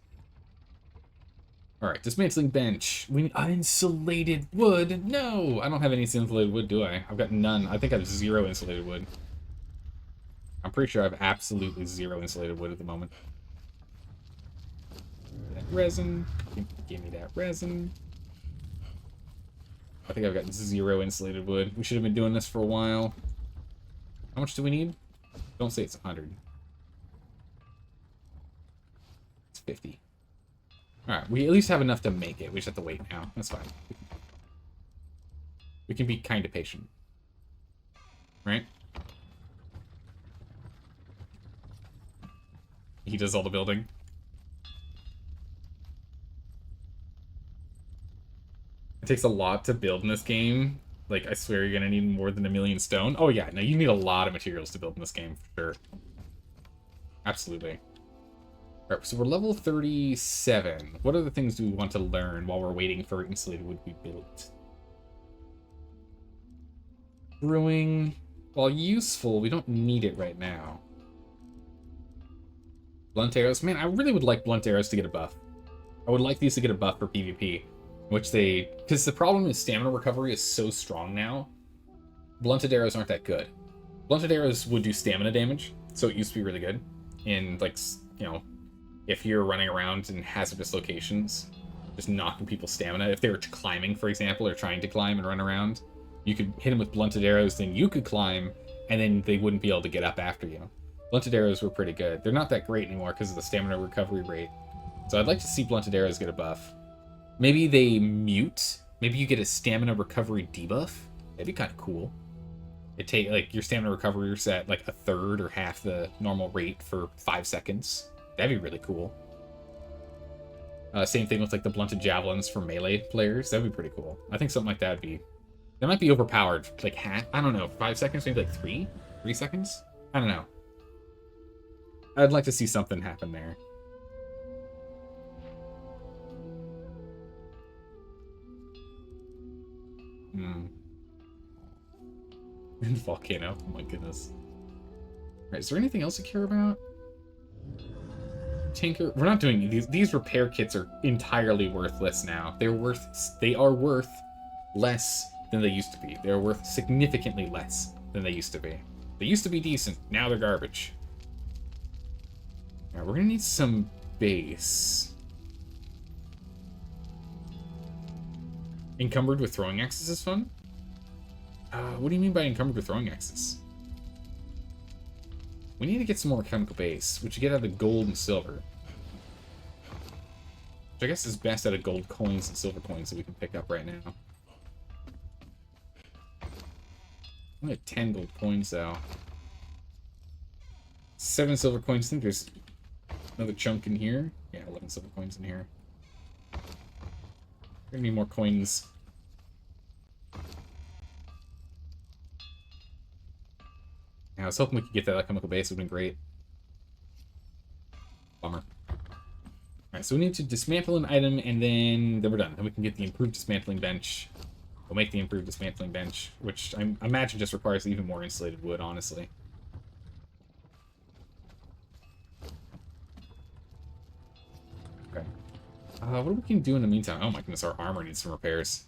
Alright, dismantling bench. We need insulated wood. No! I don't have any insulated wood, do I? I've got none. I think I have 0 insulated wood. I'm pretty sure I have absolutely 0 insulated wood at the moment. That resin. Give me that resin. I think I've got 0 insulated wood. We should have been doing this for a while. How much do we need? Don't say it's 100. It's 50. Alright, we at least have enough to make it. We just have to wait now. That's fine. We can be kind of patient. Right? He does all the building. It takes a lot to build in this game. Like, I swear you're gonna need more than 1,000,000 stone. Oh yeah, no, you need a lot of materials to build in this game, for sure. Absolutely. Alright, so we're level 37. What other things do we want to learn while we're waiting for insulated wood to be built? Brewing, while useful, we don't need it right now. Blunt arrows. Man, I really would like blunt arrows to get a buff. I would like these to get a buff for PvP. Which they... Because the problem is stamina recovery is so strong now. Blunted arrows aren't that good. Blunted arrows would do stamina damage, so it used to be really good. in, like, you know, if you're running around in hazardous locations, just knocking people's stamina. If they were climbing, for example, or trying to climb and run around, you could hit them with blunted arrows, then you could climb, and then they wouldn't be able to get up after you. Blunted arrows were pretty good. They're not that great anymore because of the stamina recovery rate. So I'd like to see blunted arrows get a buff. Maybe they mute. Maybe you get a stamina recovery debuff. That'd be kind of cool. It take like your stamina recovery is at like a third or half the normal rate for 5 seconds. That'd be really cool. Same thing with like the blunted javelins for melee players. That'd be pretty cool. I think something like that would be. That might be overpowered. Like half. I don't know. 5 seconds, maybe like 3 seconds. I don't know. I'd like to see something happen there. Volcano. Oh my goodness. Right, is there anything else to care about? Tinker. We're not doing these repair kits are entirely worthless now. They are worth less than they used to be. They're worth significantly less than they used to be. They used to be decent. Now they're garbage. Alright, we're gonna need some base. Encumbered with throwing axes is fun? What do you mean by encumbered with throwing axes? We need to get some more chemical base, which you get out of gold and silver. Which I guess is best out of gold coins and silver coins that we can pick up right now. Only have 10 gold coins, though. 7 silver coins. I think there's another chunk in here. Yeah, 11 silver coins in here. We're gonna need more coins. I was hoping we could get that chemical base. It would have been great. Bummer. Alright, so we need to dismantle an item, and then we're done. Then we can get the improved dismantling bench. We'll make the improved dismantling bench, which I imagine just requires even more insulated wood, honestly. Okay. What we can do in the meantime? Oh my goodness, our armor needs some repairs.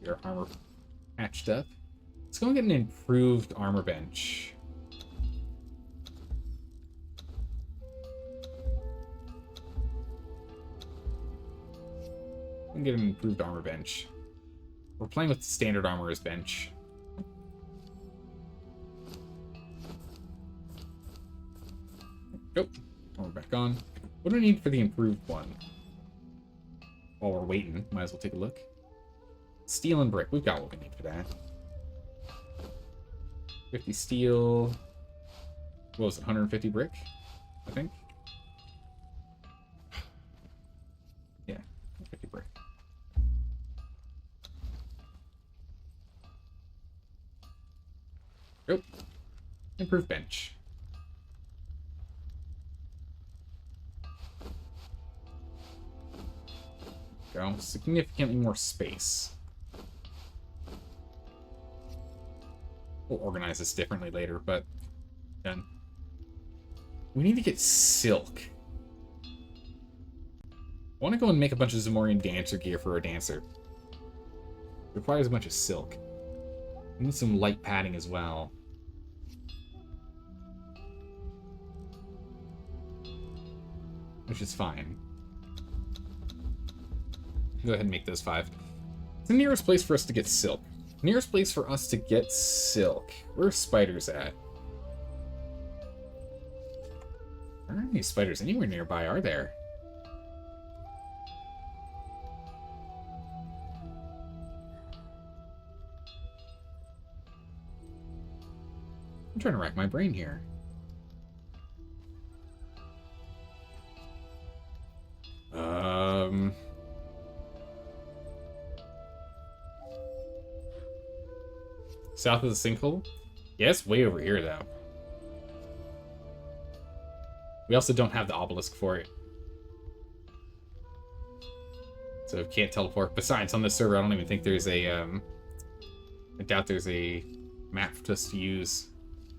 Your armor patched up. Let's go and get an improved armor bench. We can get an improved armor bench. We're playing with standard armor as bench. Nope. Armor back on. What do we need for the improved one? While we're waiting, might as well take a look. Steel and brick. We've got what we need for that. 50 steel. What was it? 150 brick, I think. Yeah, 50 brick. Nope. Improved bench. Go. Significantly more space. We'll organize this differently later, but done. We need to get silk. I want to go and make a bunch of Zamorian dancer gear for our dancer. Requires a bunch of silk. We need some light padding as well. Which is fine. Go ahead and make those 5. It's the nearest place for us to get silk. Nearest place for us to get silk. Where are spiders at? There aren't any spiders anywhere nearby, are there? I'm trying to rack my brain here. South of the sinkhole? Yeah, it's way over here, though. We also don't have the obelisk for it. So we can't teleport. Besides, on this server, I don't even think there's a, I doubt there's a map for us to use.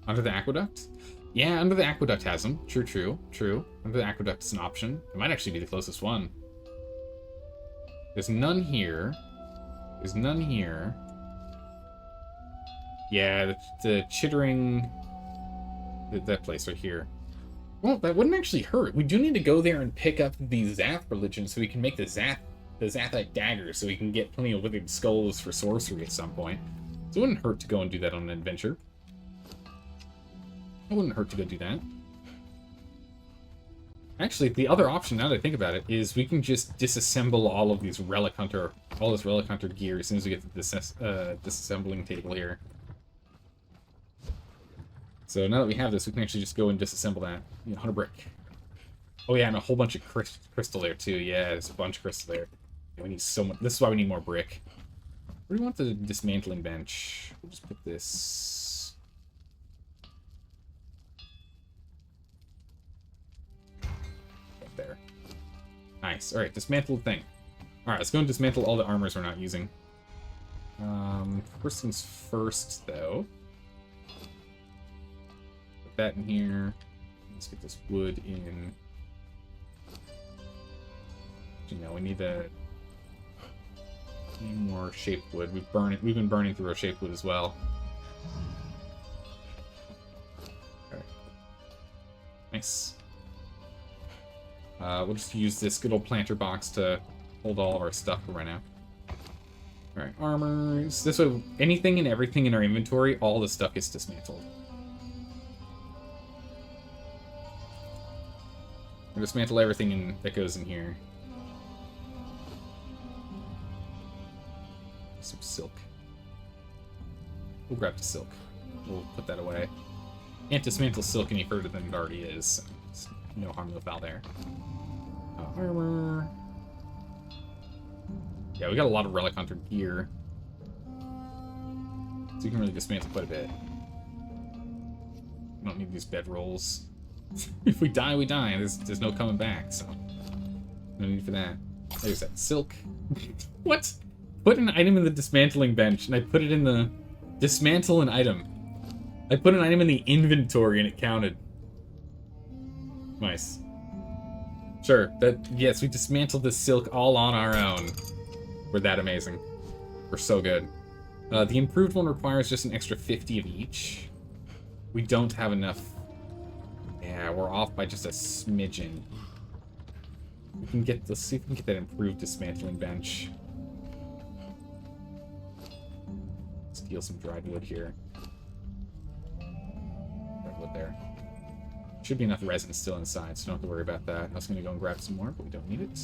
Under the aqueduct? Yeah, Under the aqueduct has them. True. Under the aqueduct is an option. It might actually be the closest one. There's none here. There's none here. Yeah, the chittering... That place right here. Well, that wouldn't actually hurt. We do need to go there and pick up the Zath religion so we can make the Zathite dagger so we can get plenty of withered skulls for sorcery at some point. So it wouldn't hurt to go and do that on an adventure. It wouldn't hurt to go do that. Actually, the other option, now that I think about it, is we can just disassemble all of these Relic Hunter, all this Relic Hunter gear as soon as we get to this disassembling table here. So now that we have this, we can actually just go and disassemble that. 100 brick. Oh yeah, and a whole bunch of crystal there too. Yeah, there's a bunch of crystal there. Yeah, we need so much. This is why we need more brick. Where do we want the dismantling bench? We'll just put this... Right there. Nice. Alright, dismantle the thing. Alright, let's go and dismantle all the armors we're not using. First things first, though. Put that in here. Let's get this wood in. We need more shaped wood. We've been burning through our shaped wood as well. Okay. Nice. We'll just use this good old planter box to hold all of our stuff for right now. Alright, armors. This way, anything and everything in our inventory, all the stuff gets dismantled. We'll dismantle everything that goes in here. Some silk. We'll grab the silk. We'll put that away. Can't dismantle silk any further than it already is. So no harm, no foul there. Armor. Yeah, we got a lot of Relic Hunter gear. So you can really dismantle quite a bit. We don't need these bedrolls. If we die, we die. There's no coming back, so no need for that. There's that silk. What? Put an item in the dismantling bench, and I put it in the dismantle an item. I put an item in the inventory, and it counted. Nice. Sure. Yes, we dismantled the silk all on our own. We're that amazing. We're so good. The improved one requires just an extra 50 of each. We don't have enough. Yeah, we're off by just a smidgen. Let's see if we can get that improved dismantling bench. Steal some dried wood here. Dried wood there. Should be enough resin still inside, so don't have to worry about that. I was going to go and grab some more, but we don't need it.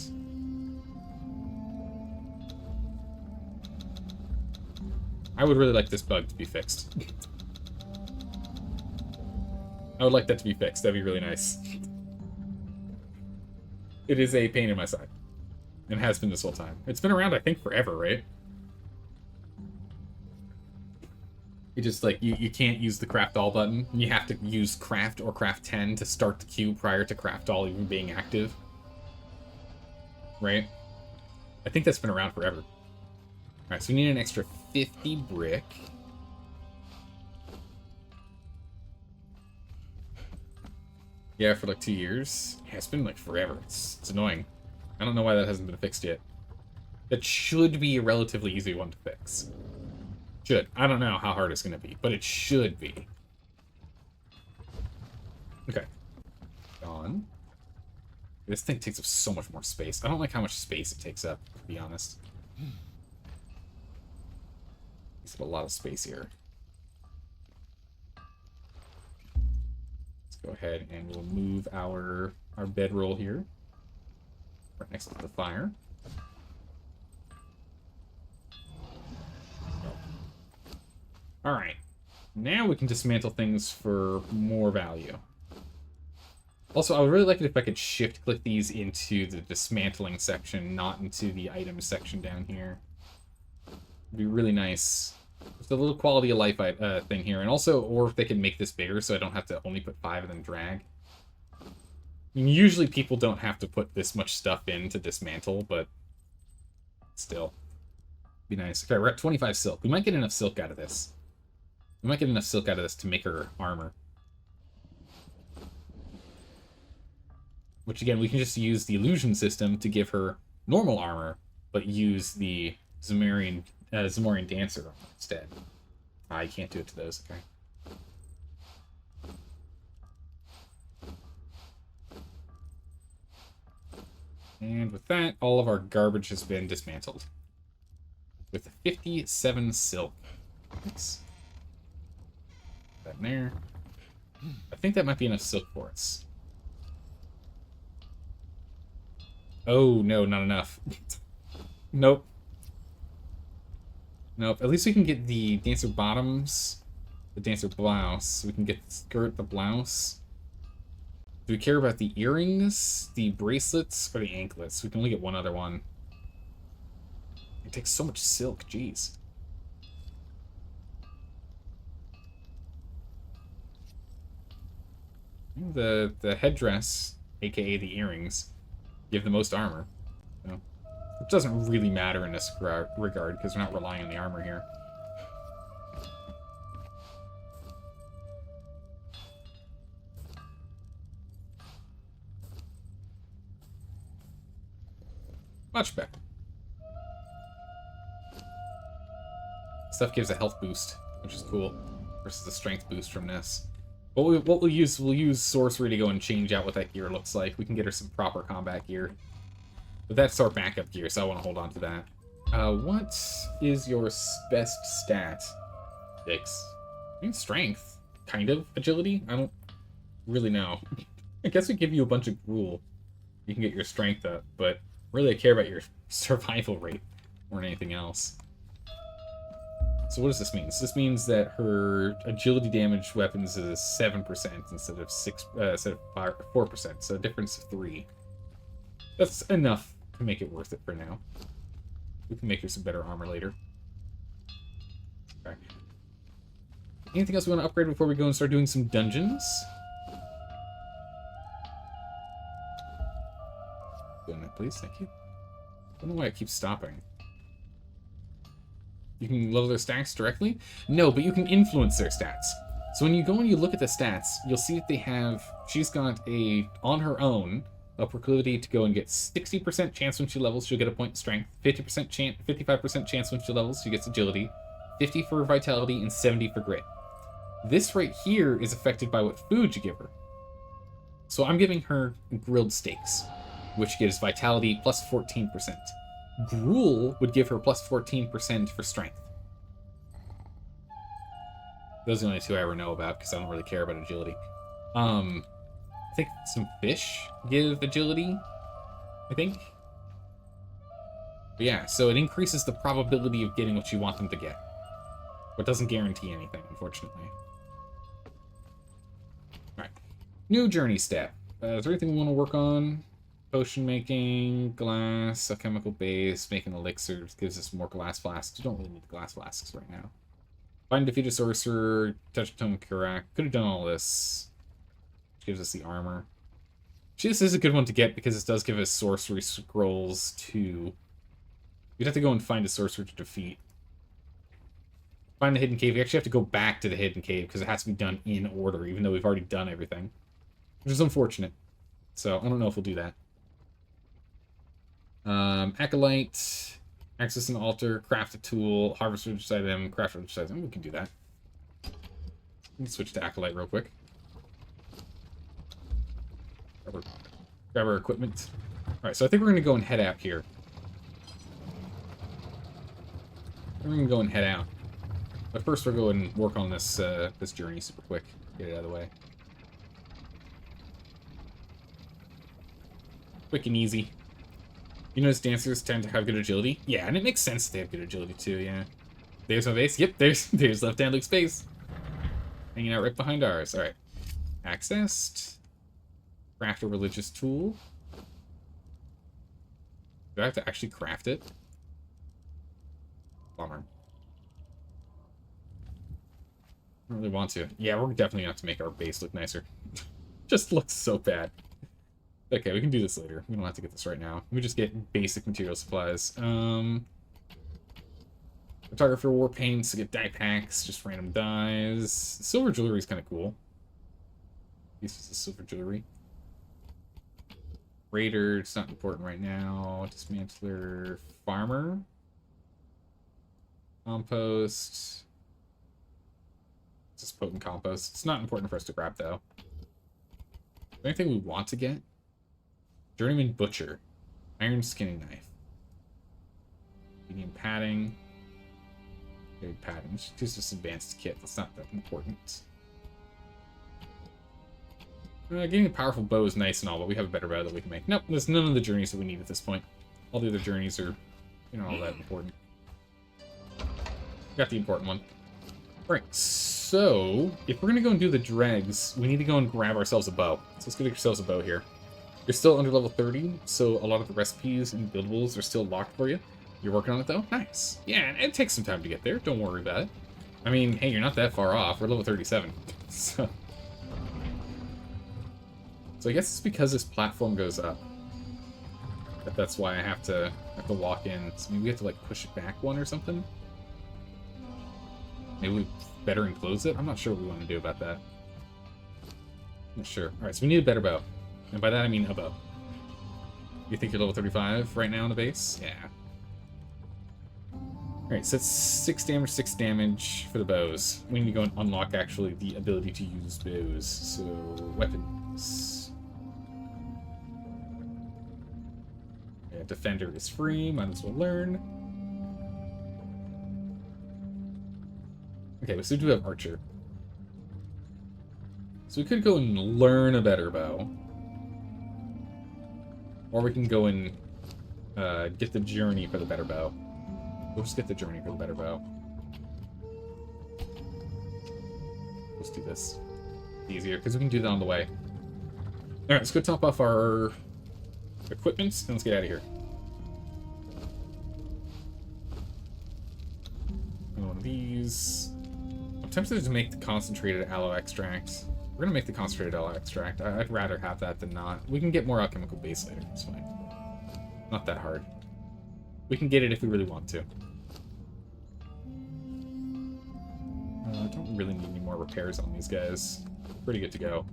I would really like this bug to be fixed. I would like that to be fixed. That'd be really nice. It is a pain in my side. And has been this whole time. It's been around, I think, forever, right? You just, like, you can't use the craft all button. You have to use craft or craft 10 to start the queue prior to craft all even being active. Right? I think that's been around forever. Alright, so we need an extra 50 brick. Yeah, for like 2 years. Yeah, it's been like forever. It's annoying. I don't know why that hasn't been fixed yet. That should be a relatively easy one to fix. Should. I don't know how hard it's going to be, but it should be. Okay. Gone. This thing takes up so much more space. I don't like how much space it takes up, to be honest. Takes up a lot of space here. Let's go ahead and we'll move our bedroll here. Right next to the fire. Alright. Now we can dismantle things for more value. Also, I would really like it if I could shift-click these into the dismantling section, not into the items section down here. It'd be really nice. Just a little quality of life thing here. And also, or if they could make this bigger so I don't have to only put 5 and then drag. I mean, usually people don't have to put this much stuff in to dismantle, but still. Be nice. Okay, we're at 25 silk. We might get enough silk out of this. We might get enough silk out of this to make her armor. Which, again, we can just use the illusion system to give her normal armor, but use the Zamorian Dancer instead. Ah, you can't do it to those. Okay. And with that, all of our garbage has been dismantled. With 57 silk. Nice. That in there. I think that might be enough silk for us. Oh, no, not enough. Nope. Nope. At least we can get the dancer bottoms, the dancer blouse. We can get the skirt, the blouse. Do we care about the earrings, the bracelets, or the anklets? We can only get one other one. It takes so much silk, jeez. The headdress, aka the earrings, give the most armor. So, it doesn't really matter in this regard, because we're not relying on the armor here. Much better. Stuff gives a health boost, which is cool, versus a strength boost from this. What we'll use sorcery to go and change out what that gear looks like. We can get her some proper combat gear. But that's our backup gear, so I want to hold on to that. What is your best stat? 6. I mean, strength. Kind of. Agility? I don't really know. I guess we give you a bunch of gruel. You can get your strength up, but really I care about your survival rate more than anything else. So what does this mean? So this means that her agility damage weapons is 7% instead of 4%, so a difference of 3. That's enough to make it worth it for now. We can make her some better armor later. Okay. Anything else we want to upgrade before we go and start doing some dungeons? Doing that, please. Thank you. I don't know why it keeps stopping. You can level their stats directly? No, but you can influence their stats. So when you go and you look at the stats, you'll see that they have... She's got on her own, a proclivity to go and get 60% chance when she levels, she'll get a point in strength. 55% chance when she levels, she gets agility. 50 for vitality, and 70 for grit. This right here is affected by what food you give her. So I'm giving her grilled steaks, which gives vitality plus 14%. Gruel would give her plus 14% for strength. Those are the only two I ever know about, because I don't really care about agility. I think some fish give agility, I think. But yeah, so it increases the probability of getting what you want them to get. But doesn't guarantee anything, unfortunately. Alright. New journey step. Is there anything we want to work on? Potion making, glass, a chemical base, making elixirs gives us more glass flasks. You don't really need the glass flasks right now. Find defeat a sorcerer, touch a tome Karak. Could have done all this. Which gives us the armor. This is a good one to get because it does give us sorcery scrolls too. You'd have to go and find a sorcerer to defeat. Find the hidden cave. We actually have to go back to the hidden cave because it has to be done in order, even though we've already done everything. Which is unfortunate. So I don't know if we'll do that. Acolyte, access an altar, craft a tool, harvest religious item, craft religious item. We can do that. Let me switch to Acolyte real quick. Grab our equipment. Alright, so I think we're going to go and head out here. We're going to go and head out. But first we'll go and work on this this journey super quick. Get it out of the way. Quick and easy. You notice dancers tend to have good agility? Yeah, and it makes sense they have good agility too, yeah. There's my base. Yep, there's left-hand Luke's base. Hanging out right behind ours. Alright. Accessed. Craft a religious tool. Do I have to actually craft it? Bummer. I don't really want to. Yeah, we're definitely going to have to make our base look nicer. Just looks so bad. Okay, we can do this later. We don't have to get this right now. We just get basic material supplies. Photographer war paints to get dye packs, just random dyes. Silver jewelry is kind of cool. This is the silver jewelry. Raider, it's not important right now. Dismantler, farmer. Compost. Just potent compost. It's not important for us to grab, though. Anything we want to get? Journeyman Butcher. Iron skinning knife. Medium padding. Good padding. Just this advanced kit. That's not that important. Getting a powerful bow is nice and all, but we have a better bow that we can make. Nope, there's none of the journeys that we need at this point. All the other journeys are, all that important. Got the important one. Alright, so if we're going to go and do the dregs, we need to go and grab ourselves a bow. So let's go get ourselves a bow here. You're still under level 30, so a lot of the recipes and buildables are still locked for you. You're working on it, though? Nice. Yeah, it takes some time to get there. Don't worry about it. I mean, hey, you're not that far off. We're level 37. So I guess it's because this platform goes up. That's why I have to walk in. So maybe we have to, like, push it back one or something? Maybe we better enclose it? I'm not sure what we want to do about that. I'm not sure. Alright, so we need a better bow. And by that I mean a bow. You think you're level 35 right now on the base? Yeah. Alright, so that's 6 damage for the bows. We need to go and unlock, actually, the ability to use bows. So, weapons. Yeah, defender is free, might as well learn. Okay, so we do have archer. So we could go and learn a better bow. Or we can go and get the journey for the better bow. We'll just get the journey for the better bow. Let's do this. Easier, because we can do that on the way. Alright, let's go top off our equipment, and let's get out of here. One of these. I'm tempted to make the concentrated aloe extract. We're gonna make the concentrated aloe extract. I'd rather have that than not. We can get more alchemical base later. It's fine. Not that hard. We can get it if we really want to. I don't really need any more repairs on these guys. Pretty good to go.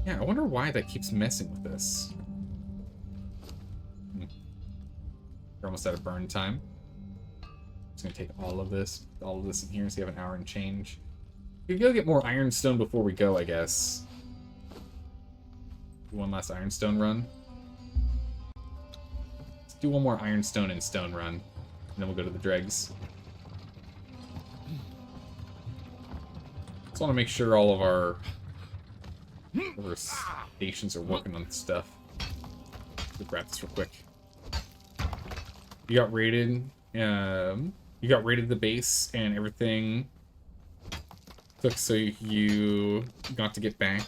Yeah, I wonder why that keeps messing with this. We're almost out of burn time. Just gonna take all of this in here, so you have an hour and change. We can go get more ironstone before we go, I guess. Do one last ironstone run. Let's do one more ironstone and stone run, and then we'll go to the dregs. Just want to make sure all of our stations are working on stuff. Let's grab this real quick. You got raided. You got raided the base and everything. So you got to get back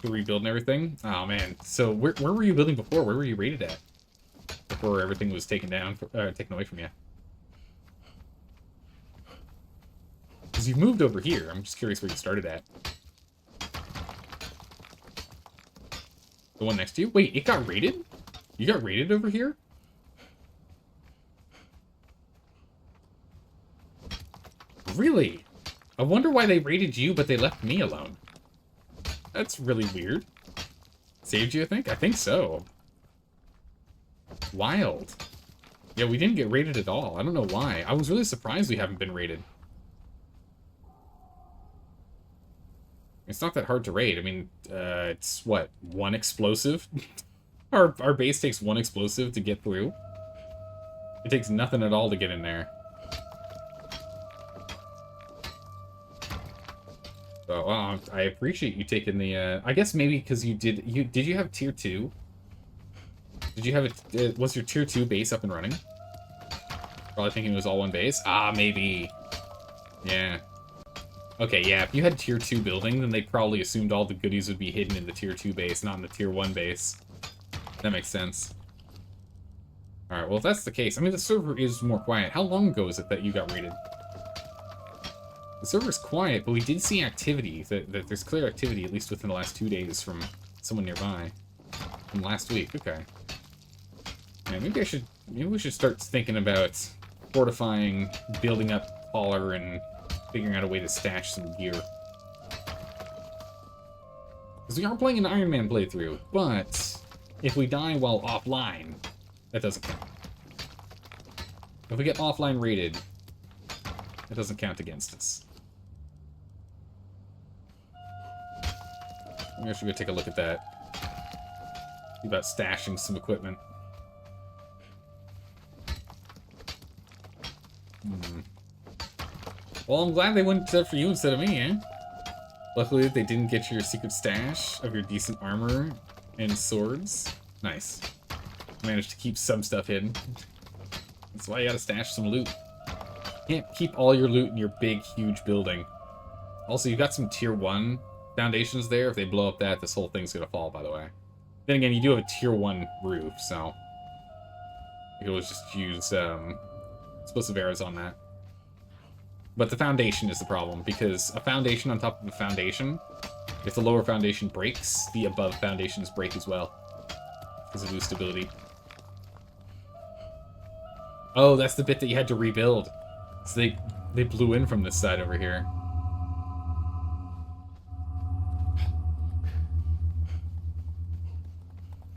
to rebuild and everything. Oh man. So where were you building before? Where were you raided at? Before everything was taken down, taken away from you. Because you've moved over here. I'm just curious where you started at. The one next to you? Wait, it got raided? You got raided over here? Really? I wonder why they raided you, but they left me alone. That's really weird. Saved you, I think? I think so. Wild. Yeah, we didn't get raided at all. I don't know why. I was really surprised we haven't been raided. It's not that hard to raid. I mean, it's, what, one explosive? Our base takes one explosive to get through. It takes nothing at all to get in there. So, I appreciate you taking the, I guess maybe because did you have tier 2? Did you have was your tier 2 base up and running? Probably thinking it was all one base? Ah, maybe. Yeah. Okay, yeah, if you had tier 2 building, then they probably assumed all the goodies would be hidden in the tier 2 base, not in the tier 1 base. That makes sense. Alright, well, if that's the case, I mean, the server is more quiet. How long ago is it that you got raided? The server's quiet, but we did see activity. That there's clear activity, at least within the last 2 days, from someone nearby. From last week, okay. Yeah, maybe we should start thinking about fortifying, building up Poller, and figuring out a way to stash some gear. Because we are playing an Ironman playthrough, but if we die while offline, that doesn't count. If we get offline raided, It doesn't count against us. Maybe I should go take a look at that. See about stashing some equipment. Well, I'm glad they went for you instead of me, eh? Luckily, they didn't get your secret stash of your decent armor and swords. Nice. Managed to keep some stuff hidden. That's why you gotta stash some loot. Can't keep all your loot in your big, huge building. Also, you've got some tier 1 foundations there. If they blow up that, this whole thing's gonna fall, by the way. Then again, you do have a tier 1 roof, so you can always just use explosive arrows on that. But the foundation is the problem, because a foundation on top of a foundation, if the lower foundation breaks, the above foundations break as well. Because of the stability. Oh, that's the bit that you had to rebuild. So they blew in from this side over here.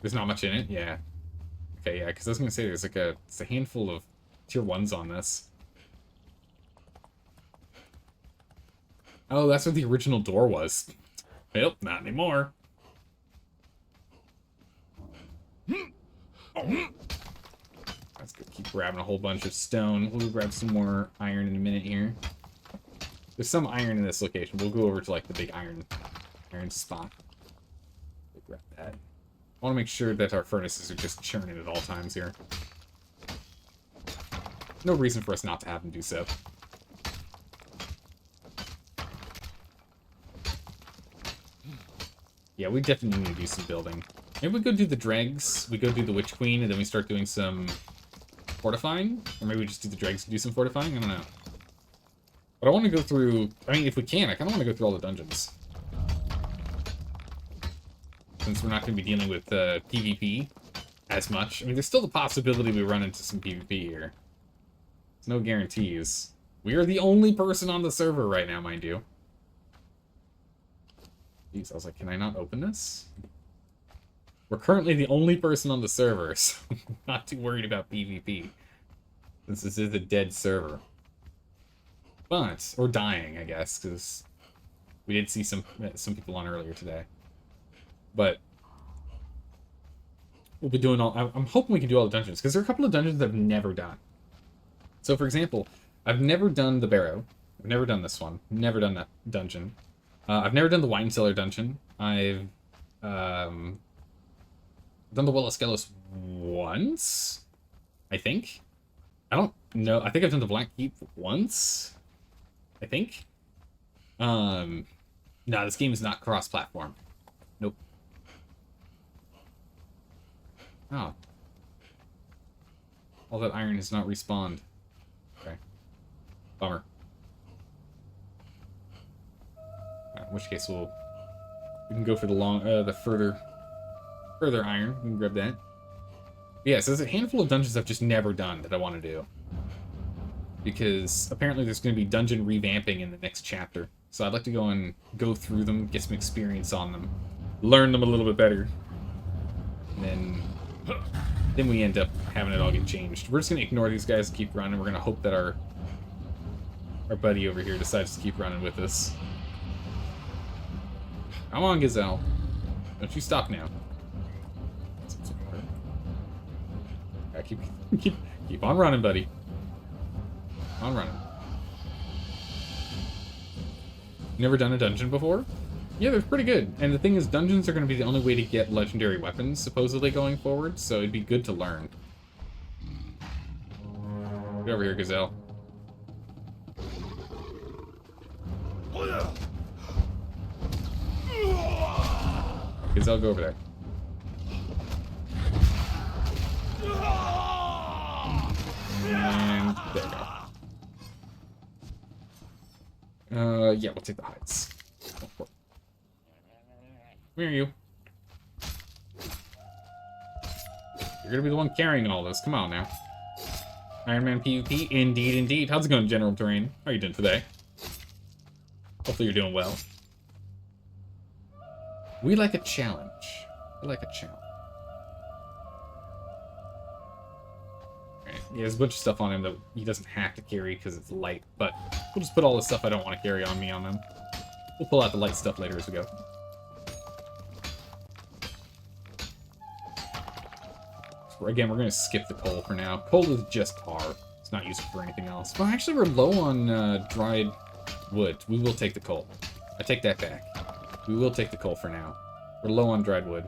There's not much in it? Yeah. Okay, yeah, because I was going to say there's like it's a handful of tier 1s on this. Oh, that's what the original door was. Well, not anymore. Let's go keep grabbing a whole bunch of stone. We'll grab some more iron in a minute here. There's some iron in this location. We'll go over to like the big iron spot. We'll grab that. I want to make sure that our furnaces are just churning at all times here. No reason for us not to have them do so. Yeah, we definitely need to do some building. Maybe we go do the dregs, we go do the Witch Queen, and then we start doing some fortifying? Or maybe we just do the dregs and do some fortifying? I don't know. But I want to go through... I mean, if we can, I kind of want to go through all the dungeons. Since we're not going to be dealing with PvP as much. I mean, there's still the possibility we run into some PvP here. There's no guarantees. We are the only person on the server right now, mind you. Jeez, I was like, can I not open this? We're currently the only person on the server, so I'm not too worried about PvP. Since this is a dead server. But, or dying, I guess, because we did see some people on earlier today. But we'll be doing all... I'm hoping we can do all the dungeons, because there are a couple of dungeons I've never done. So, for example, I've never done the Barrow. I've never done this one. Never done that dungeon. I've never done the Wine Cellar dungeon. I've done the Well of Skelos once, I think. I don't know. I think I've done the Black Keep once, I think. No, this game is not cross-platform. Nope. Oh. All that iron has not respawned. Okay. Bummer. In which case we can go for the further iron. We can grab that. Yeah, so there's a handful of dungeons I've just never done that I want to do. Because apparently there's going to be dungeon revamping in the next chapter. So I'd like to go through them, get some experience on them, learn them a little bit better. And then we end up having it all get changed. We're just going to ignore these guys and keep running. We're going to hope that our buddy over here decides to keep running with us. Come on, Gazelle. Don't you stop now. Keep on running, buddy. Keep on running. Never done a dungeon before? Yeah, they're pretty good. And the thing is, dungeons are going to be the only way to get legendary weapons, supposedly, going forward, so it'd be good to learn. Get over here, Gazelle. Gazelle, go over there. And there we go. Yeah, we'll take the hides. Where are you? You're gonna be the one carrying all this. Come on now. Ironman PvP? Indeed, indeed. How's it going, General Terrain? How are you doing today? Hopefully you're doing well. We like a challenge. We like a challenge. Alright. there's a bunch of stuff on him that he doesn't have to carry because it's light, but we'll just put all the stuff I don't want to carry on me on him. We'll pull out the light stuff later as we go. So again, we're going to skip the coal for now. Coal is just tar. It's not useful for anything else. Well, actually, we're low on dried wood. We will take the coal. I take that back. We will take the coal for now. We're low on dried wood.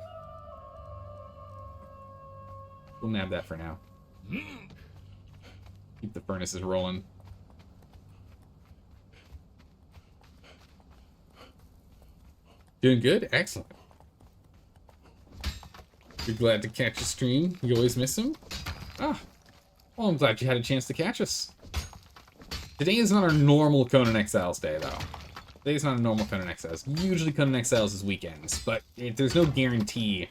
We'll nab that for now. Keep the furnaces rolling. Doing good? Excellent. You're glad to catch a stream? You always miss them? Ah. Well, I'm glad you had a chance to catch us. Today is not our normal Conan Exiles day, though. Today's not a normal Conan Exiles. Usually Conan Exiles is weekends, but there's no guarantee.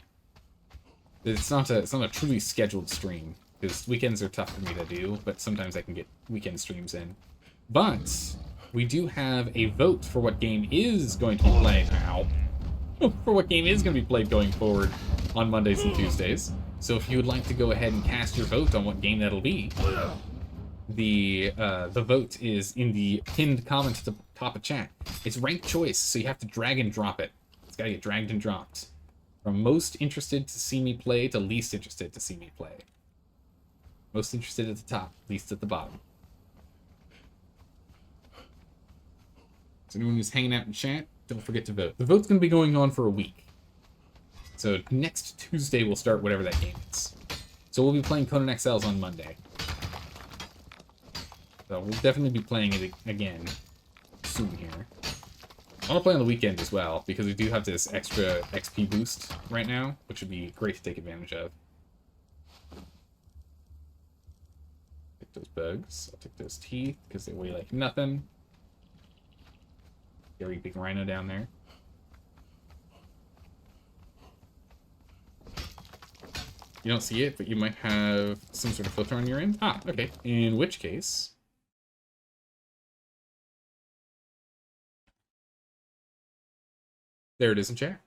It's not a truly scheduled stream, because weekends are tough for me to do, but sometimes I can get weekend streams in. But we do have a vote for what game is going to be played now. For what game is going to be played going forward on Mondays and Tuesdays. So if you would like to go ahead and cast your vote on what game that'll be, the vote is in the pinned comment at the top of chat. It's ranked choice, so you have to drag and drop it. It's got to get dragged and dropped. From most interested to see me play to least interested to see me play. Most interested at the top, least at the bottom. So anyone who's hanging out in chat, don't forget to vote. The vote's going to be going on for a week. So next Tuesday we'll start whatever that game is. So we'll be playing Conan Exiles on Monday. So we'll definitely be playing it again soon here. I want to play on the weekend as well, because we do have this extra XP boost right now, which would be great to take advantage of. Take those bugs. I'll take those teeth, because they weigh like nothing. Very big rhino down there. You don't see it, but you might have some sort of filter on your end. Ah, okay. In which case... there it is in chat.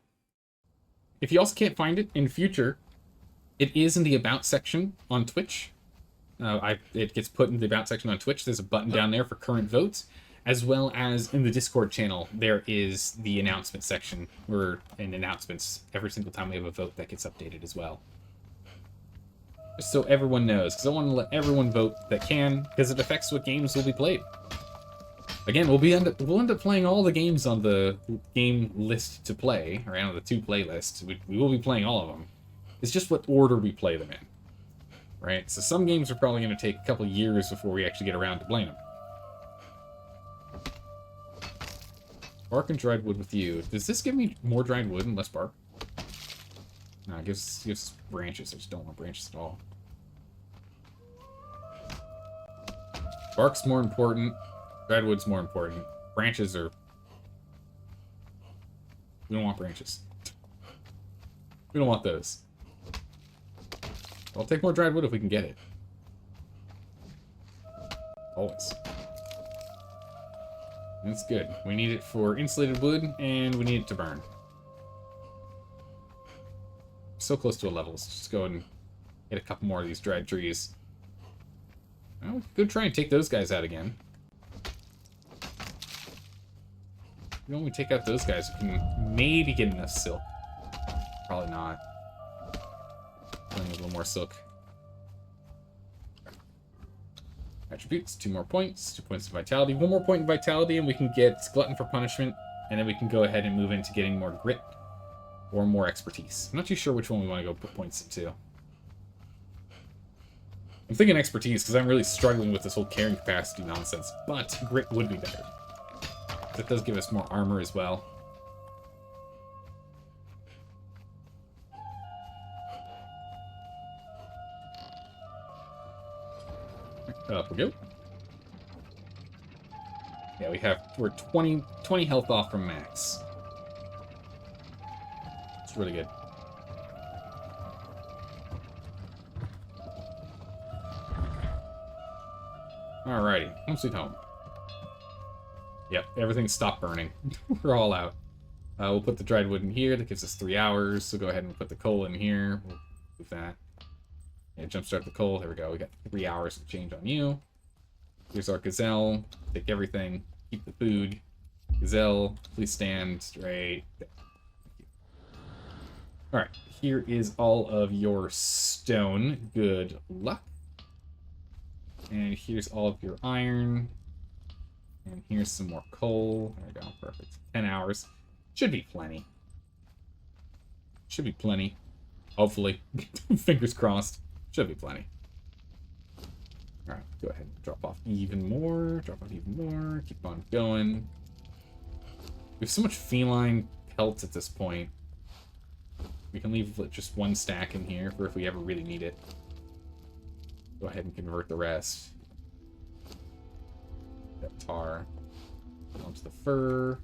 If you also can't find it in future, it is in the About section on Twitch. It gets put in the About section on Twitch. There's a button down there for current votes, as well as in the Discord channel, there is the announcement section, where in announcements, every single time we have a vote, that gets updated as well. Just so everyone knows, because I want to let everyone vote that can, because it affects what games will be played. Again, we'll end up playing all the games on the game list to play, or on the to play list. We will be playing all of them. It's just what order we play them in, right? So some games are probably going to take a couple years before we actually get around to playing them. Bark and dried wood with you. Does this give me more dried wood and less bark? No, it gives branches. I just don't want branches at all. Bark's more important. Dried wood's more important. Branches are... we don't want branches. We don't want those. I'll take more dried wood if we can get it. Always. That's good. We need it for insulated wood, and we need it to burn. So close to a level. Let's just go and get a couple more of these dried trees. Well, we could try and take those guys out again. When we take out those guys, we can maybe get enough silk. Probably not. Playing a little more silk. Attributes, 2 more points, 2 points of vitality, 1 more point in vitality, and we can get Glutton for Punishment, and then we can go ahead and move into getting more grit or more expertise. I'm not too sure which one we want to go put points into. I'm thinking expertise because I'm really struggling with this whole carrying capacity nonsense, but grit would be better. That does give us more armor as well. Up we go. Yeah, we're 20 health off from max. It's really good. Alrighty, home sweet home. Yep, everything stopped burning. We're all out. We'll put the dried wood in here. That gives us 3 hours. So go ahead and put the coal in here. We'll move that. Yeah, jumpstart the coal. There we go. We got 3 hours to change on you. Here's our gazelle. Take everything. Keep the food. Gazelle, please stand straight. Alright, here is all of your stone. Good luck. And here's all of your iron. And here's some more coal. There we go, perfect. 10 hours. Should be plenty. Should be plenty. Hopefully. Fingers crossed. Should be plenty. Alright, go ahead and drop off even more. Drop off even more. Keep on going. We have so much feline pelts at this point. We can leave just one stack in here for if we ever really need it. Go ahead and convert the rest. That tar. Onto the fur.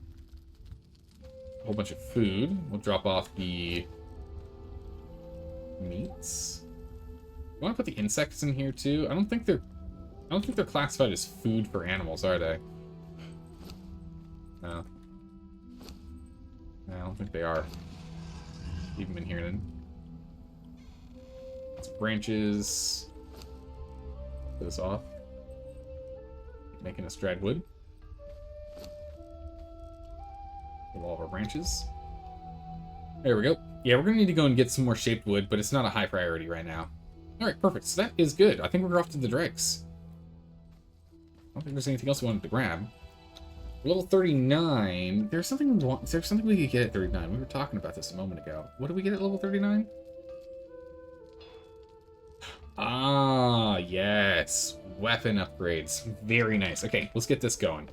A whole bunch of food. We'll drop off the meats. You want to put the insects in here too? I don't think they're classified as food for animals, are they? No. I don't think they are. Leave them in here then. Some branches. Put this off. Making us dried wood. With all of our branches. There we go. Yeah, we're gonna need to go and get some more shaped wood, but it's not a high priority right now. Alright, perfect. So that is good. I think we're off to the dregs. I don't think there's anything else we wanted to grab. Level 39. There's something we want. Is there something we could get at 39? We were talking about this a moment ago. What do we get at level 39? Ah, yes. Weapon upgrades. Very nice. Okay, let's get this going.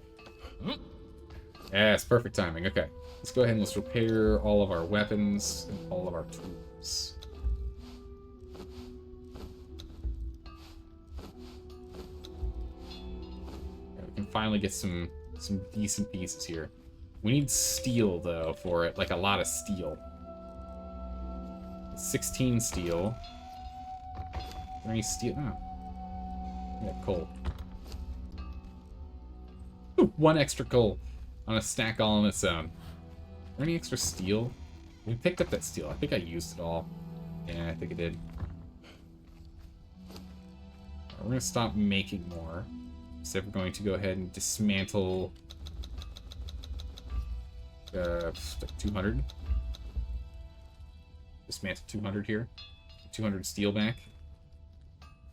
Yes, perfect timing. Okay. Let's go ahead and let's repair all of our weapons and all of our tools. Okay, we can finally get some decent pieces here. We need steel, though, for it. Like, a lot of steel. 16 steel. Is there any steel? Oh. Yeah, coal. Ooh, 1 extra coal on a stack all on its own. Is there any extra steel? We picked up that steel. I think I used it all. Yeah, I think I did. We're going to stop making more. So we're going to go ahead and dismantle like 200. Dismantle 200 here. 200 steel back.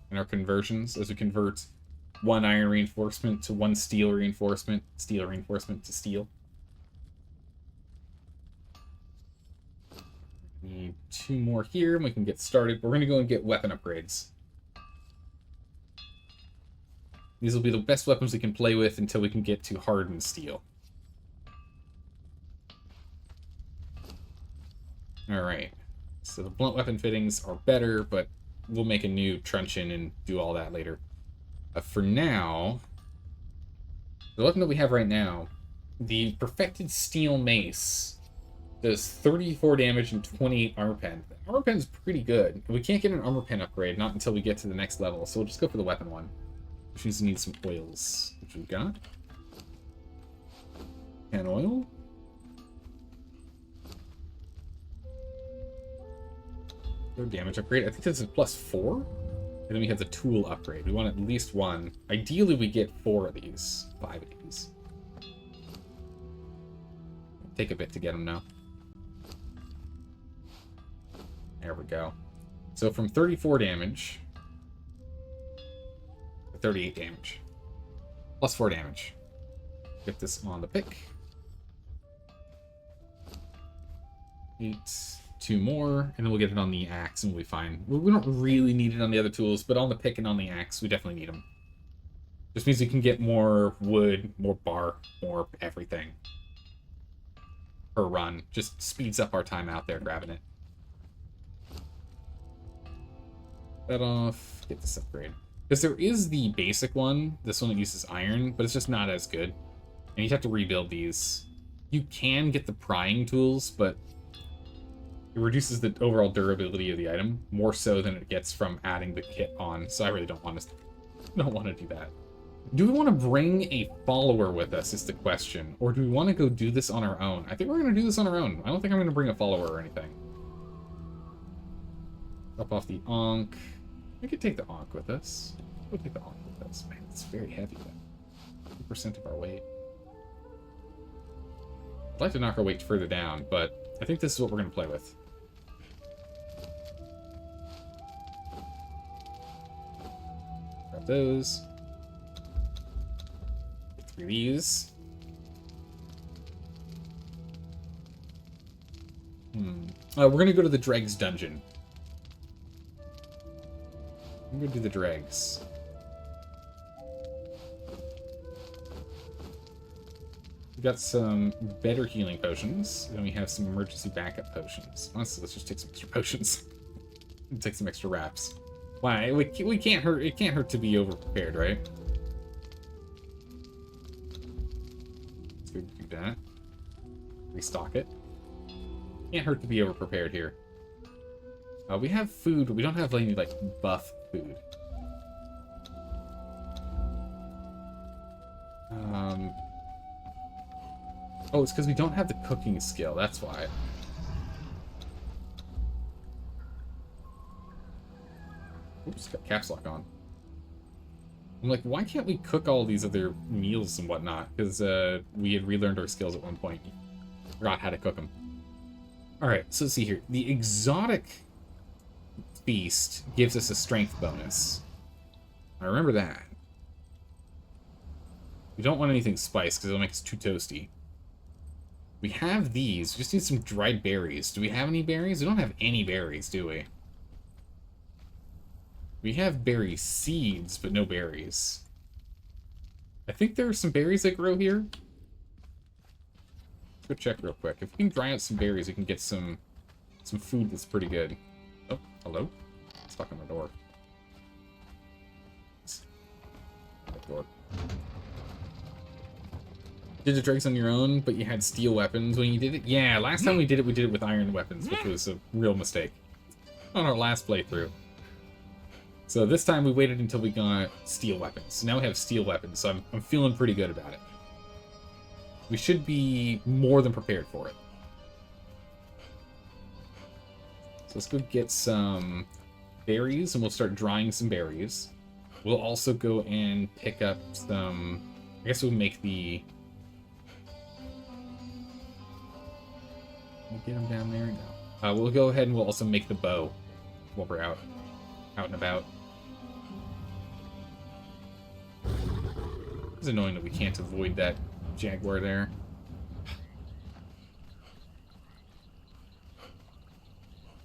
And our conversions, as we convert 1 iron reinforcement to 1 steel reinforcement to steel. Need 2 more here and we can get started. We're going to go and get weapon upgrades. These will be the best weapons we can play with until we can get to hardened steel. Alright. So the blunt weapon fittings are better, but we'll make a new truncheon and do all that later. For now, the weapon that we have right now, the perfected steel mace, does 34 damage and 28 armor pen. The armor pen's pretty good. We can't get an armor pen upgrade, not until we get to the next level, so we'll just go for the weapon one. Which means we need some oils, which we've got. Can oil. No damage upgrade. I think this is +4. And then we have the tool upgrade. We want at least 1. Ideally, we get 4 of these. 5 of these. Take a bit to get them now. There we go. So from 34 damage... 38 damage. +4 damage. Get this on the pick. 8, 2 more, and then we'll get it on the axe and we'll be fine. We don't really need it on the other tools, but on the pick and on the axe, we definitely need them. Just means we can get more wood, more bark, more everything per run. Just speeds up our time out there grabbing it. That off. Get this upgrade. Because there is the basic one, this one that uses iron, but it's just not as good. And you'd have to rebuild these. You can get the prying tools, but it reduces the overall durability of the item, more so than it gets from adding the kit on, so I really don't want to do that. Do we want to bring a follower with us is the question, or do we want to go do this on our own? I think we're going to do this on our own. I don't think I'm going to bring a follower or anything. Drop off the Ankh. We could take the Ankh with us. We'll take the Ankh with us. Man, it's very heavy, though. 2% of our weight. I'd like to knock our weight further down, but I think this is what we're going to play with. Grab those. Get 3 of these. We're going to go to the Dregs dungeon. I'm going to do the Dregs. We got some better healing potions, and we have some emergency backup potions. Honestly, let's just take some extra potions. And take some extra wraps. Why? We can't hurt. It can't hurt to be over-prepared, right? Let's go do that. Restock it. Can't hurt to be over-prepared here. We have food, but we don't have any, like, buff food. Oh, it's because we don't have the cooking skill. That's why. Oops, got caps lock on. I'm like, why can't we cook all these other meals and whatnot? Because we had relearned our skills at one point. Forgot how to cook them. Alright, so let's see here. The exotic feast gives us a strength bonus. I remember that. We don't want anything spiced because it'll make us too toasty. We have these. We just need some dried berries. Do we have any berries? We don't have any berries, do we? We have berry seeds, but no berries. I think there are some berries that grow here. Let's go check real quick. If we can dry out some berries, we can get some food that's pretty good. Oh, hello? Stuck on the door. That door. Did the dregs on your own, but you had steel weapons when you did it? Yeah, last time we did it with iron weapons, which was a real mistake. On our last playthrough. So this time we waited until we got steel weapons. Now we have steel weapons, so I'm feeling pretty good about it. We should be more than prepared for it. So let's go get some berries, and we'll start drying some berries. We'll also go and pick up some... I guess we'll make the... Can we get them down there? No. We'll go ahead and we'll also make the bow while we're out and about. It's annoying that we can't avoid that jaguar there.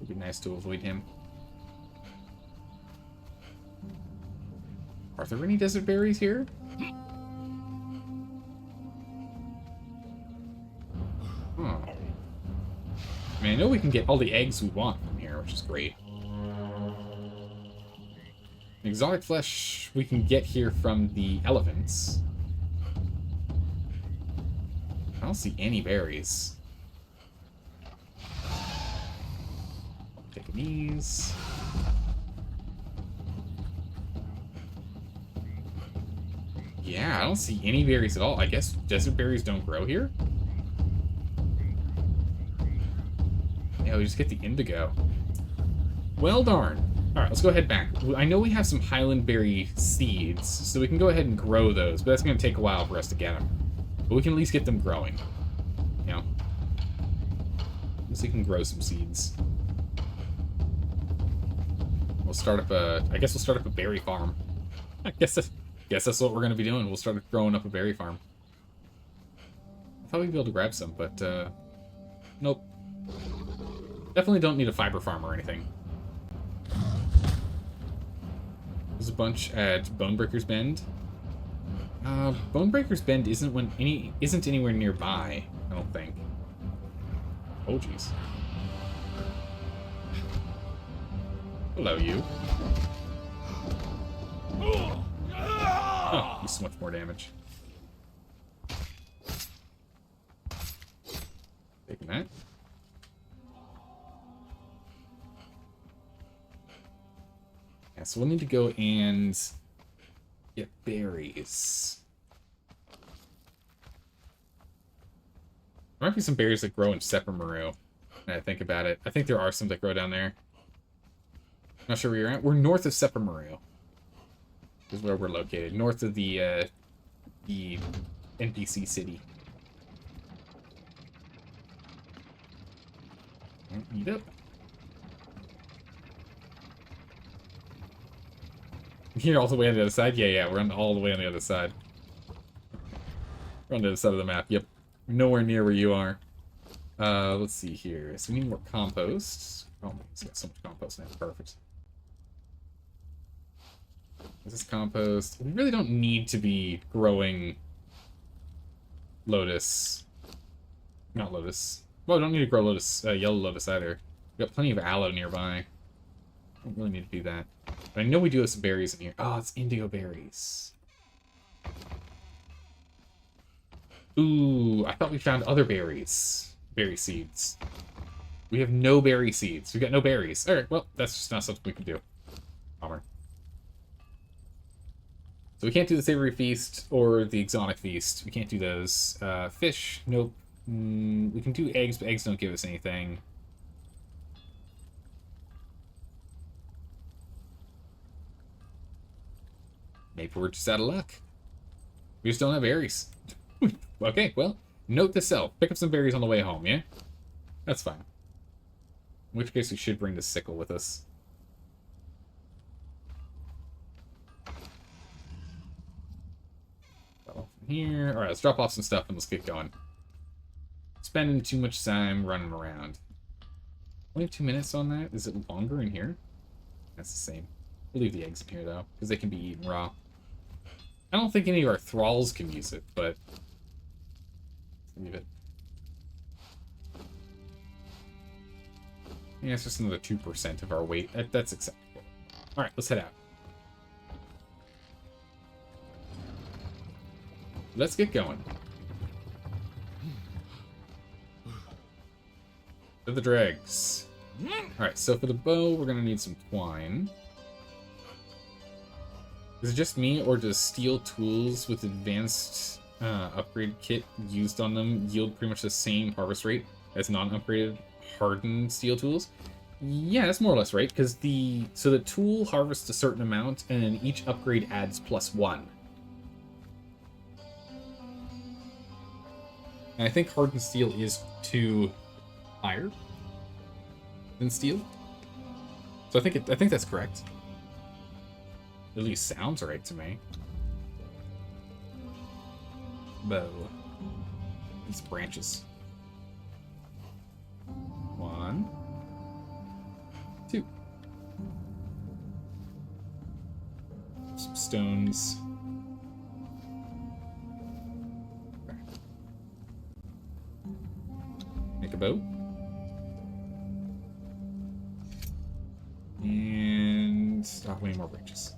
It'd be nice to avoid him. Are there any desert berries here? Huh. I mean, I know we can get all the eggs we want from here, which is great. Exotic flesh we can get here from the elephants. I don't see any berries. Taking these. Yeah, I don't see any berries at all. I guess desert berries don't grow here? Yeah, we just get the indigo. Well, darn. Alright, let's go ahead back. I know we have some Highland Berry seeds, so we can go ahead and grow those, but that's going to take a while for us to get them. But we can at least get them growing. You know? At least we can grow some seeds. We'll start up a... I guess we'll start up a berry farm. I guess that's what we're going to be doing. We'll start growing up a berry farm. I thought we'd be able to grab some, but, nope. Definitely don't need a fiber farm or anything. There's a bunch at Bonebreaker's Bend. Bonebreaker's Bend isn't anywhere nearby, I don't think. Oh, jeez. Hello, you. Oh, he's so much more damage. Taking that. Yeah, so we'll need to go and get berries. There might be some berries that grow in Seppermaru, when I think about it. I think there are some that grow down there. Not sure where you're at. We're north of Sepamario. Is where we're located. North of the NPC city. Meet up. You're all the way on the other side? Yeah, we're all the way on the other side. We're on the other side of the map. Yep. Nowhere near where you are. Let's see here. So we need more compost. Oh, it's got so much compost now. Perfect. This is compost. We really don't need to be growing lotus. Not lotus. Well, we don't need to grow lotus, yellow lotus either. We've got plenty of aloe nearby. Don't really need to do that. But I know we do have some berries in here. Oh, it's indigo berries. Ooh, I thought we found other berries. Berry seeds. We have no berry seeds. We got no berries. Alright, well, that's just not something we can do. Bummer. So we can't do the savory feast or the exotic feast. We can't do those. Fish, nope. We can do eggs, but eggs don't give us anything. Maybe we're just out of luck. We just don't have berries. Okay, well, note to self. Pick up some berries on the way home, yeah? That's fine. In which case we should bring the sickle with us. Here. Alright, let's drop off some stuff and let's get going. Spending too much time running around. Only 2 minutes on that? Is it longer in here? That's the same. We'll leave the eggs in here, though, because they can be eaten raw. I don't think any of our thralls can use it, but... leave it. Yeah, it's just another 2% of our weight. That's acceptable. Alright, let's head out. Let's get going. To the dregs. Alright, so for the bow, we're gonna need some twine. Is it just me, or does steel tools with advanced upgrade kit used on them yield pretty much the same harvest rate as non-upgraded hardened steel tools? Yeah, that's more or less right, because the tool harvests a certain amount, and then each upgrade adds +1. And I think hardened steel is 2 higher than steel. So I think that's correct. At least sounds right to me. Bow. These branches. 1, 2. Some stones. Make a bow. And we need more branches.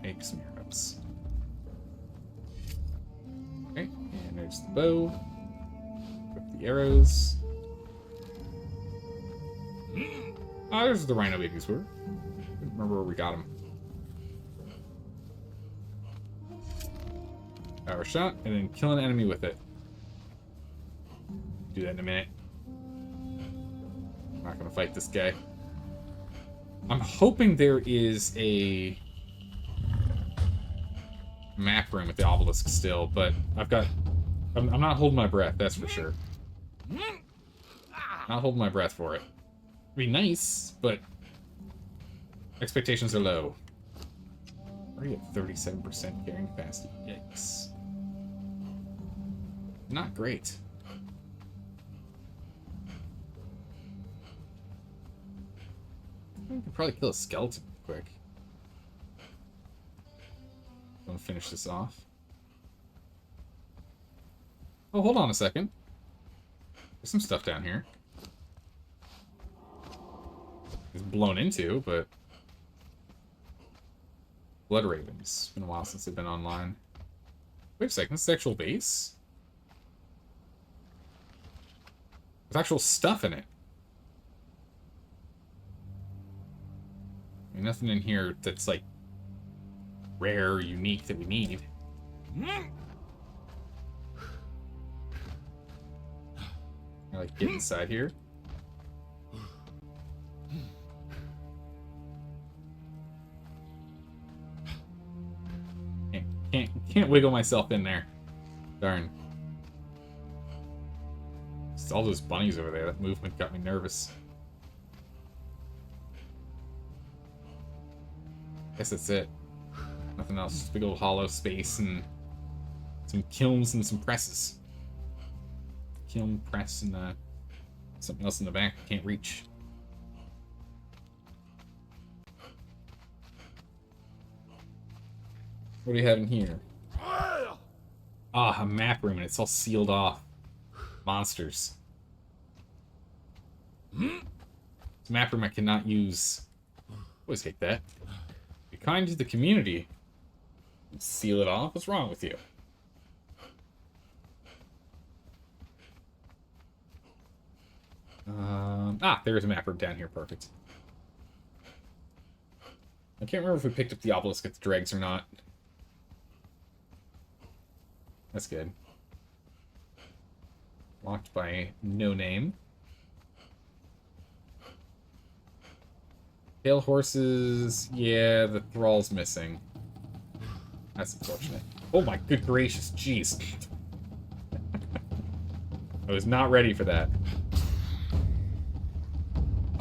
Make some arrows. Okay, and there's the bow. Equip the arrows. Ah, there's the rhino babies were. Couldn't remember where we got them. Power shot, and then kill an enemy with it. Do that in a minute. I'm not gonna fight this guy. I'm hoping there is a map room with the obelisk still, but I'm not holding my breath, that's for sure. Not holding my breath for it. It'd be nice, but expectations are low. Already at 37% carrying capacity. Yikes. Not great. I could probably kill a skeleton quick. I'm gonna finish this off. Oh, hold on a second. There's some stuff down here. It's blown into, but... Blood Ravens. It's been a while since they've been online. Wait a second, this is the actual base? There's actual stuff in it. I mean, nothing in here that's, like, rare or unique that we need. Like, get inside here. Can't wiggle myself in there. Darn. It's all those bunnies over there. That movement got me nervous. Guess that's it. Nothing else. Just big old hollow space and some kilns and some presses. Kiln, press, and something else in the back I can't reach. What do you have in here? Ah, a map room, and it's all sealed off. Monsters. It's a map room I cannot use. Always hate that. Be kind to the community. Seal it off? What's wrong with you? There's a map room down here. Perfect. I can't remember if we picked up the obelisk at the dregs or not. That's good. Locked by no name. Pale horses. Yeah, the thrall's missing. That's unfortunate. Oh my good gracious, jeez. I was not ready for that.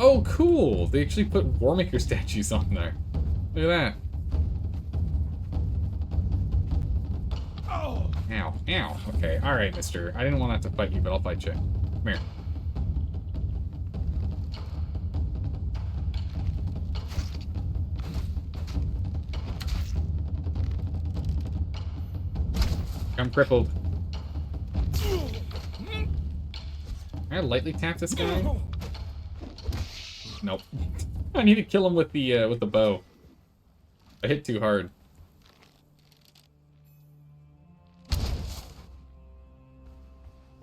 Oh, cool! They actually put Warmaker statues on there. Look at that. Oh. Ow, ow. Okay, alright, mister. I didn't want to have to fight you, but I'll fight you. Come here. I'm crippled. Can I lightly tap this guy? Nope. I need to kill him with the bow. I hit too hard. I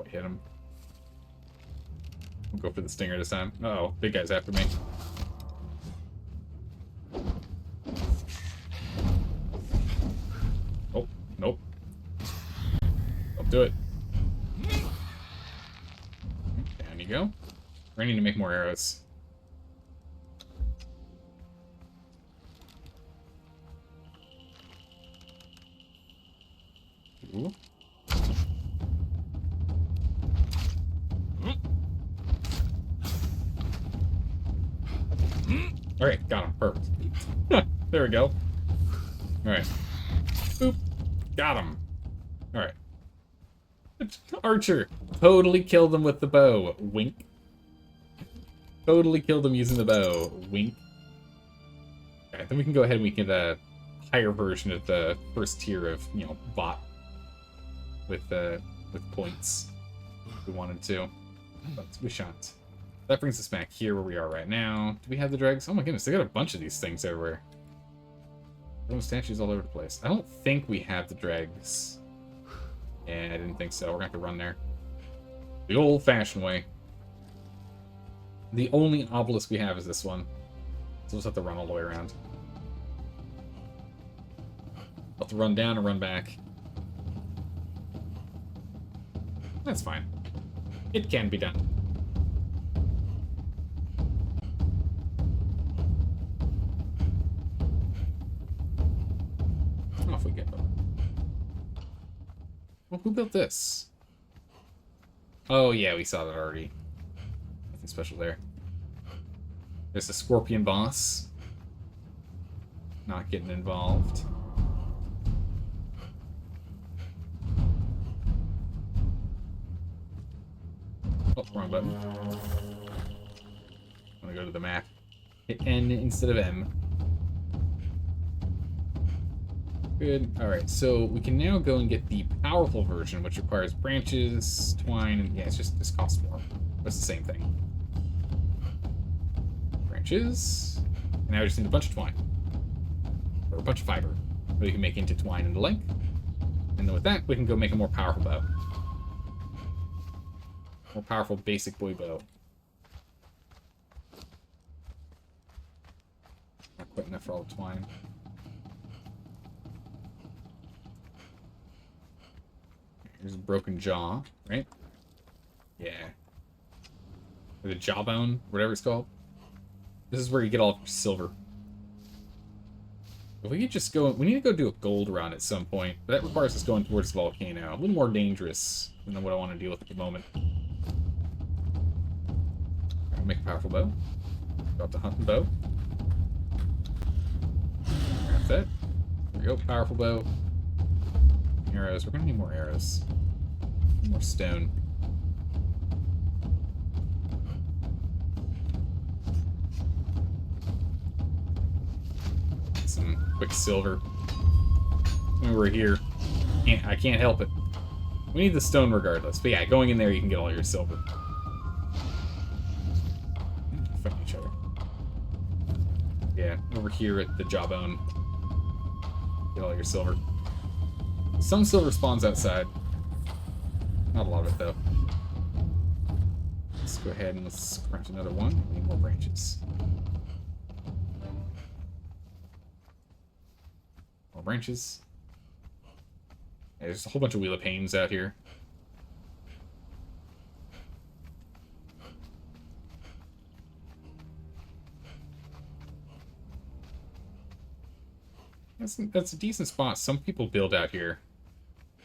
hit him. We'll go for the stinger this time. Uh-oh, big guy's after me. Oh, nope. Don't do it. Down you go. I need to make more arrows. Ooh. Alright, got him. Perfect. There we go. Alright. Boop. Got him. Alright. Archer. Totally killed him with the bow. Wink. Totally killed him using the bow. Wink. Alright, then we can go ahead and we can higher version of the first tier of, you know, bot. With points. If we wanted to. But we shan't. That brings us back here where we are right now. Do we have the dregs? Oh my goodness, they got a bunch of these things everywhere. There are statues all over the place. I don't think we have the dregs. Yeah, I didn't think so. We're gonna have to run there. The old-fashioned way. The only obelisk we have is this one. So we'll just have to run all the way around. We'll have to run down and run back. That's fine. It can be done. Off we go. Well, who built this? Oh, yeah, we saw that already. Nothing special there. There's the scorpion boss. Not getting involved. Oh, wrong button. I'm gonna go to the map. Hit N instead of M. Good. Alright, so we can now go and get the powerful version, which requires branches, twine, and yeah, it's just, this costs more. But it's the same thing. Branches. And now we just need a bunch of twine. Or a bunch of fiber. That we can make into twine and the like. And then with that, we can go make a more powerful bow. More powerful basic boy bow. Not quite enough for all the twine. Here's a broken jaw, right? Yeah. Or the jawbone, whatever it's called. This is where you get all silver. If we could just go... We need to go do a gold run at some point. But that requires us going towards the volcano. A little more dangerous than what I want to deal with at the moment. I'll make a powerful bow. Drop the hunting bow. Grab that. There we go. Powerful bow. Arrows. We're going to need more arrows. More stone. Some quick silver. When we're here, I can't help it. We need the stone regardless. But yeah, going in there, you can get all your silver. Fight each other. Yeah, over here at the jawbone. Get all your silver. Some silver spawns outside. Not a lot of it, though. Let's go ahead and let's craft another one. We need more branches. More branches. Yeah, there's a whole bunch of Wheel of Pains out here. That's a decent spot. Some people build out here.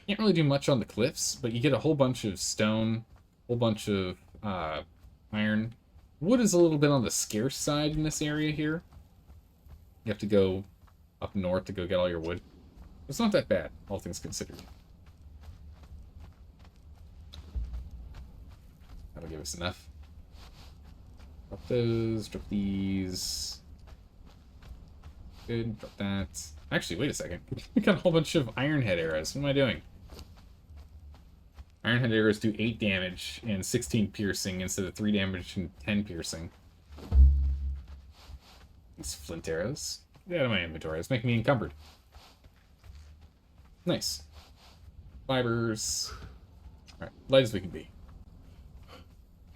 Can't really do much on the cliffs, but you get a whole bunch of stone, a whole bunch of iron. Wood is a little bit on the scarce side in this area here. You have to go up north to go get all your wood. It's not that bad, all things considered. That'll give us enough. Drop those, drop these. Good, drop that. Actually, wait a second. We got a whole bunch of iron head arrows. What am I doing? Iron head arrows do 8 damage and 16 piercing instead of 3 damage and 10 piercing. These flint arrows. Get out of my inventory. It's making me encumbered. Nice. Fibers. Alright, light as we can be.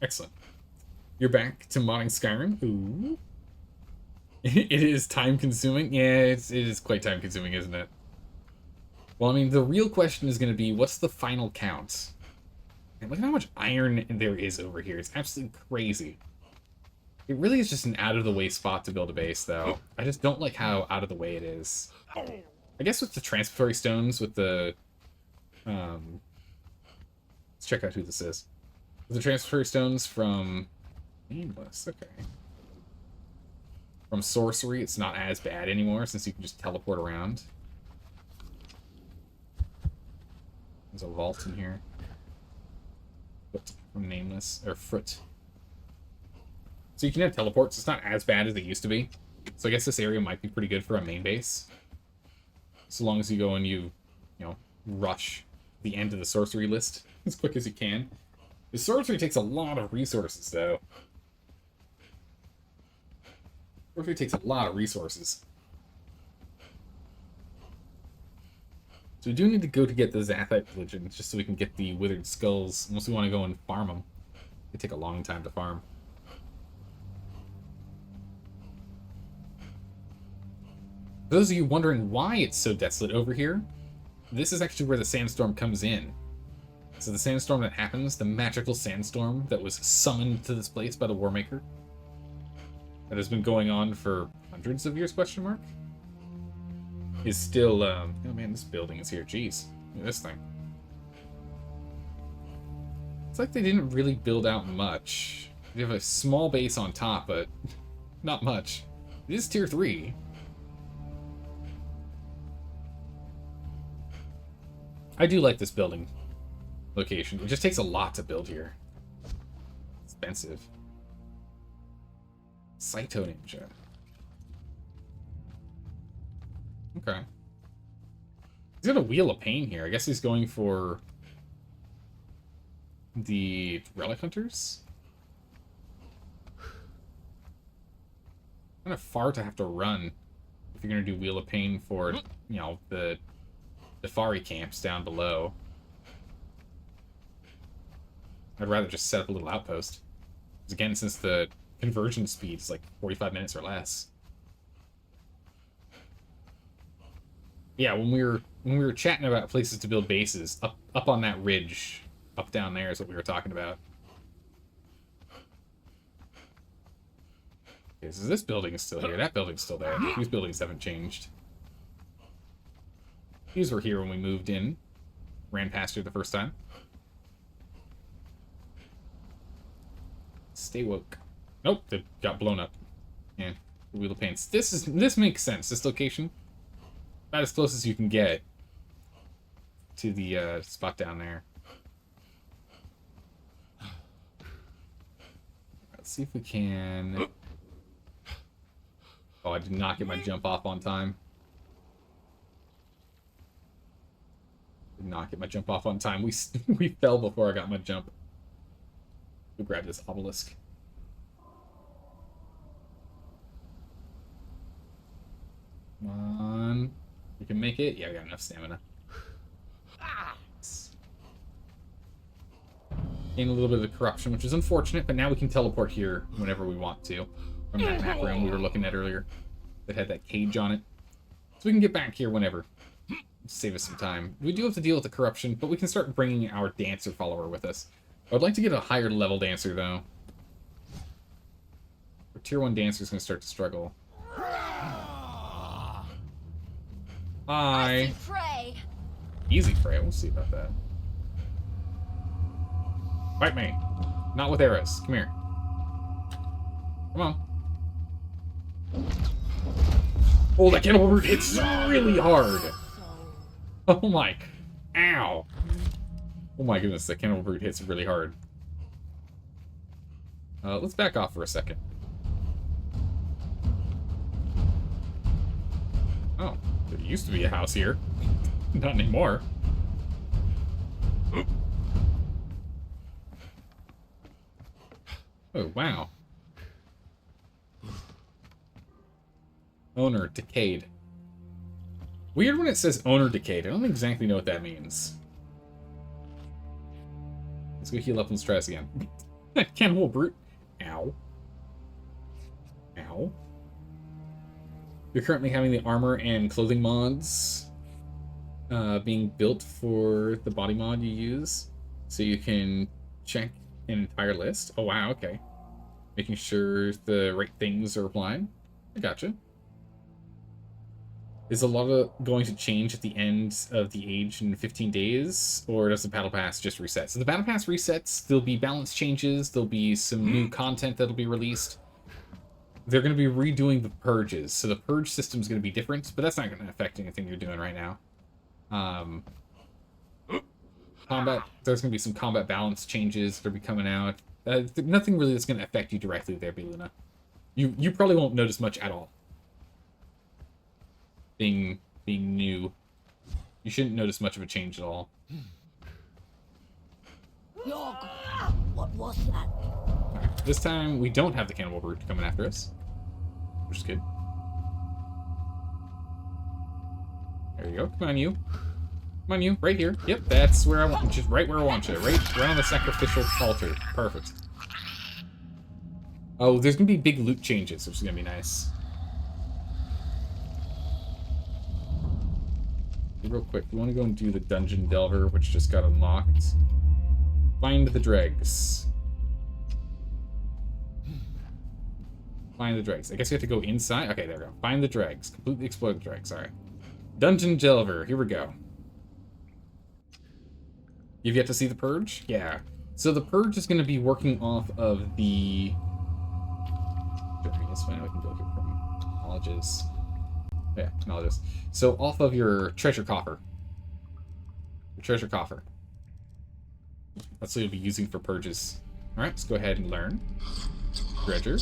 Excellent. You're back to modding Skyrim. Ooh. It is time-consuming. Yeah, it is quite time-consuming, isn't it? Well, I mean, the real question is going to be, what's the final count? And look at how much iron there is over here. It's absolutely crazy. It really is just an out-of-the-way spot to build a base, though. I just don't like how out-of-the-way it is. I guess with the transitory stones, with the... let's check out who this is. With the transitory stones from... Nameless, okay. From sorcery, it's not as bad anymore, since you can just teleport around. There's a vault in here. Foot from Nameless, or Foot. So you can have teleports. It's not as bad as it used to be. So I guess this area might be pretty good for a main base. So long as you go and you rush the end of the sorcery list as quick as you can. The sorcery takes a lot of resources, though. Sorcery takes a lot of resources. So we do need to go to get the Zathite religion, just so we can get the Withered Skulls, unless we want to go and farm them. They take a long time to farm. For those of you wondering why it's so desolate over here, this is actually where the sandstorm comes in. So the sandstorm that happens, the magical sandstorm that was summoned to this place by the Warmaker, that has been going on for hundreds of years, question mark, is still, oh man, this building is here, jeez. Look at this thing. It's like they didn't really build out much. They have a small base on top, but not much. It is tier 3. I do like this building location. It just takes a lot to build here. Expensive. Saito Ninja. Okay. He's got a Wheel of Pain here. I guess he's going for the Relic Hunters? Kind of far to have to run if you're going to do Wheel of Pain for, the Nefari camps down below. I'd rather just set up a little outpost. Because again, since the conversion speed is like 45 minutes or less. Yeah, when we were chatting about places to build bases, up on that ridge, up down there is what we were talking about. Okay, so this building is still here. That building's still there. These buildings haven't changed. These were here when we moved in. Ran past here the first time. Stay woke. Nope, they got blown up. Yeah, the Wheel of Paints. This makes sense. This location, about as close as you can get to the spot down there. Let's see if we can. Oh, I did not get my jump off on time. Did not get my jump off on time. We fell before I got my jump. We'll grab this obelisk. Come on. We can make it. Yeah, we got enough stamina. Gain a little bit of the corruption, which is unfortunate, but now we can teleport here whenever we want to. From that map room we were looking at earlier that had that cage on it. So we can get back here whenever. Save us some time. We do have to deal with the corruption, but we can start bringing our dancer follower with us. I would like to get a higher level dancer, though. Our tier 1 dancer is going to start to struggle. Hi. Easy prey. We'll see about that. Fight me. Not with arrows. Come here. Come on. Oh, that cannibal root hits really hard. Oh my. Ow. Oh my goodness, that cannibal root hits really hard. Let's back off for a second. Oh, there used to be a house here. Not anymore. Oh, wow. Owner decayed. Weird when it says owner decayed. I don't exactly know what that means. Let's go heal up and let's try this again. Cannibal brute. Ow. Ow. You're currently having the armor and clothing mods being built for the body mod you use. So you can check an entire list. Oh, wow, okay. Making sure the right things are applied. I gotcha. Is a lot of going to change at the end of the age in 15 days? Or does the Battle Pass just reset? So the Battle Pass resets, there'll be balance changes, there'll be some new content that'll be released. They're going to be redoing the purges, so the purge system's going to be different, but that's not going to affect anything you're doing right now. Combat, there's going to be some combat balance changes that'll be coming out. Nothing really that's going to affect you directly there, Beluna. You probably won't notice much at all. Being new, you shouldn't notice much of a change at all. What was that? Right, this time we don't have the cannibal brute coming after us, which is good. There you go. Come on, you. Come on, you. Right here. Yep, that's where I want. Just right where I want you. Right on the sacrificial altar. Perfect. Oh, there's gonna be big loot changes, which is gonna be nice. Real quick, we want to go and do the Dungeon Delver, which just got unlocked. Find the dregs. Find the dregs. I guess we have to go inside. Okay, there we go. Find the dregs. Completely explore the dregs. Alright. Dungeon Delver. Here we go. You've yet to see the Purge? Yeah. So the Purge is going to be working off of the... It's fine. I can go here from knowledges. Yeah, knowledges. So off of your treasure coffer. Your treasure coffer. That's what you'll be using for purges. Alright, let's go ahead and learn. Treasure.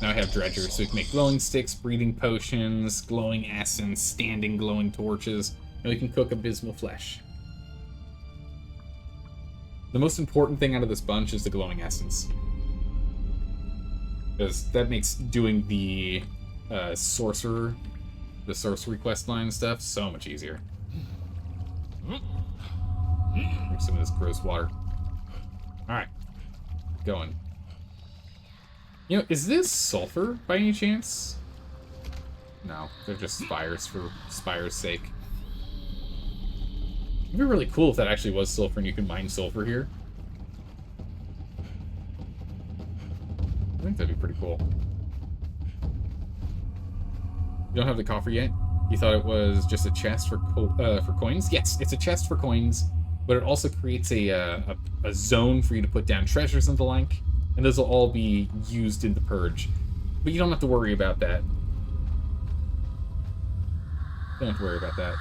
Now I have Dredger, so we can make glowing sticks, breathing potions, glowing essence, standing glowing torches, and we can cook abysmal flesh. The most important thing out of this bunch is the glowing essence. Because that makes doing the sorcerer, the sorcery quest line stuff so much easier. Drink some of this gross water. Alright. Going. You know, is this sulfur by any chance? No, they're just spires for spire's sake. It'd be really cool if that actually was sulfur and you could mine sulfur here. think that'd be pretty cool. You don't have the coffer yet? You thought it was just a chest for coins? Yes, it's a chest for coins, but it also creates a zone for you to put down treasures and the like, and those will all be used in the purge. But you don't have to worry about that. You don't have to worry about that.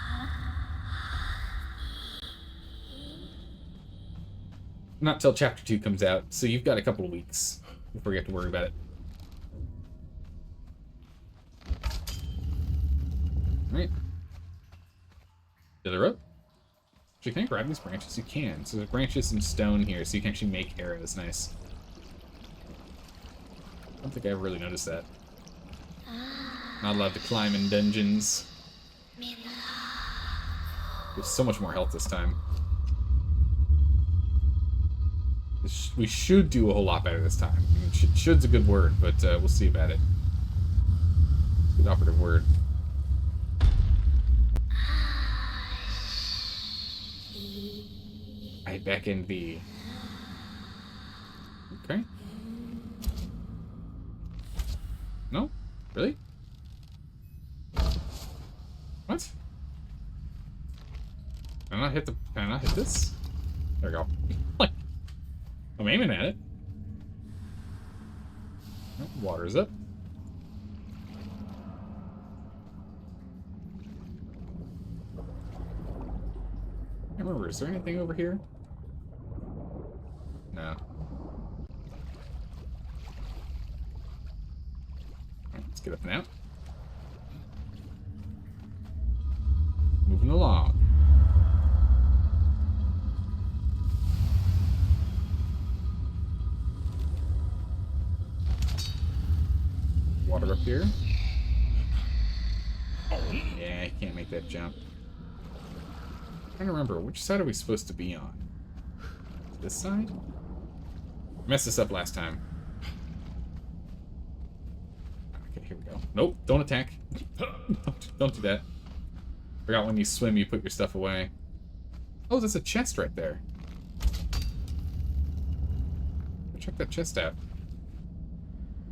Not till Chapter 2 comes out, so you've got a couple of weeks before you have to worry about it. Alright. The other rope. Actually, can I grab these branches? You can. So there's branches and stone here, so you can actually make arrows. Nice. I don't think I ever really noticed that. Not allowed to climb in dungeons. There's so much more health this time. We should do a whole lot better this time. I mean, should's a good word, but we'll see about it. Good operative word. I back in the... Okay. No? Really? What? Can I not hit this? There we go. I'm aiming at it. Oh, water's up. I can't remember, is there anything over here? No. Right, let's get up and out. Moving along. Water up here. Yeah, I can't make that jump. I'm trying to remember, which side are we supposed to be on? This side? Messed this up last time. Okay, here we go. Nope, don't attack. Don't do that. Forgot when you swim, you put your stuff away. Oh, there's a chest right there. Check that chest out.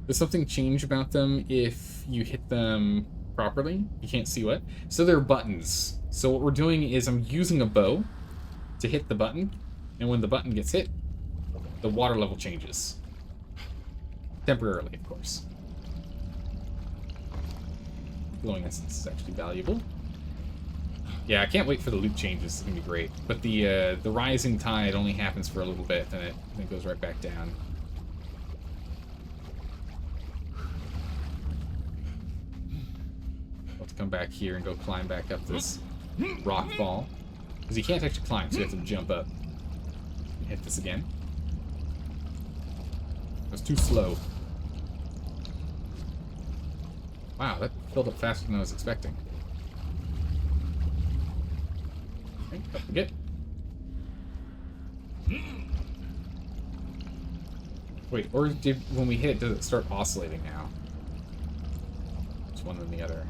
Does something change about them if you hit them properly? You can't see what? So they're buttons. So what we're doing is I'm using a bow to hit the button, and when the button gets hit, the water level changes. Temporarily, of course. Glowing essence is actually valuable. Yeah, I can't wait for the loot changes. It's gonna be great. But the rising tide only happens for a little bit, then it goes right back down. Let's come back here and go climb back up this rock fall. Because you can't actually climb, so you have to jump up. Hit this again. It was too slow. Wow, that filled up faster than I was expecting. Okay, don't forget. Wait, or when we hit it, does it start oscillating now? It's one than the other.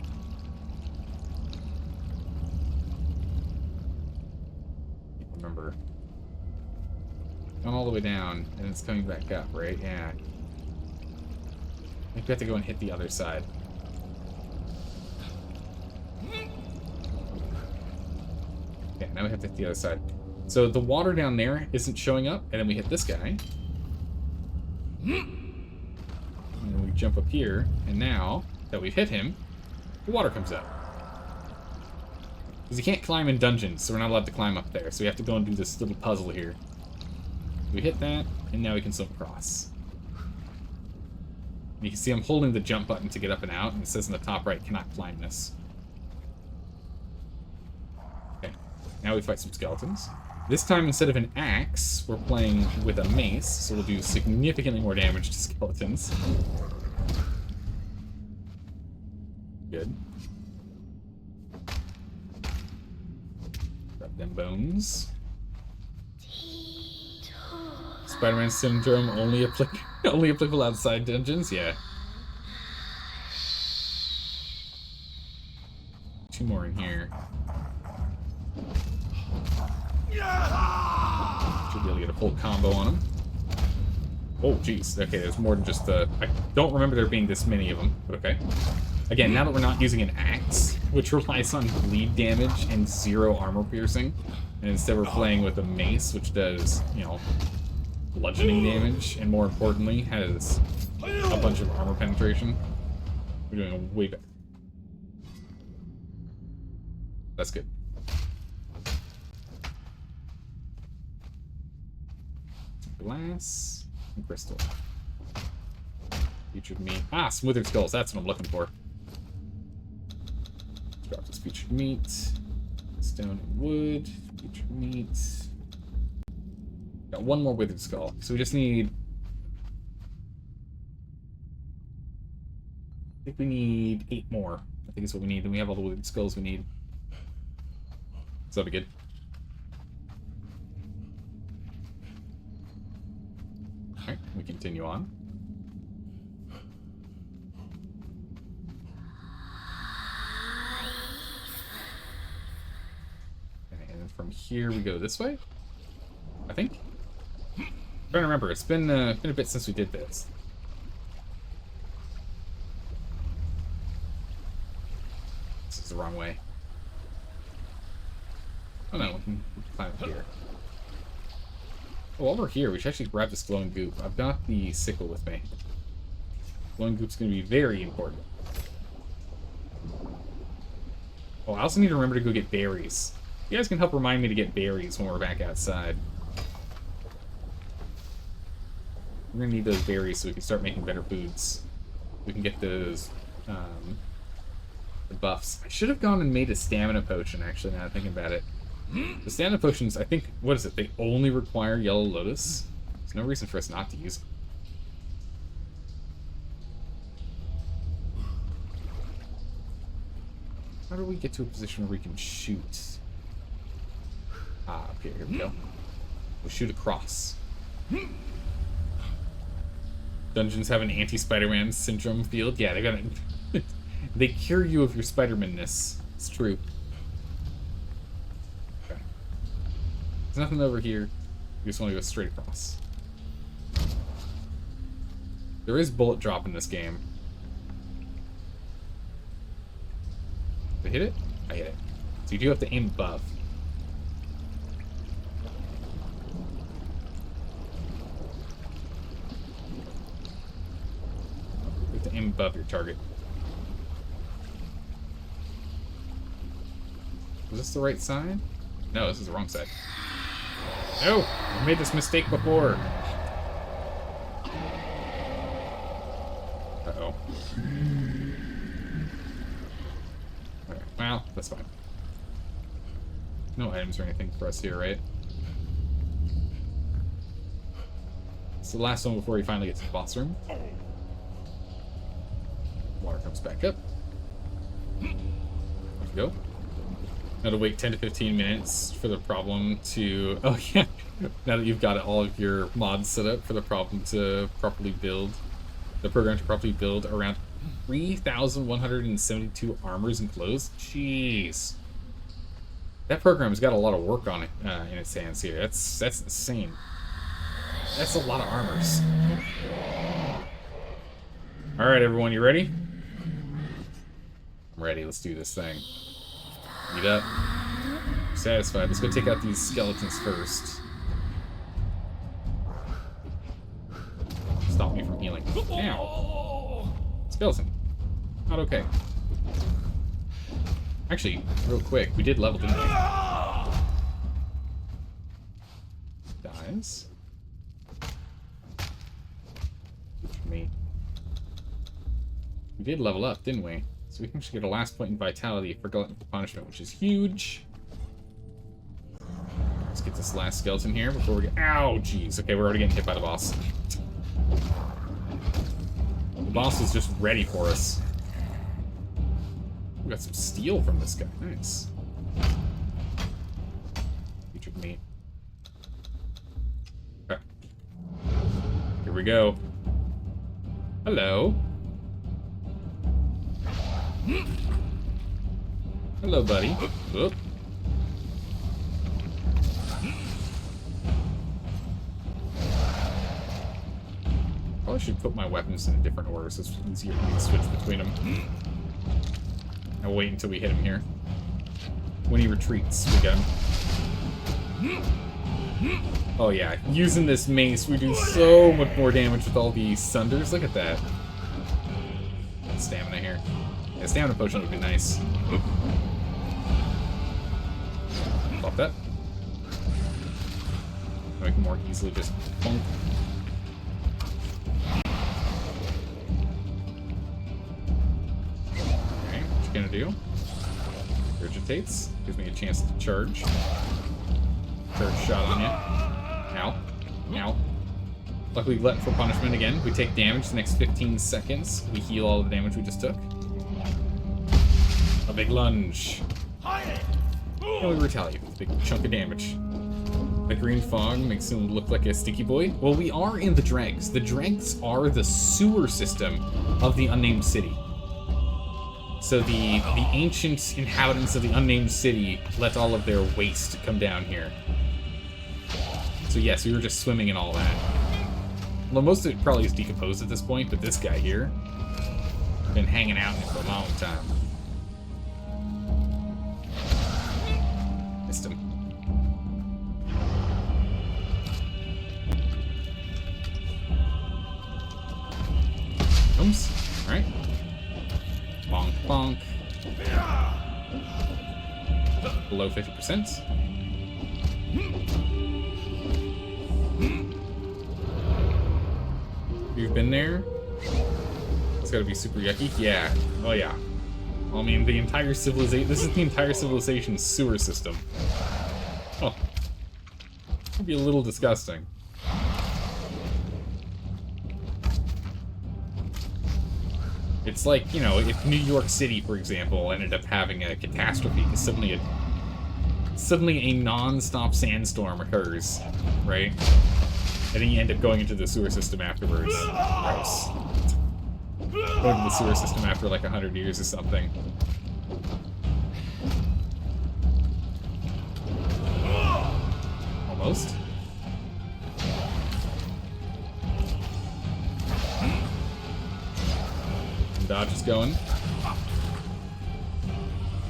Can't remember. Gone all the way down, and it's coming back up, right? Yeah. I think we have to go and hit the other side. Yeah, now we have to hit the other side. So the water down there isn't showing up, and then we hit this guy. And then we jump up here, and now that we've hit him, the water comes up. Because you can't climb in dungeons, so we're not allowed to climb up there. So we have to go and do this little puzzle here. We hit that, and now we can swim across. And you can see I'm holding the jump button to get up and out, and it says in the top right, cannot climb this. Okay, now we fight some skeletons. This time, instead of an axe, we're playing with a mace, so we'll do significantly more damage to skeletons. Good. Grab them bones. Spider-Man syndrome only applicable outside dungeons? Yeah. Two more in here. Should be able to get a full combo on him. Oh, jeez. Okay, there's more than just the... I don't remember there being this many of them, but okay. Again, now that we're not using an axe, which relies on bleed damage and 0 armor piercing, and instead we're playing with a mace, which does, you know, bludgeoning damage, and more importantly, has a bunch of armor penetration. We're doing a way better. That's good. Glass and crystal. Featured meat. Ah, smothered skulls. That's what I'm looking for. Let's drop this featured meat. Stone and wood. Featured meat. Got one more withered skull. So we just need... I think we need 8 more. I think is what we need. Then we have all the withered skulls we need. So that'll be good. Alright, we continue on. And then from here we go this way, I think. I'm trying to remember. It's been a bit since we did this. This is the wrong way. Oh no, we can climb up here. Oh, while we're here, we should actually grab this glowing goop. I've got the sickle with me. Glowing goop's going to be very important. Oh, I also need to remember to go get berries. You guys can help remind me to get berries when we're back outside. We're going to need those berries so we can start making better foods. We can get those the buffs. I should have gone and made a stamina potion, actually, now I'm thinking about it. The stamina potions, I think, what is it? They only require Yellow Lotus. There's no reason for us not to use them. How do we get to a position where we can shoot? Ah, up here. Here we go. We'll shoot across. Dungeons have an anti-Spider-Man syndrome field. Yeah, they got it. They cure you of your Spider-Man-ness. It's true. Okay. There's nothing over here. We just want to go straight across. There is bullet drop in this game. Did I hit it? I hit it. So you do have to aim above. You have to aim above your target. Was this the right side? No, this is the wrong side. No! I've made this mistake before. Uh-oh. Okay, well, that's fine. No items or anything for us here, right? It's the last one before we finally get to the boss room. Water comes back up. There we go. Now to wait 10 to 15 minutes for the problem to... Oh, yeah. Now that you've got all of your mods set up for the problem to properly build... The program to properly build around 3,172 armors and clothes. Jeez. That program has got a lot of work on it in its hands here. That's insane. That's a lot of armors. Alright, everyone, you ready? I'm ready. Let's do this thing. Meet up. Satisfied. Let's go take out these skeletons first. Stop me from healing. Ow. Skeleton. Not okay. Actually, real quick, we did level, didn't we? Dies. Me. We did level up, didn't we? So we can actually get a last point in vitality for glutton for punishment, which is huge. Let's get this last skeleton here before we get... Ow, jeez. Okay, we're already getting hit by the boss. The boss is just ready for us. We got some steel from this guy. Nice. Featured meat. Okay. Here we go. Hello. Hello, buddy. Oop. probably should put my weapons in a different order so it's easier for me to switch between them. I'll wait until we hit him here. When he retreats, we get him. Oh yeah, using this mace, we do so much more damage with all these sunders. Look at that. Stamina here. Yeah, stamina potion would be nice. Pop that. I can more easily just bonk. Okay, what you gonna do? Regurgitates. Gives me a chance to charge. Charge shot on you. Ow. Ow. Luckily, glutton for punishment again. We take damage the next 15 seconds. We heal all the damage we just took. A big lunge. And we retaliate with a big chunk of damage. The green fog makes him look like a stinky boy. Well, we are in the dregs. The dregs are the sewer system of the unnamed city. So the ancient inhabitants of the unnamed city let all of their waste come down here. So yes, we were just swimming in all that. Well, most of it probably is decomposed at this point, but this guy here, been hanging out in it for a long time. Missed him. Oops. Alright. Bonk, bonk. Below 50%. You've been there? It's gotta be super yucky. Yeah. Oh yeah. Well, I mean, the entire civilization. This is the entire civilization's sewer system. Oh. It'd be a little disgusting. It's like, you know, if New York City, for example, ended up having a catastrophe because suddenly a non-stop sandstorm occurs, right? And then you end up going into the sewer system afterwards. Gross. Going to the sewer system after like 100 years or something. Almost. Dodge is going.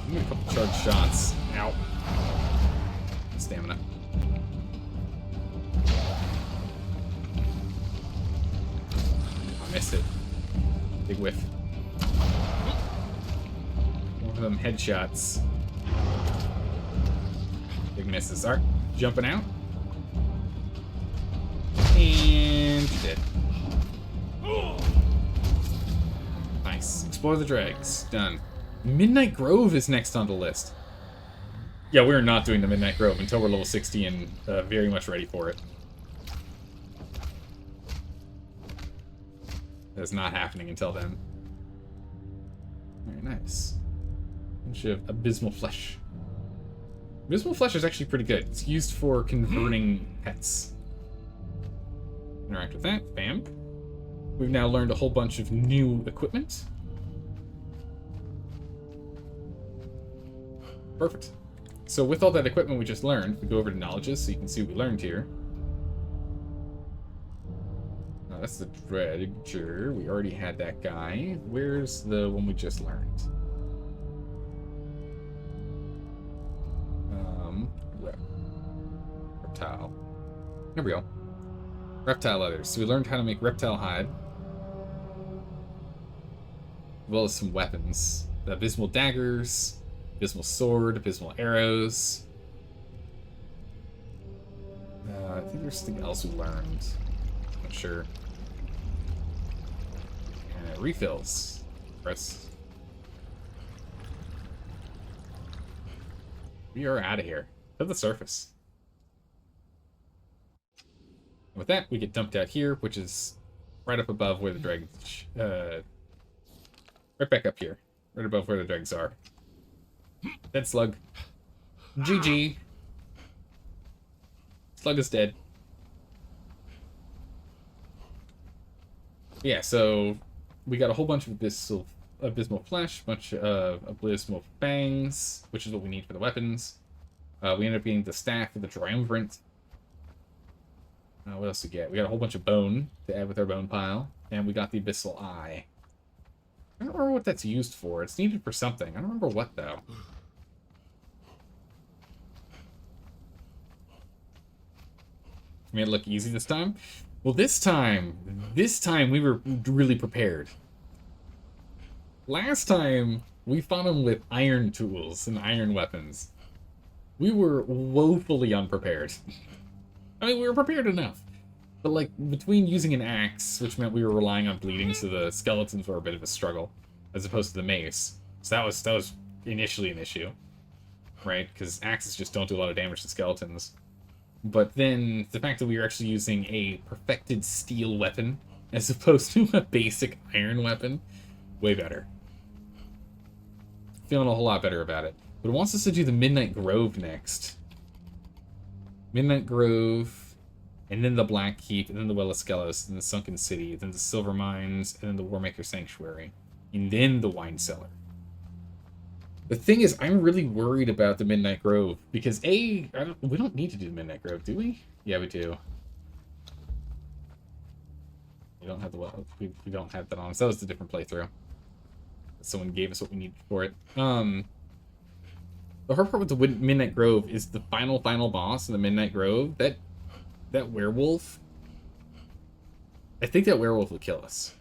Give me a couple charge shots. Ow. Stamina. I missed it. Big whiff. One of them headshots. Big misses. Alright, jumping out. And dead. Nice. Explore the dregs. Done. Midnight Grove is next on the list. Yeah, we're not doing the Midnight Grove until we're level 60 and very much ready for it. That's not happening until then. Very nice. Bunch of abysmal flesh. Abysmal flesh is actually pretty good. It's used for converting pets. Interact with that. Bam. We've now learned a whole bunch of new equipment. Perfect. So with all that equipment we just learned, we go over to knowledges so you can see what we learned here. Oh, that's the Dredger. We already had that guy. Where's the one we just learned? Reptile. There we go. Reptile leathers. So we learned how to make reptile hide. As well as some weapons. The abysmal daggers, abysmal sword, abysmal arrows. I think there's something else we learned. I'm not sure. Refills. Press. We are out of here. To the surface. And with that, we get dumped out here, which is right up above where the dregs... right back up here. Right above where the dregs are. Dead slug. GG. Slug is dead. Yeah, so we got a whole bunch of abysmal flesh, bunch of abysmal fangs, which is what we need for the weapons. We ended up getting the staff of the triumvirate. What else we get? We got a whole bunch of bone to add with our bone pile. And we got the Abyssal Eye. I don't remember what that's used for. It's needed for something. I don't remember what, though. Made it look easy this time? Well, this time we were really prepared. Last time, we fought him with iron tools and iron weapons. We were woefully unprepared. I mean, we were prepared enough. But, like, between using an axe, which meant we were relying on bleeding, so the skeletons were a bit of a struggle, as opposed to the mace. So that was initially an issue, right? Because axes just don't do a lot of damage to skeletons. But then, the fact that we were actually using a perfected steel weapon, as opposed to a basic iron weapon, way better. Feeling a whole lot better about it. But it wants us to do the Midnight Grove next. Midnight Grove, and then the Black Keep, and then the Well of Skelos, and the Sunken City, then the Silver Mines, and then the Warmaker Sanctuary, and then the Wine Cellar. The thing is, I'm really worried about the Midnight Grove, because we don't need to do the Midnight Grove, do we? Yeah, we do. We don't have the we don't have that on. So that was a different playthrough. Someone gave us what we needed for it. The hard part with the Midnight Grove is the final boss in the Midnight Grove. That werewolf. I think that werewolf will kill us.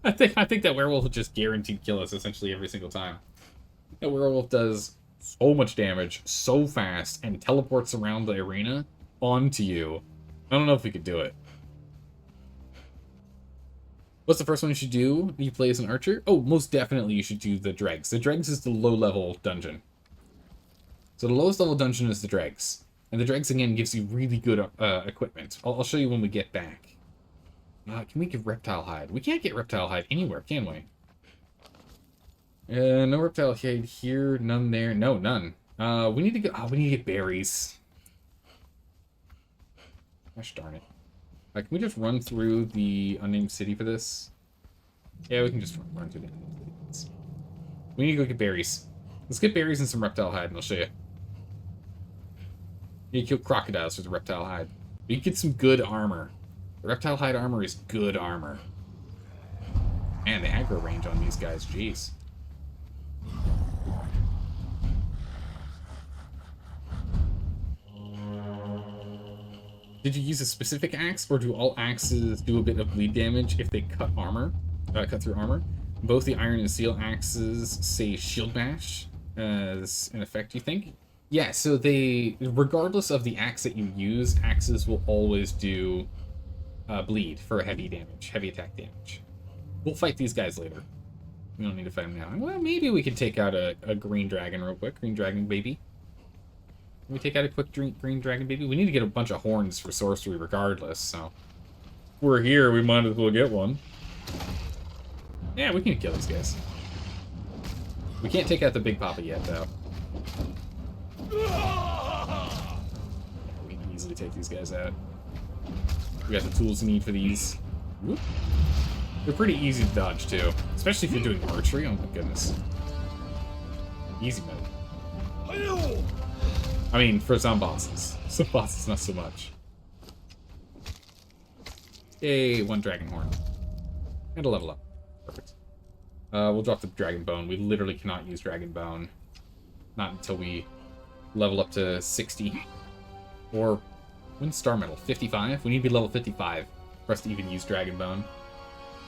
I think that werewolf will just guaranteed kill us essentially every single time. That werewolf does so much damage so fast and teleports around the arena onto you. I don't know if we could do it. What's the first one you should do? You play as an archer? Oh, most definitely you should do the dregs. The dregs is the low-level dungeon. So the lowest level dungeon is the dregs. And the dregs, again, gives you really good equipment. I'll show you when we get back. Can we get reptile hide? We can't get reptile hide anywhere, can we? No reptile hide here, none there. No, none. We need to go. Oh, we need to get berries. Gosh darn it. Can we just run through the unnamed city for this? Yeah, we can just run through the unnamed city. We need to go get berries. Let's get berries and some reptile hide, and I'll show you. You need to kill crocodiles for the reptile hide. You can get some good armor. The reptile hide armor is good armor. Man, the aggro range on these guys, jeez. Did you use a specific axe, or do all axes do a bit of bleed damage if they cut through armor? Both the iron and steel axes say shield bash as an effect, you think? Yeah, so regardless of the axe that you use, axes will always do bleed for heavy damage, heavy attack damage. We'll fight these guys later. We don't need to fight them now. Well, maybe we can take out a green dragon real quick. Green dragon baby. Can we take out a quick green dragon baby? We need to get a bunch of horns for sorcery regardless, so... If we're here, we might as well get one. Yeah, we can kill these guys. We can't take out the big papa yet, though. We can easily take these guys out. We got the tools we need for these. Whoop. They're pretty easy to dodge, too. Especially if you're doing archery. Oh my goodness. Easy mode. I mean, for some bosses. Some bosses, not so much. Yay, one dragon horn. And a level up. Perfect. We'll drop the dragon bone. We literally cannot use dragon bone. Not until we level up to 60. Or, when's star metal? 55? We need to be level 55 for us to even use dragon bone.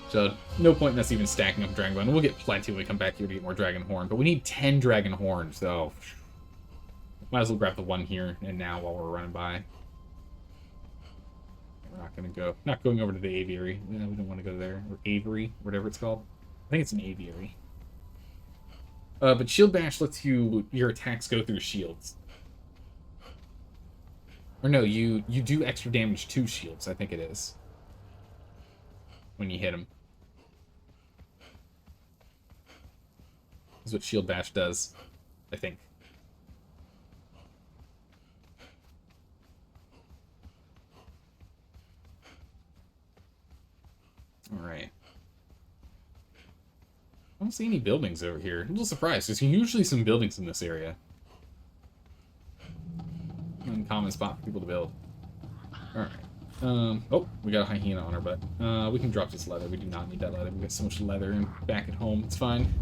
So, no point in us even stacking up dragon bone. We'll get plenty when we come back here to get more dragon horn. But we need 10 dragon horns, so... Might as well grab the one here and now while we're running by. We're not going over to the aviary. No, we don't want to go there. Or aviary, whatever it's called. I think it's an aviary. But shield bash lets your attacks go through shields. Or no, you do extra damage to shields, I think it is. When you hit them. That's what shield bash does, I think. Alright. I don't see any buildings over here. I'm a little surprised. There's usually some buildings in this area. Uncommon spot for people to build. Alright. Oh, we got a hyena on our butt. We can drop this leather. We do not need that leather. We got so much leather and back at home. It's fine.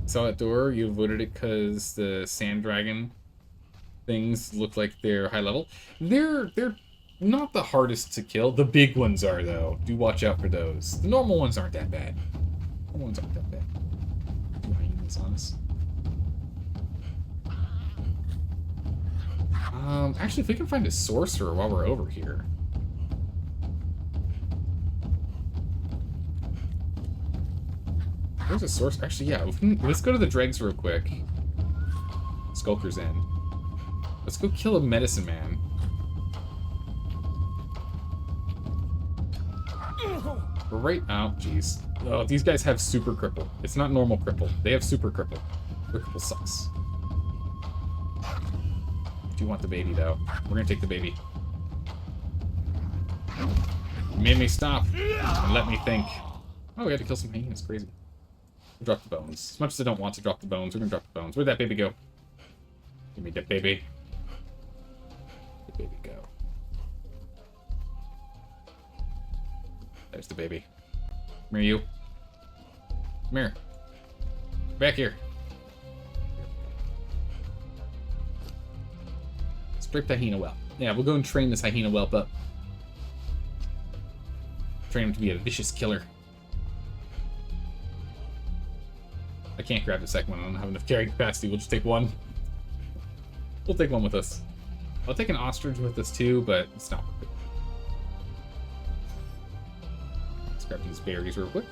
Saw that door. You avoided it because the sand dragon things look like they're high level. They're not the hardest to kill. The big ones are, though. Do watch out for those. The normal ones aren't that bad. The normal ones aren't that bad. Two hyenas on us. Actually, if we can find a sorcerer while we're over here. Where's a sorcerer? Actually, yeah, let's go to the dregs real quick. Skulker's in. Let's go kill a medicine man. We're right out. Oh, jeez. Oh, these guys have super cripple. It's not normal cripple. They have super cripple. Their cripple sucks. Do want the baby, though. We're gonna take the baby. You made me stop and let me think. Oh, we had to kill some hyenas. Crazy. We'll drop the bones. As much as I don't want to drop the bones, we're gonna drop the bones. Where'd that baby go? Give me that baby. Where'd the baby go? There's the baby. Come here, you. Come here. Back here. Strip the hyena whelp. Yeah, we'll go and train this hyena whelp up. Train him to be a vicious killer. I can't grab the second one. I don't have enough carrying capacity. We'll just take one. We'll take one with us. I'll take an ostrich with us too, but it's not worth it. Let's grab these berries real quick.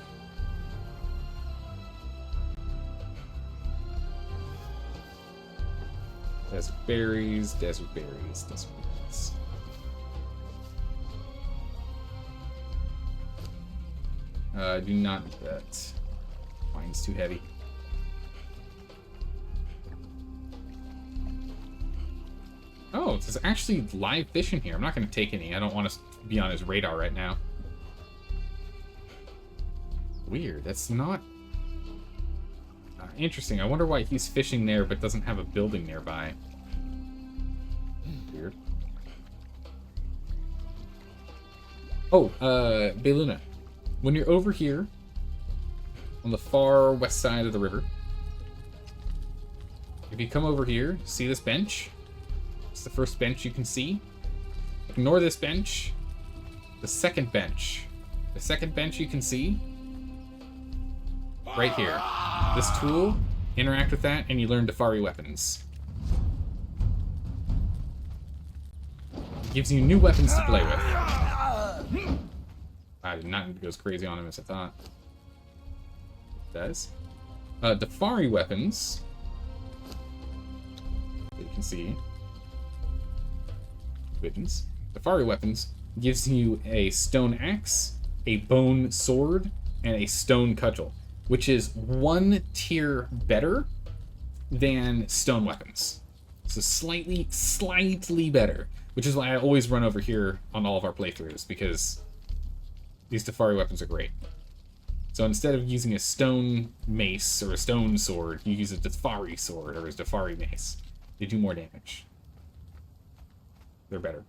Desert berries, desert berries, desert berries. Do not need that. Mine's too heavy. Oh, there's actually live fish in here. I'm not going to take any. I don't want to be on his radar right now. Weird. That's not... interesting. I wonder why he's fishing there but doesn't have a building nearby. Weird. Oh, Beluna. When you're over here, on the far west side of the river, if you come over here, see this bench? It's the first bench you can see. Ignore this bench. The second bench. The second bench you can see. Right here. This tool, interact with that, and you learn Dafari weapons. It gives you new weapons to play with. I did not go as crazy on him as I thought. It does. Dafari weapons, that you can see. Weapons. Dafari weapons gives you a stone axe, a bone sword, and a stone cudgel, which is one tier better than stone weapons. So slightly better, which is why I always run over here on all of our playthroughs, because these Dafari weapons are great. So instead of using a stone mace or a stone sword, you use a Dafari sword or a Dafari mace. They do more damage. They're better.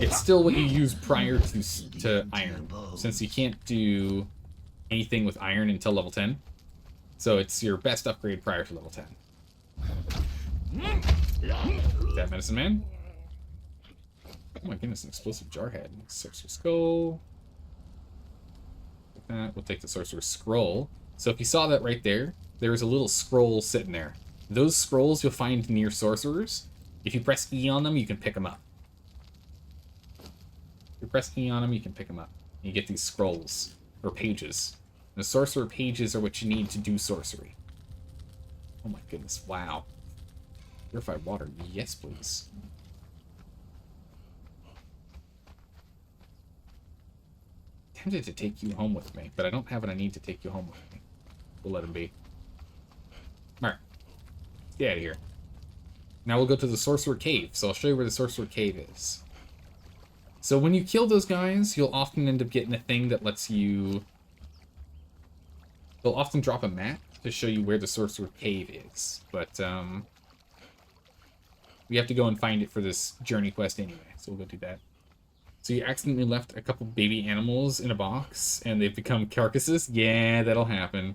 It's still what you use prior to iron, since you can't do anything with iron until level 10. So it's your best upgrade prior to level 10. That medicine man. Oh my goodness, an explosive jarhead. Sorcerer's skull. Like that. We'll take the sorcerer's scroll. So if you saw that right there, there is a little scroll sitting there. Those scrolls you'll find near sorcerers. If you press E on them, you can pick them up. If you press E on them, you can pick them up. You get these scrolls, or pages. The sorcerer pages are what you need to do sorcery. Oh my goodness, wow. Purified water, yes please. Tempted to take you home with me, but I don't have what I need to take you home with me. We'll let him be. Alright. Get out of here. Now we'll go to the Sorcerer Cave, so I'll show you where the Sorcerer Cave is. So when you kill those guys, you'll often end up getting a thing that lets you... They'll often drop a map to show you where the Sorcerer Cave is, but we have to go and find it for this journey quest anyway, so we'll go do that. So you accidentally left a couple baby animals in a box, and they've become carcasses? Yeah, that'll happen.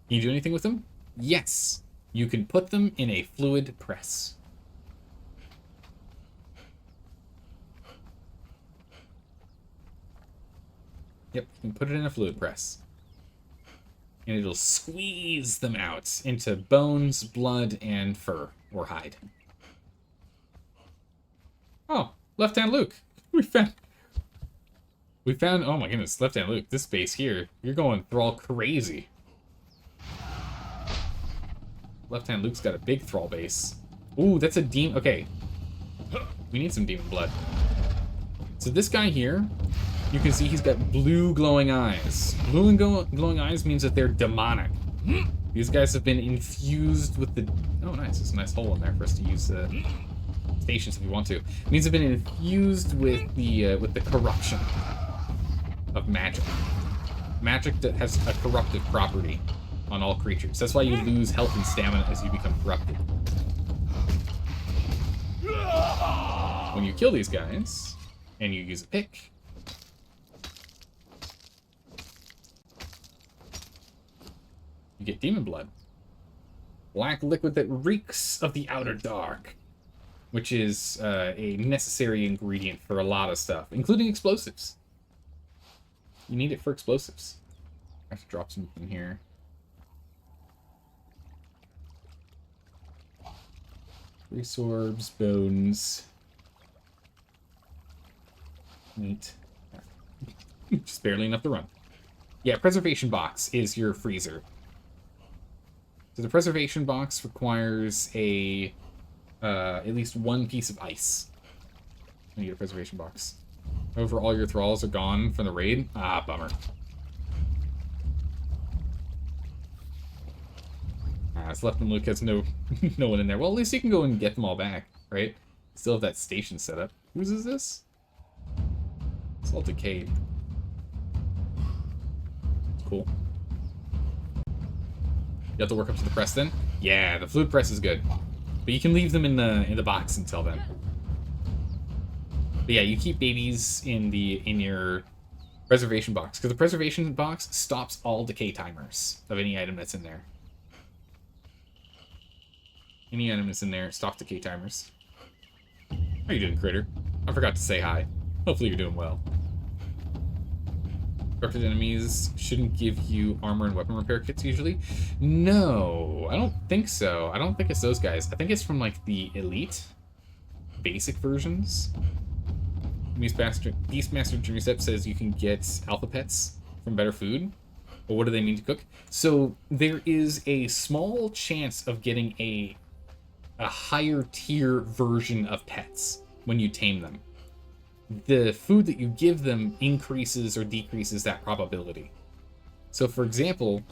Can you do anything with them? Yes. You can put them in a fluid press. Yep, you can put it in a fluid press. And it'll squeeze them out into bones, blood, and fur, or hide. Oh, Left-Hand Luke. We found, oh my goodness, Left-Hand Luke. This base here, you're going Thrall crazy. Left-Hand Luke's got a big Thrall base. Ooh, that's a demon. Okay. We need some demon blood. So this guy here, you can see he's got blue glowing eyes. Blue and glowing eyes means that they're demonic. These guys have been infused with the... Oh, nice. There's a nice hole in there for us to use stations if we want to. It means they've been infused with the corruption of magic. Magic that has a corruptive property on all creatures. That's why you lose health and stamina as you become corrupted. When you kill these guys, and you use a pick, you get demon blood. Black liquid that reeks of the outer dark, which is a necessary ingredient for a lot of stuff, including explosives. You need it for explosives. I have to drop something here. Resorbs, bones. Neat. Just barely enough to run. Yeah, preservation box is your freezer. So the preservation box requires a at least one piece of ice. I need a preservation box. However, all your thralls are gone from the raid. Ah, bummer. It's Left-Hand Luke has no no one in there. Well, at least you can go and get them all back, right? Still have that station set up. Whose is this? It's all decayed. It's cool. You have to work up to the press then? Yeah, the fluid press is good. But you can leave them in the box until then. But yeah, you keep babies in your preservation box, because the preservation box stops all decay timers of any item that's in there. Any item that's in there, stop decay timers. How you doing, critter? I forgot to say hi. Hopefully you're doing well. Corrupted enemies shouldn't give you armor and weapon repair kits usually. No, I don't think so. I don't think it's those guys. I think it's from like the elite basic versions. Beastmaster Jimmy Step says you can get alpha pets from better food. But what do they mean to cook? So there is a small chance of getting a higher tier version of pets when you tame them. The food that you give them increases or decreases that probability. So for example,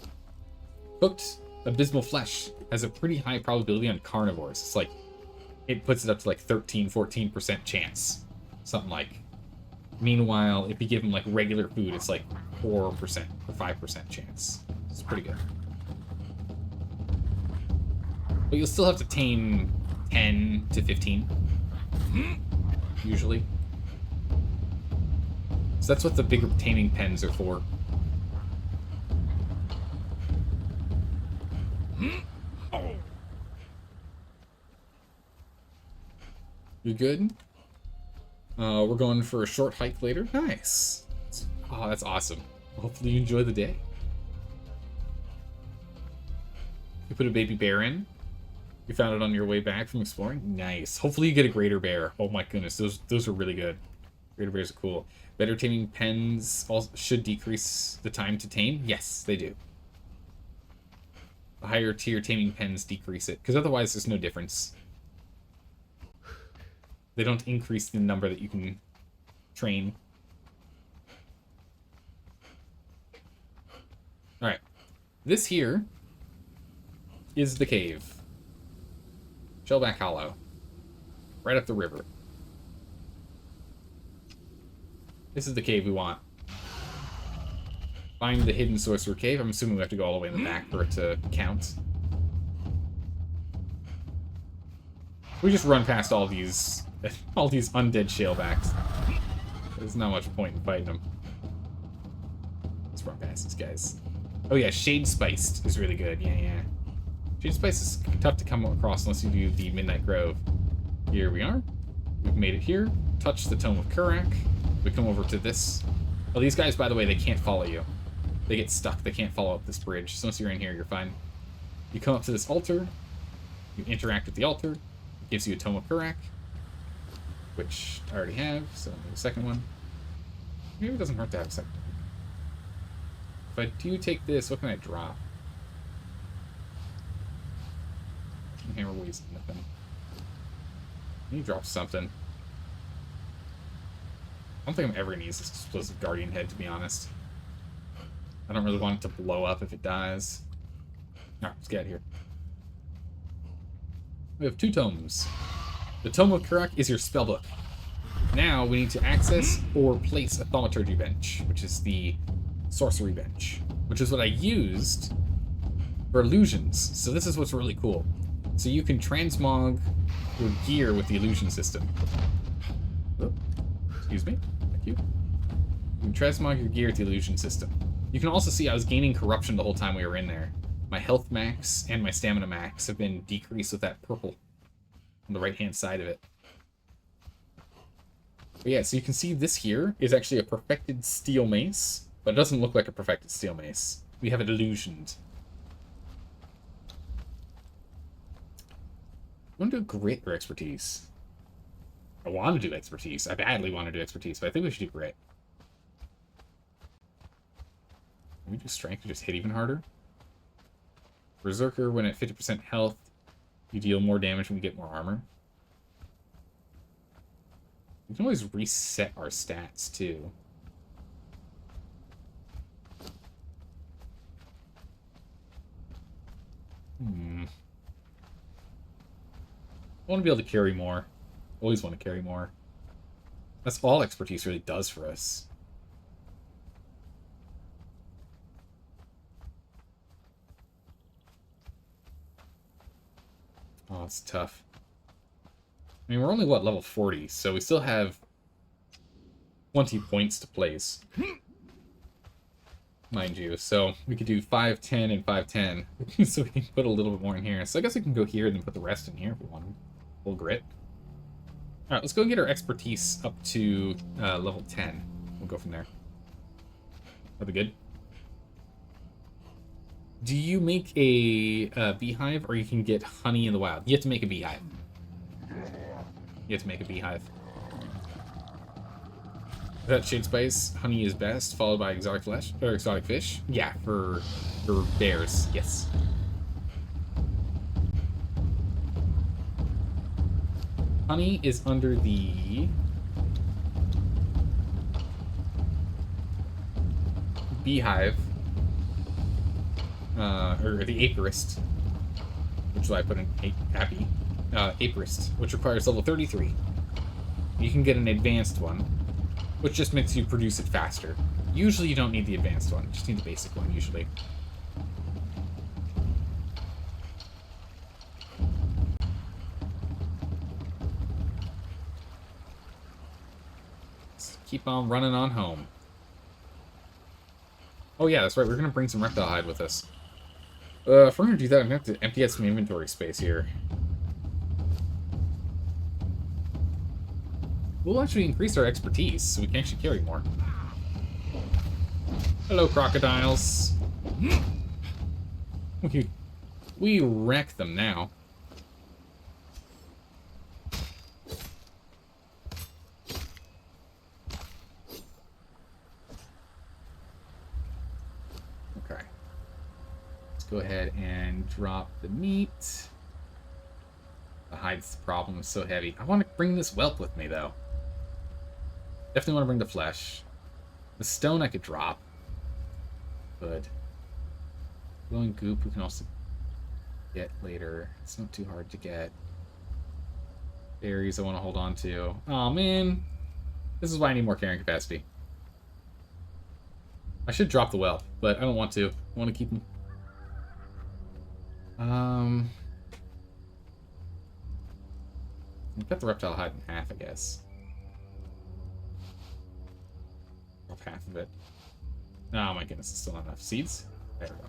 cooked abysmal flesh has a pretty high probability on carnivores. It's like, it puts it up to like 13-14% chance. Something like. Meanwhile, if you give them like regular food, it's like 4% or 5% chance. It's pretty good. But you'll still have to tame 10 to 15. Usually. So that's what the bigger taming pens are for. You good? We're going for a short hike later. Nice. Oh, that's awesome. Hopefully you enjoy the day. You put a baby bear in. You found it on your way back from exploring. Nice. Hopefully you get a greater bear. Oh my goodness, those are really good. Greater bears are cool. Better taming pens also should decrease the time to tame. Yes, they do. The higher tier taming pens decrease it, because otherwise there's no difference. They don't increase the number that you can train. Alright. This here is the cave. Shellback Hollow. Right up the river. This is the cave we want. Find the hidden sorcerer cave. I'm assuming we have to go all the way in the back for it to count. We just run past all these undead shalebacks. There's not much point in fighting them. Let's run past these guys. Oh yeah, Shade Spiced is really good. Yeah. Shade Spiced is tough to come across unless you do the Midnight Grove. Here we are. We've made it here. Touch the Tome of Kurak. We come over to this. Oh, these guys, by the way, they can't follow you. They get stuck. They can't follow up this bridge. So once you're in here, you're fine. You come up to this altar. You interact with the altar. It gives you a Tome of Kurak, which I already have, so the second one. Maybe it doesn't hurt to have a second one. If I do take this, what can I drop? Hammer weighs nothing. You drop something. I don't think I'm ever gonna use this explosive guardian head, to be honest. I don't really want it to blow up if it dies. Alright, let's get out of here. We have 2 tomes. The Tome of Kurak is your spellbook. Now we need to access or place a thaumaturgy bench, which is the sorcery bench, which is what I used for illusions. So this is what's really cool. So you can transmog your gear with the illusion system. Oh, excuse me. Thank you. You can transmog your gear with the illusion system. You can also see I was gaining corruption the whole time we were in there. My health max and my stamina max have been decreased with that purple on the right-hand side of it. But yeah, so you can see this here is actually a perfected steel mace, but it doesn't look like a perfected steel mace. We have it illusioned. I want to do grit or expertise. I want to do expertise. I badly want to do expertise, but I think we should do grit. Can we do strength to just hit even harder? Berserker, when at 50% health, you deal more damage when you get more armor. We can always reset our stats, too. I want to be able to carry more. Always want to carry more. That's all expertise really does for us. Oh, it's tough. I mean, we're only, what, level 40, so we still have 20 points to place. Mind you, so we could do 5, 10, and 5, 10. So we can put a little bit more in here. So I guess we can go here and then put the rest in here if we want. Full grit. Alright, let's go get our expertise up to level 10. We'll go from there. That'll be good. Do you make a beehive, or you can get honey in the wild? You have to make a beehive. You have to make a beehive. That Shade Spice, honey is best, followed by exotic flesh or exotic fish. Yeah, for bears, yes. Honey is under the beehive, or the apiarist, which is why I put in happy. Apiarist, which requires level 33. You can get an advanced one, which just makes you produce it faster. Usually you don't need the advanced one, you just need the basic one, usually. Let's keep on running on home. Oh yeah, that's right, we're gonna bring some reptile hide with us. If we're gonna do that, I'm gonna have to empty out some inventory space here. We'll actually increase our expertise, so we can actually carry more. Hello, crocodiles. We wreck them now. Okay. Let's go ahead and drop the meat. The hide's the problem, it's so heavy. I want to bring this whelp with me, though. Definitely want to bring the flesh. The stone I could drop. Good. Glowing goop we can also get later. It's not too hard to get. Berries I want to hold on to. Oh man. This is why I need more carrying capacity. I should drop the whelp, but I don't want to. I want to keep them. Cut the reptile hide in half, I guess. up half of it. Oh my goodness, it's still not enough. Seeds? There we go.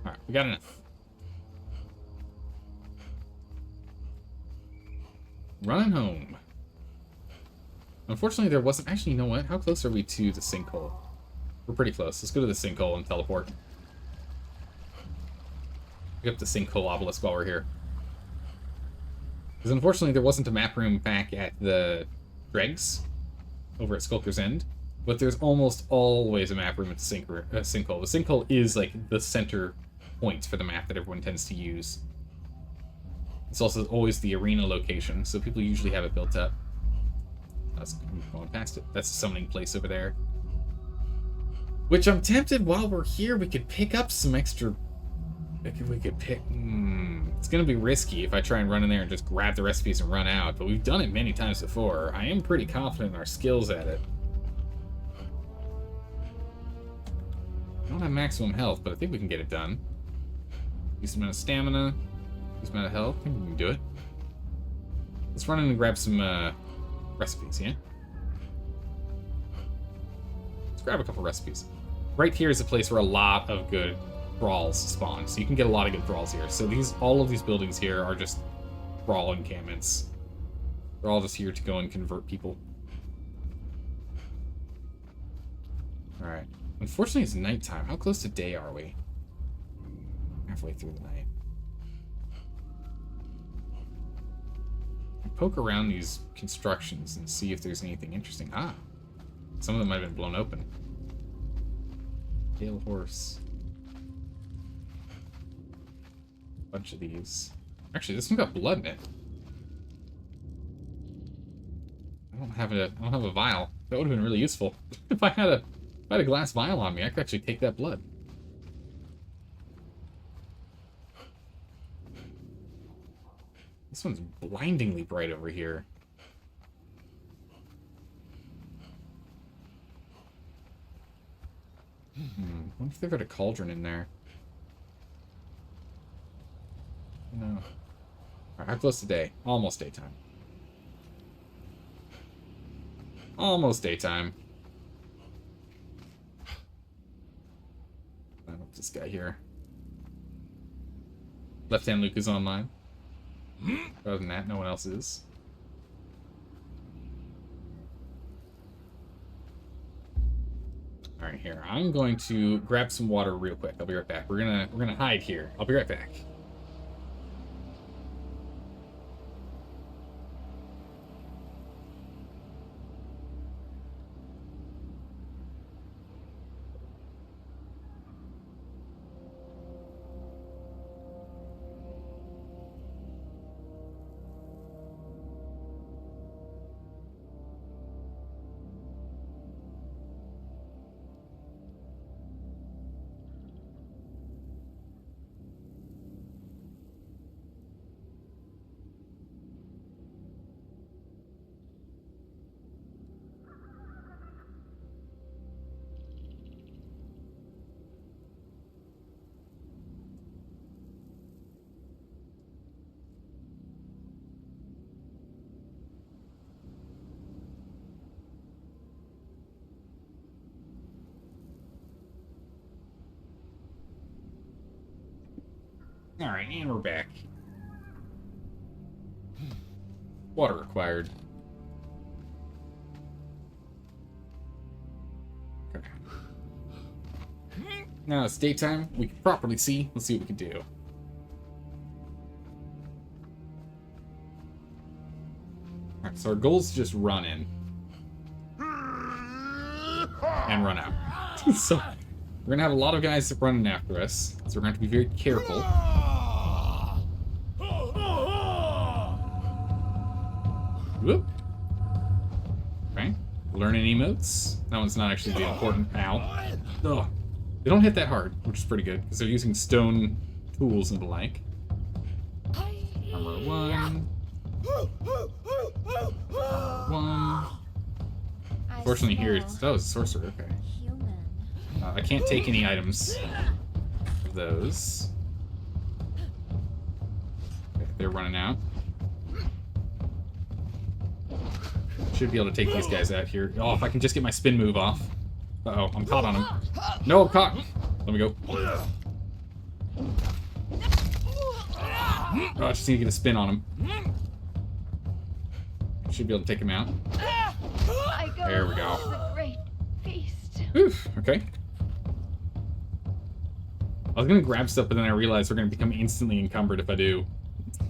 Alright, we got enough. Running home. Unfortunately, there wasn't... Actually, you know what? How close are we to the sinkhole? We're pretty close. Let's go to the sinkhole and teleport. Pick up the sinkhole obelisk while we're here. Because unfortunately, there wasn't a map room back at the dregs over at Skulker's End. But there's almost always a map room at the sinkhole. The sinkhole is, like, the center point for the map that everyone tends to use. It's also always the arena location, so people usually have it built up. That's going past it. That's the summoning place over there. Which I'm tempted while we're here, we could pick up some extra... We could pick... It's going to be risky if I try and run in there and just grab the recipes and run out, but we've done it many times before. I am pretty confident in our skills at it. I don't have maximum health, but I think we can get it done. Decent amount of stamina. Decent amount of health. I think we can do it. Let's run in and grab some recipes, yeah? Let's grab a couple recipes. Right here is a place where a lot of good thralls spawn, so you can get a lot of good thralls here. So all of these buildings here are just thrall encampments. They're all just here to go and convert people. Alright. Unfortunately, it's nighttime. How close to day are we? Halfway through the night. Poke around these constructions and see if there's anything interesting. Ah, some of them might have been blown open. Pale horse. Bunch of these. Actually, this one got blood in it. I don't have a vial. That would have been really useful. If I had a glass vial on me, I could actually take that blood. This one's blindingly bright over here. Wonder if they've got a cauldron in there. No. Alright, how close to day? Almost daytime. Almost daytime. Line up this guy here. Left-hand Luke is online. Other than that, no one else is. Alright, here. I'm going to grab some water real quick. I'll be right back. We're gonna hide here. I'll be right back. Alright, and we're back. Water required. Okay. Now it's daytime. We can properly see. Let's see what we can do. Alright, so our goal is to just run in. And run out. So, we're gonna have a lot of guys running after us, so we're gonna have to be very careful. Whoop. Okay. Learning emotes. That one's not actually the important. Ow. Ugh. They don't hit that hard, which is pretty good, because they're using stone tools and the like. Armor 1. Armor 1. Fortunately here, it's... Oh, it's a sorcerer, okay. I can't take any items of those. Okay, they're running out. Should be able to take these guys out here. Oh, if I can just get my spin move off. Uh-oh, I'm caught on him. No, I'm caught. Let me go. Oh, I just need to get a spin on him. Should be able to take him out. There we go. The great feast. Oof, okay. I was gonna grab stuff, but then I realized we're gonna become instantly encumbered if I do.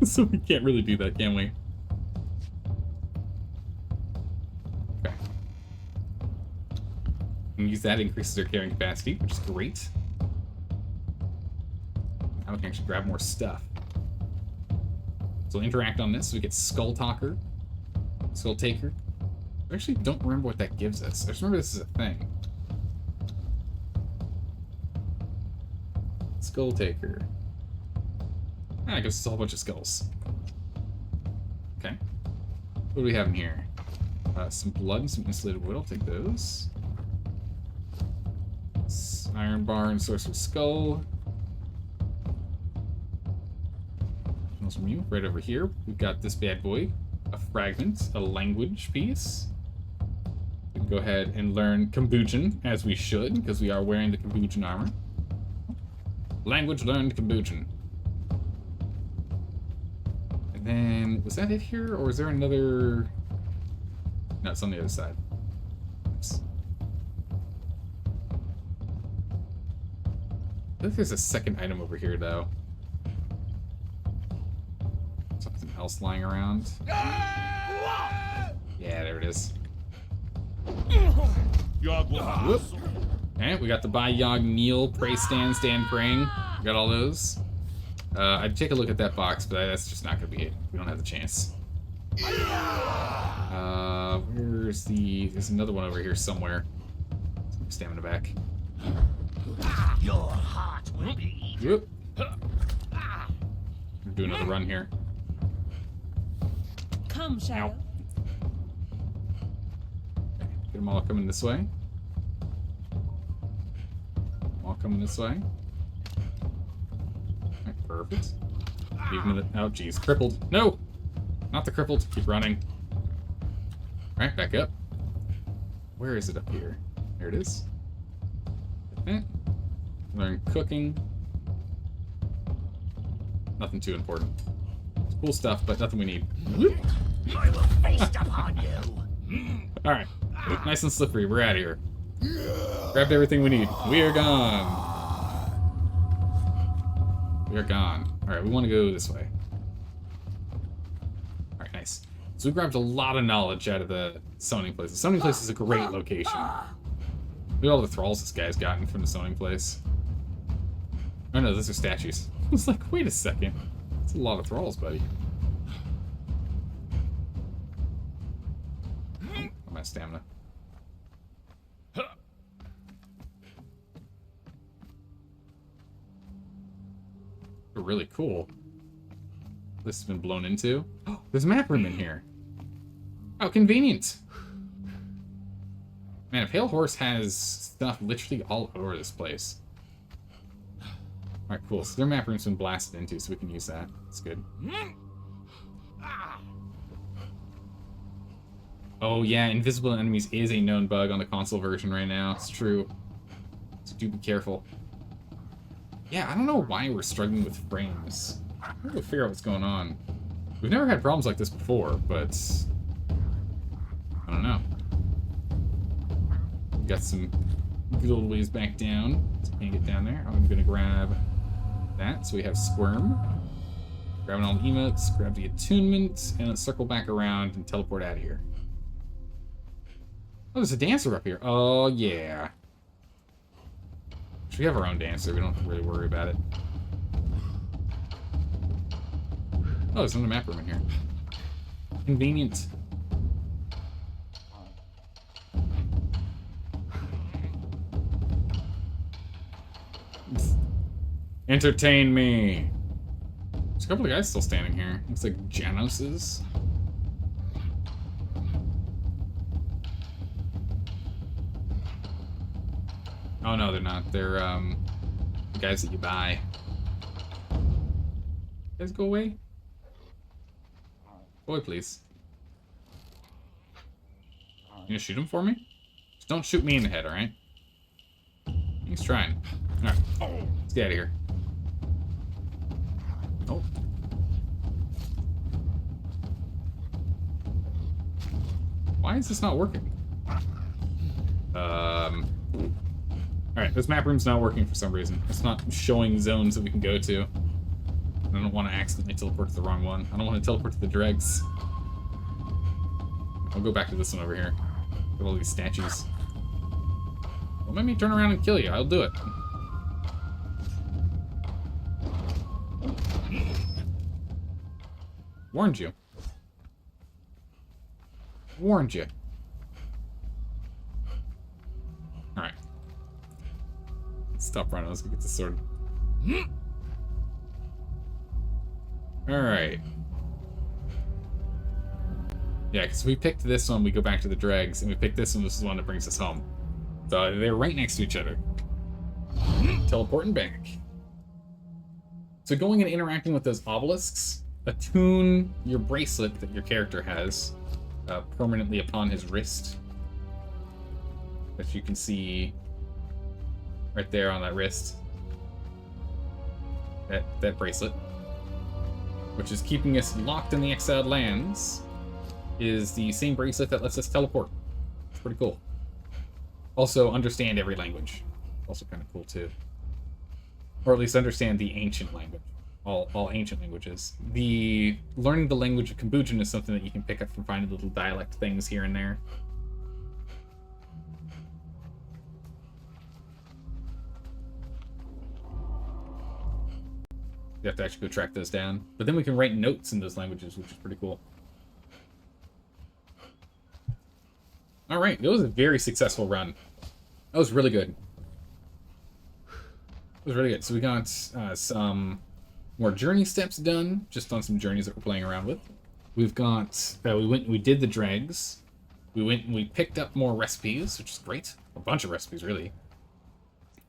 So we can't really do that, can we? Okay. And use that, increases their carrying capacity, which is great. Now we can actually grab more stuff. So we'll interact on this, so we get Skull Talker, Skull Taker. I actually don't remember what that gives us. I just remember this is a thing. Skull Taker. Ah, it gives us a whole bunch of skulls. Okay. What do we have in here? Some blood and some insulated wood. I'll take those. Iron bar and Sorcerer's Skull. Those from you. Right over here, we've got this bad boy. A fragment, a language piece. We can go ahead and learn Kambujin, as we should, because we are wearing the Kambujin armor. Language learned Kambujin. And then, was that it here, or is there another... No, it's on the other side. Oops. I think there's a second item over here, though. Something else lying around. Yeah, there it is. Whoop. Alright, we got the buy, yog, kneel, pray, stand, praying. We got all those. I'd take a look at that box, but that's just not gonna be it. We don't have the chance. Where's the... There's another one over here somewhere. Stamina back. Your heart will bleed. Whoop. Do another run here. Come, Shadow. Get them all coming this way. All coming this way. Alright, perfect. Even the... Oh, geez. Crippled. No! Not the crippled. Keep running. Alright, back up. Where is it up here? There it is. Learn cooking. Nothing too important. It's cool stuff, but nothing we need. I will feast upon you. Alright. Nice and slippery. We're out of here. Grabbed everything we need. We are gone. We are gone. Alright, we want to go this way. Alright, nice. So we grabbed a lot of knowledge out of the summoning place. The summoning place is a great location. Look at all the thralls this guy's gotten from the summoning place. Oh no, those are statues. I was like, wait a second. That's a lot of thralls, buddy. I'm out of stamina. They're really cool. This has been blown into. Oh, there's a map room in here. How convenient. Man, a Pale Horse has stuff literally all over this place. Alright, cool. So their map room's been blasted into, so we can use that. That's good. Oh yeah, invisible enemies is a known bug on the console version right now. It's true. So do be careful. Yeah, I don't know why we're struggling with frames. I'm trying to figure out what's going on. We've never had problems like this before, but... I don't know. We got some good old ways back down. So can't get down there. I'm gonna grab that. So we have Squirm. Grabbing all the emotes, grab the attunement, and let's circle back around and teleport out of here. Oh, there's a dancer up here. Oh, yeah. We have our own dancer. We don't have to really worry about it. Oh, there's another map room in here. Convenient. Entertain me. There's a couple of guys still standing here. Looks like Janos is. Oh no, they're not. They're the guys that you buy. You guys go away. Boy, please. You gonna shoot him for me? Just don't shoot me in the head, alright? He's trying. Alright. Let's get out of here. Oh. Why is this not working? Alright, this map room's not working for some reason. It's not showing zones that we can go to. I don't want to accidentally teleport to the wrong one. I don't want to teleport to the dregs. I'll go back to this one over here. Look at all these statues. Don't make me turn around and kill you. I'll do it. Warned you. Warned you. Alright. Stop running. Let's go get the sword. Alright. Yeah, because we picked this one, we go back to the dregs, and we picked this one, this is the one that brings us home. So they're right next to each other. Teleporting back. So going and interacting with those obelisks, attune your bracelet that your character has permanently upon his wrist. Which you can see right there on that wrist. That bracelet. Which is keeping us locked in the exiled lands, is the same bracelet that lets us teleport. It's pretty cool. Also, understand every language. Also kind of cool, too. Or at least understand the ancient language. All ancient languages. Learning the language of Cambodian is something that you can pick up from finding little dialect things here and there. You have to actually go track those down. But then we can write notes in those languages, which is pretty cool. Alright, it was a very successful run. That was really good. It was really good. So we got some more journey steps done, just on some journeys that we're playing around with. We've got, we did the dregs. We went and we picked up more recipes, which is great. A bunch of recipes, really.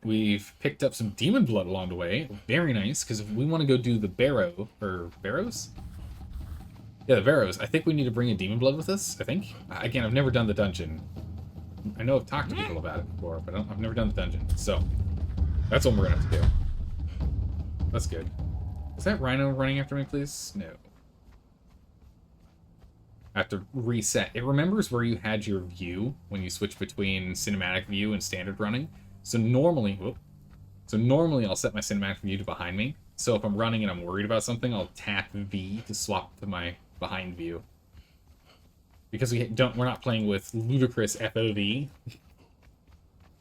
We've picked up some demon blood along the way. Very nice, because if we want to go do the barrow, or barrows? Yeah, the barrows. I think we need to bring a demon blood with us, I think. Again, I've never done the dungeon. I know I've talked to people about it before, but I've never done the dungeon. So, that's what we're going to have to do. That's good. Is that rhino running after me, please? No. I have to reset. It remembers where you had your view when you switch between cinematic view and standard running. So normally, I'll set my cinematic view to behind me. So if I'm running and I'm worried about something, I'll tap V to swap to my behind view. Because we're not playing with ludicrous FOV.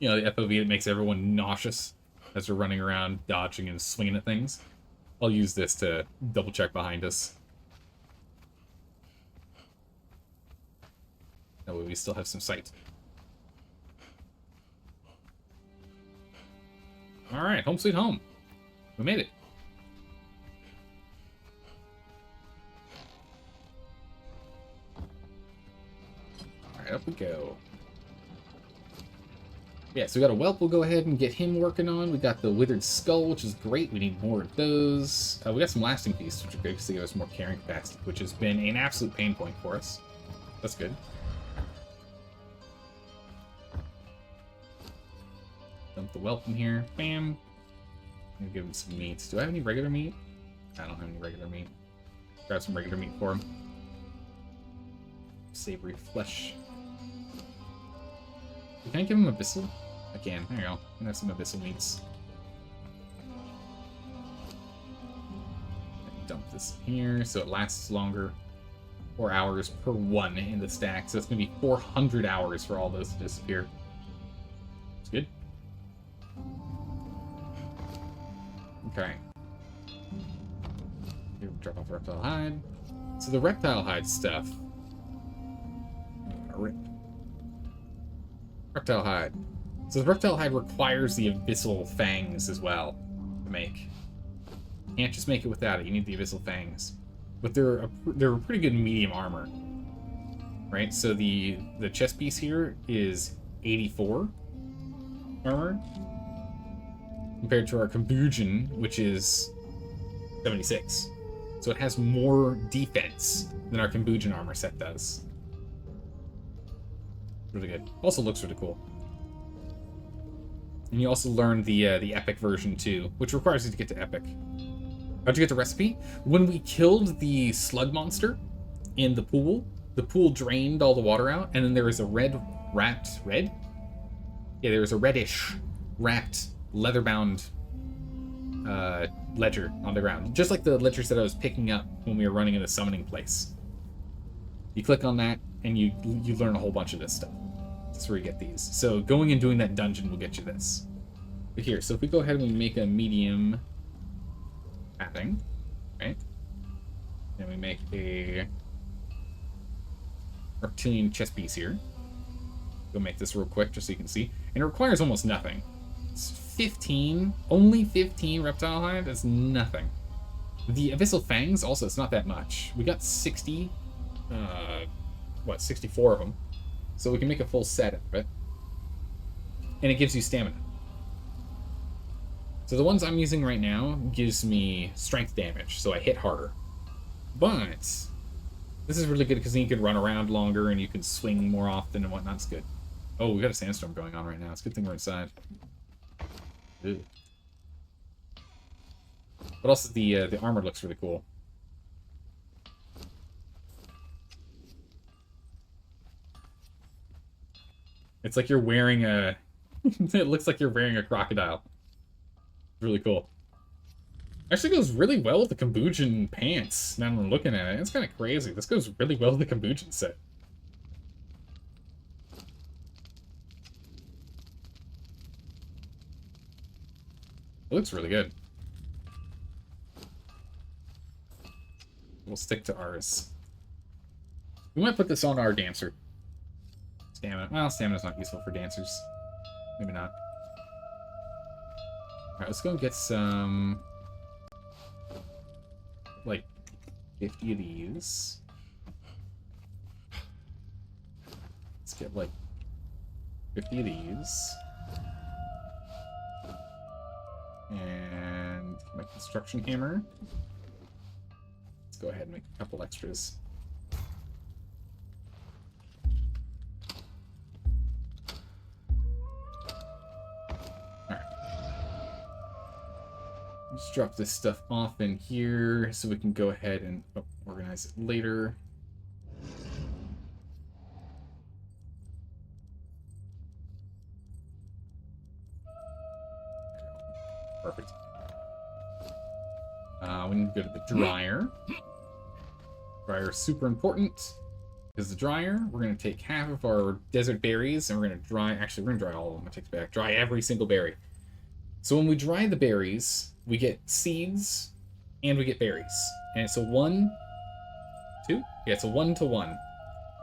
You know, the FOV that makes everyone nauseous as we're running around, dodging and swinging at things. I'll use this to double check behind us. That way we still have some sight. Alright, home sweet home. We made it. Alright, up we go. Yeah, so we got a whelp we'll go ahead and get him working on. We got the withered skull, which is great. We need more of those. We got some lasting feasts, which are great because they give us more carrying capacity, which has been an absolute pain point for us. That's good. Dump the whelp in here. Bam. I'm gonna give him some meats. Do I have any regular meat? I don't have any regular meat. Grab some regular meat for him. Savory flesh. Can I give him abyssal? I can. There you go. I'm gonna have some abyssal meats. Dump this in here so it lasts longer. 4 hours per one in the stack. So it's gonna be 400 hours for all those to disappear. It's good. Okay. Here, drop off reptile hide. So the reptile hide stuff. Reptile hide. So the reptile hide requires the abyssal fangs as well to make. You can't just make it without it. You need the abyssal fangs. But they're a pretty good medium armor, right? So the chest piece here is 84 armor compared to our Cambodian, which is 76. So it has more defense than our Cambodian armor set does. Really good. Also looks really cool. And you also learn the epic version too, which requires you to get to epic. How'd you get the recipe? When we killed the slug monster in the pool drained all the water out, and then there was a red? Yeah, there was a reddish wrapped leather-bound ledger on the ground, just like the ledgers that I was picking up when we were running in the summoning place. You click on that, and you learn a whole bunch of this stuff. That's where you get these. So going and doing that dungeon will get you this. But here, so if we go ahead and we make a medium padding, right? Then we make a reptilian chest piece here. Go make this real quick just so you can see. And it requires almost nothing. It's 15, only 15 reptile hide. That's nothing. The abyssal fangs also, it's not that much. We got 60, 64 of them. So we can make a full set of it. And it gives you stamina. So the ones I'm using right now gives me strength damage, so I hit harder. But this is really good because then you can run around longer and you can swing more often and whatnot. It's good. Oh, we got a sandstorm going on right now. It's a good thing we're inside. Ew. But also the armor looks really cool. It's like you're wearing a... it looks like you're wearing a crocodile. Really cool. Actually goes really well with the Kambujin pants, now I'm looking at it. It's kind of crazy. This goes really well with the Kambujin set. It looks really good. We'll stick to ours. We might put this on our dancer. Stamina. Well, stamina's not useful for dancers. Maybe not. Alright, let's go and get some... like, 50 of these. Let's get, like, 50 of these. And my construction hammer. Let's go ahead and make a couple extras. Just drop this stuff off in here so we can go ahead and organize it later. Perfect. We need to go to the dryer. Dryer is super important because the dryer, we're going to take half of our desert berries and we're going to dry, actually we're going to dry all of them. I take it back. Dry every single berry. So when we dry the berries, we get seeds and we get berries. And it's a 1, 2? Yeah, it's a 1 to 1.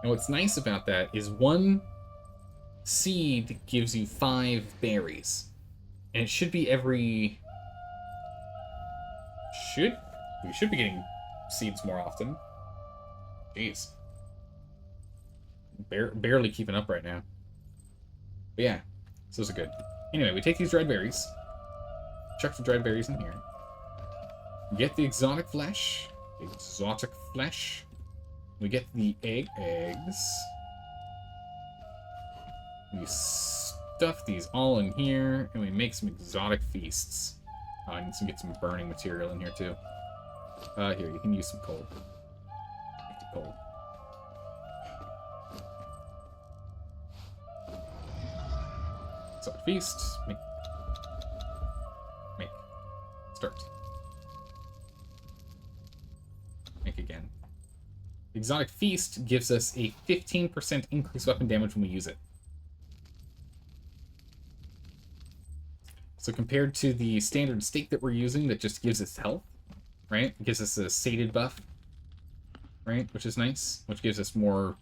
And what's nice about that is 1 seed gives you 5 berries. And it should be every... We should be getting seeds more often. Jeez. Barely keeping up right now. But yeah, so those are good. Anyway, we take these dried berries. Chuck the dried berries in here. Get the exotic flesh. Exotic flesh. We get the eggs. We stuff these all in here, and we make some exotic feasts. I need to get some burning material in here too. Here, you can use some coal. Make the coal. Exotic feast. Make. Start. Make again. Exotic feast gives us a 15% increased weapon damage when we use it. So compared to the standard steak that we're using that just gives us health, right? It gives us a sated buff, right? Which is nice, which gives us more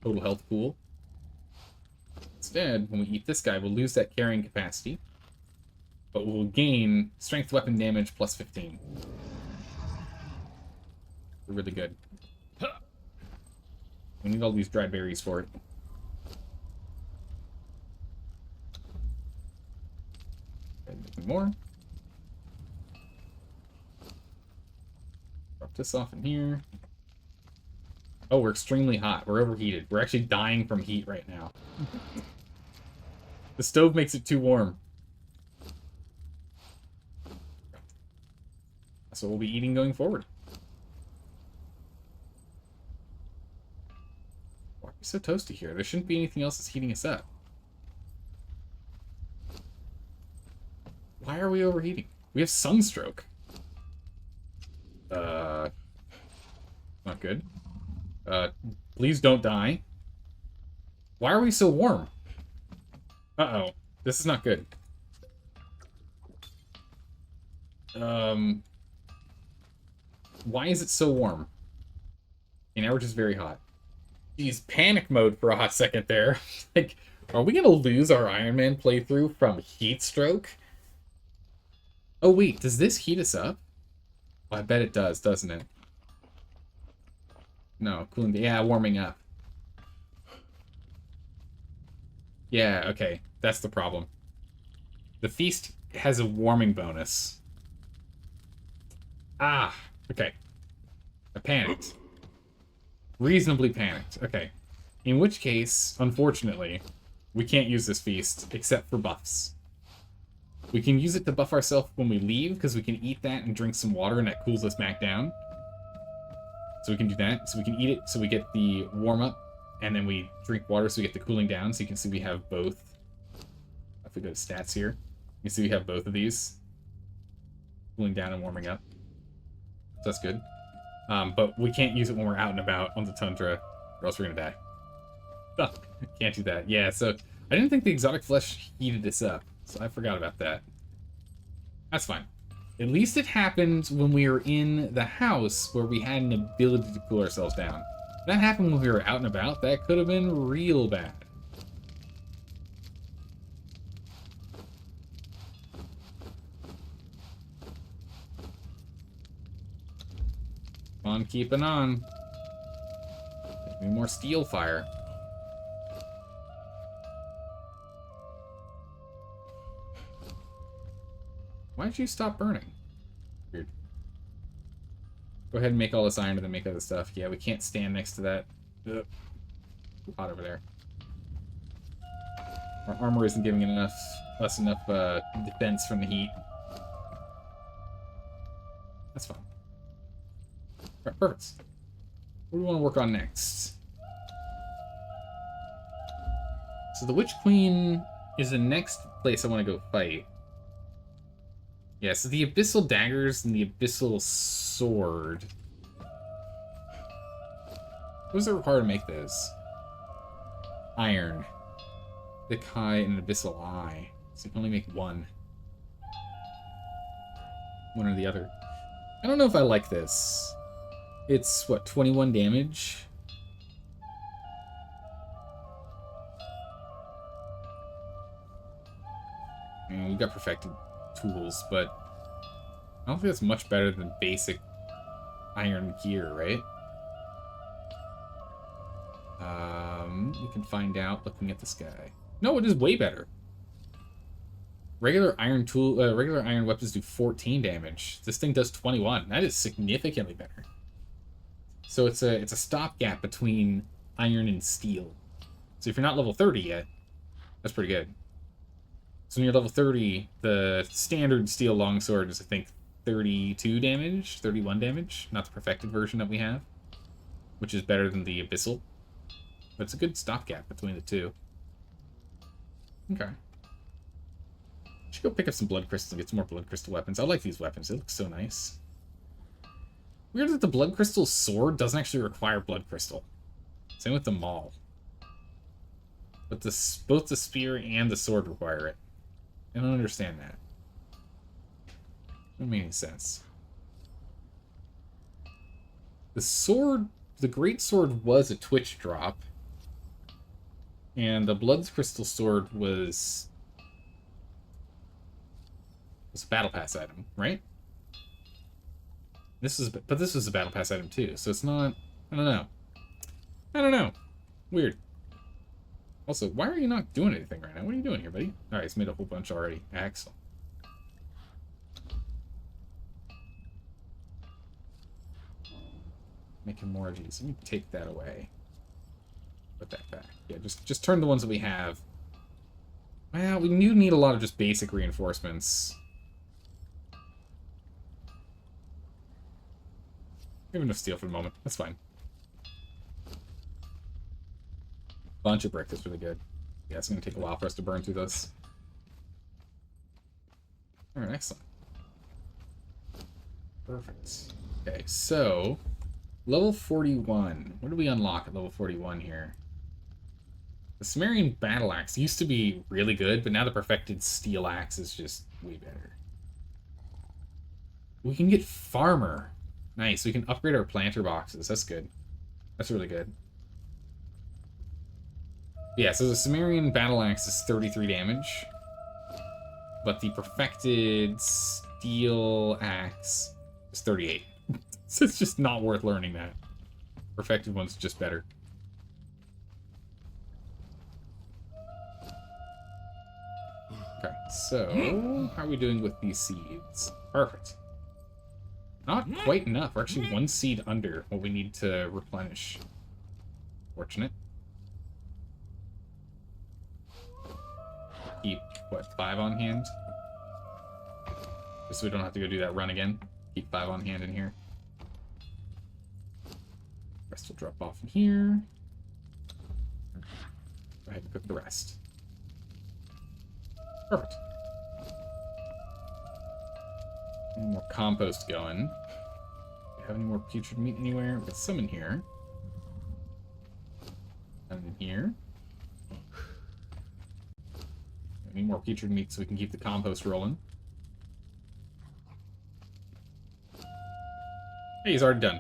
total health pool. Instead, when we eat this guy, we'll lose that carrying capacity, but we'll gain strength weapon damage plus 15. They're really good. We need all these dried berries for it. More. Drop this off in here. Oh, we're extremely hot. We're overheated. We're actually dying from heat right now. The stove makes it too warm. That's what we'll be eating going forward. Why are we so toasty here? There shouldn't be anything else that's heating us up. Why are we overheating? We have sunstroke. Not good. Please don't die. Why are we so warm? Uh-oh. This is not good. Why is it so warm? And now we're just very hot. Geez, panic mode for a hot second there. Like, are we gonna lose our Ironman playthrough from heat stroke? Oh wait, does this heat us up? Oh, I bet it does, doesn't it? No, cooling. Yeah, warming up. Yeah, okay. That's the problem. The feast has a warming bonus. Ah, okay. I panicked. Reasonably panicked. Okay. In which case, unfortunately, we can't use this feast except for buffs. We can use it to buff ourselves when we leave, because we can eat that and drink some water, and that cools us back down. So we can do that. So we can eat it, so we get the warm-up, and then we drink water, so we get the cooling down. So you can see we have both. If we go to stats here, you can see we have both of these. Cooling down and warming up. So that's good. But we can't use it when we're out and about on the tundra, or else we're gonna die. Oh, can't do that. Yeah, so I didn't think the exotic flesh heated this up, so I forgot about that. That's fine. At least it happened when we were in the house where we had an ability to cool ourselves down. If that happened when we were out and about, that could have been real bad. On, keeping on. Give me more steel fire. Why'd you stop burning? Weird. Go ahead and make all this iron and then make other stuff. Yeah, we can't stand next to that. Ugh. Hot over there. Our armor isn't giving us enough defense from the heat. That's fine. Alright, perfect. What do we want to work on next? So the Witch Queen is the next place I want to go fight. Yeah, so the Abyssal Daggers and the Abyssal Sword. What does it require to make those? Iron. Thick High and an Abyssal Eye. So you can only make one. One or the other. I don't know if I like this. It's, what, 21 damage? And we've got perfected tools, but I don't think that's much better than basic iron gear, right? You can find out looking at the sky. No, it is way better. Regular iron weapons do 14 damage. This thing does 21. That is significantly better. So it's a stopgap between iron and steel. So if you're not level 30 yet, that's pretty good. So when you're level 30, the standard steel longsword is, I think, 32 damage, 31 damage. Not the perfected version that we have, which is better than the Abyssal. But it's a good stopgap between the two. Okay. Should go pick up some blood crystals and get some more blood crystal weapons. I like these weapons. They look so nice. Weird that the blood crystal sword doesn't actually require blood crystal. Same with the maul. But both the spear and the sword require it. I don't understand that. Doesn't make any sense. The sword, the great sword was a Twitch drop. And the blood crystal sword was a battle pass item, right? But this was a battle pass item too, so it's not. I don't know. I don't know. Weird. Also, why are you not doing anything right now? What are you doing here, buddy? All right, it's made a whole bunch already. Excellent. Making more of these. Let me take that away. Put that back. Yeah, just turn the ones that we have. Well, we do need a lot of just basic reinforcements. We have enough steel for the moment. That's fine. Bunch of brick is really good. Yeah, it's going to take a while for us to burn through this. Alright, excellent. Perfect. Okay, so... level 41. What do we unlock at level 41 here? The Sumerian Battle Axe used to be really good, but now the Perfected Steel Axe is just way better. We can get Farmer. Nice, we can upgrade our planter boxes. That's good. That's really good. Yeah, so the Sumerian Battle Axe is 33 damage. But the Perfected Steel Axe is 38. So it's just not worth learning that. Perfected one's just better. Okay, so how are we doing with these seeds? Perfect. Not quite enough. We're actually one seed under what we need to replenish. Fortunate. Keep, what, 5 on hand? Just so we don't have to go do that run again. Keep 5 on hand in here. Rest will drop off in here. Go ahead and cook the rest. Perfect. Any more compost going. Do we have any more putrid meat anywhere? We've got some in here. Some in here. Any more putrid meat so we can keep the compost rolling. Hey, he's already done.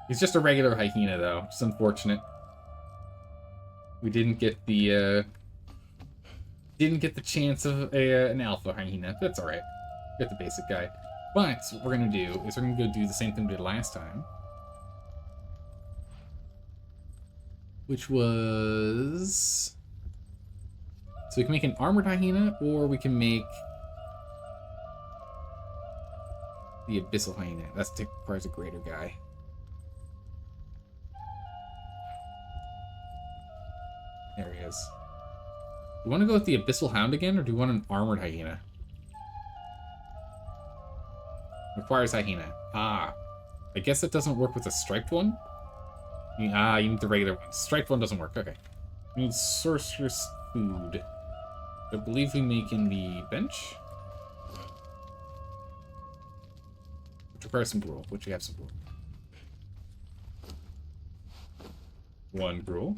He's just a regular hyena, though. It's unfortunate. We didn't get the chance of an alpha hyena. That's all right. Get the basic guy. But what we're gonna do is we're gonna go do the same thing we did last time, which was so we can make an armored hyena, or we can make the abyssal hyena. That requires a greater guy. There he is. Do we want to go with the abyssal hound again, or do we want an armored hyena? Requires hyena. Ah. I guess that doesn't work with a striped one? You need the regular one. Striped one doesn't work. Okay. We need sorcerer's food. I believe we make in the bench. Which requires some gruel, which we have some gruel. 1 gruel.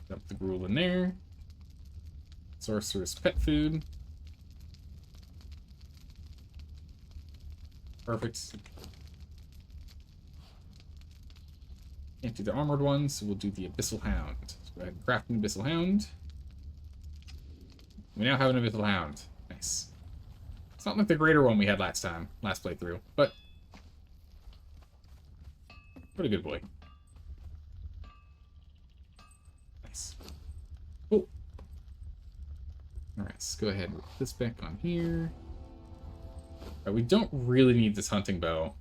Dump the gruel in there. Sorcerer's pet food. Perfect. Can't do the armored one, so we'll do the abyssal hound. So go ahead and craft an abyssal hound. We now have an abyssal hound. Nice. It's not like the greater one we had last playthrough, but what a good boy. Nice. Cool. Alright, let's go ahead and put this back on here. We don't really need this hunting bow.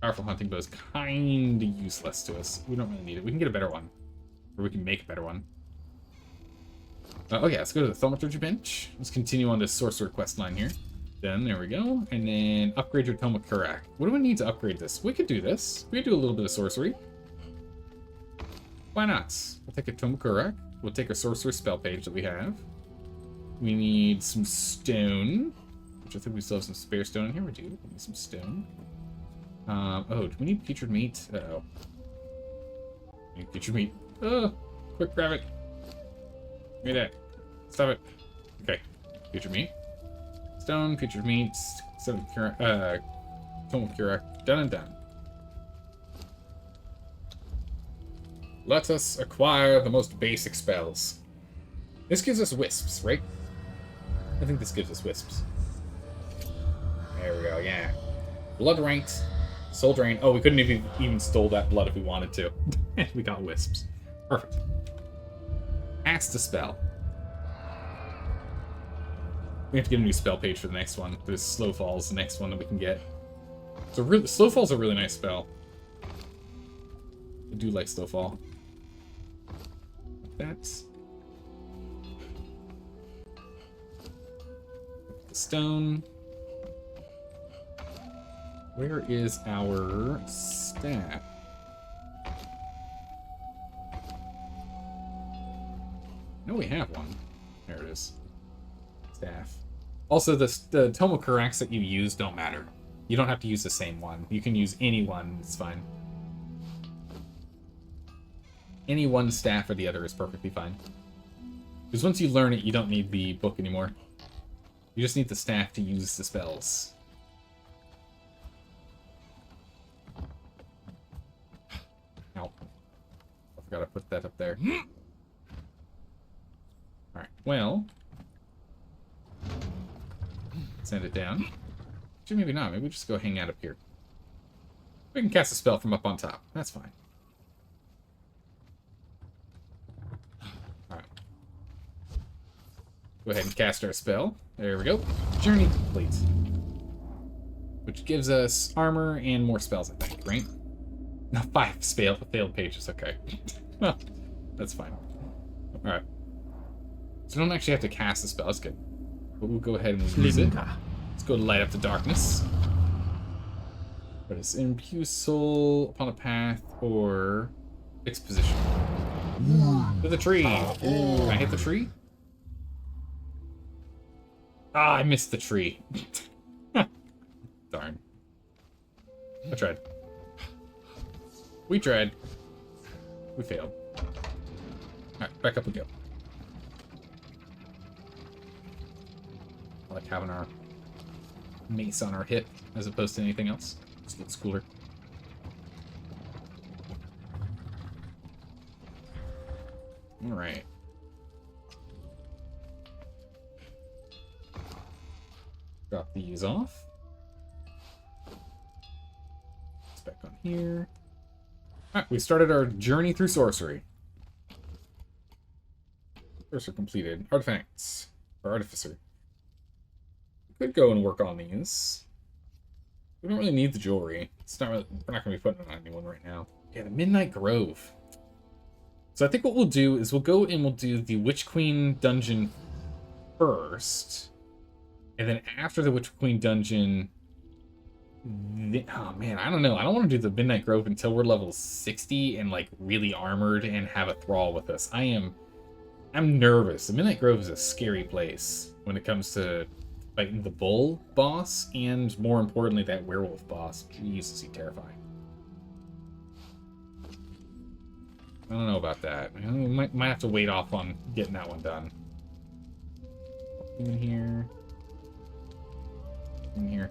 Powerful hunting bow is kind of useless to us. We don't really need it. We can get a better one. Or we can make a better one. Okay, let's go to the thaumaturgy bench. Let's continue on this sorcerer quest line here. Then, there we go. And then upgrade your Toma Kurak. What do we need to upgrade this? We could do this. We could do a little bit of sorcery. Why not? We'll take a Toma Kurak. We'll take our sorcerer spell page that we have. We need some stone. Which I think we still have some spare stone in here. We do. We need some stone. Oh, do we need putrid meat? Uh-oh. We need putrid meat. Oh, quick, grab it. Give me that. Stop it. Okay. Putrid meat. Stone, putrid meat, Toma Kurak. Done and done. Let us acquire the most basic spells. This gives us wisps, right? I think this gives us wisps. There we go, yeah. Blood ranked, soul drain. Oh, we couldn't even stole that blood if we wanted to. We got wisps. Perfect. Cast a spell. We have to get a new spell page for the next one. There's Slow Falls, the next one that we can get. So really, Slowfall's a really nice spell. I do like Slowfall. That's the stone. Where is our staff? No, we have one. There it is. Staff. Also, the Tomokurax that you use don't matter. You don't have to use the same one. You can use any one. It's fine. Any one staff or the other is perfectly fine. Because once you learn it, you don't need the book anymore. You just need the staff to use the spells. Ow. I forgot to put that up there. Alright, well. Send it down. Actually, maybe not. Maybe we just go hang out up here. We can cast a spell from up on top. That's fine. Alright. Go ahead and cast our spell. There we go. Journey complete. Which gives us armor and more spells, I think, right? No, 5 failed pages. Okay. Well, that's fine. Alright. So we don't actually have to cast the spell. That's good. But we'll go ahead and use it. Let's go light up the darkness. But it's imbue soul upon a path or fixed position. To the tree. Can I hit the tree? Ah, I missed the tree. Darn. I tried. We tried. We failed. Alright, back up we go. I like having our mace on our hip as opposed to anything else. Just looks cooler. Alright. Drop these off. It's back on here. Alright, we started our journey through sorcery. Sorcerer completed. Artifacts. Or artificer. We could go and work on these. We don't really need the jewelry. It's not really, we're not going to be putting it on anyone right now. Yeah, the Midnight Grove. So I think what we'll do is we'll go and we'll do the Witch Queen dungeon first. And then after the Witch Queen dungeon... Oh man, I don't know. I don't want to do the Midnight Grove until we're level 60 and like really armored and have a thrall with us. I'm nervous. The Midnight Grove is a scary place when it comes to fighting the bull boss and more importantly that werewolf boss. Jesus, he's terrifying. I don't know about that. We might have to wait off on getting that one done. In here. In here.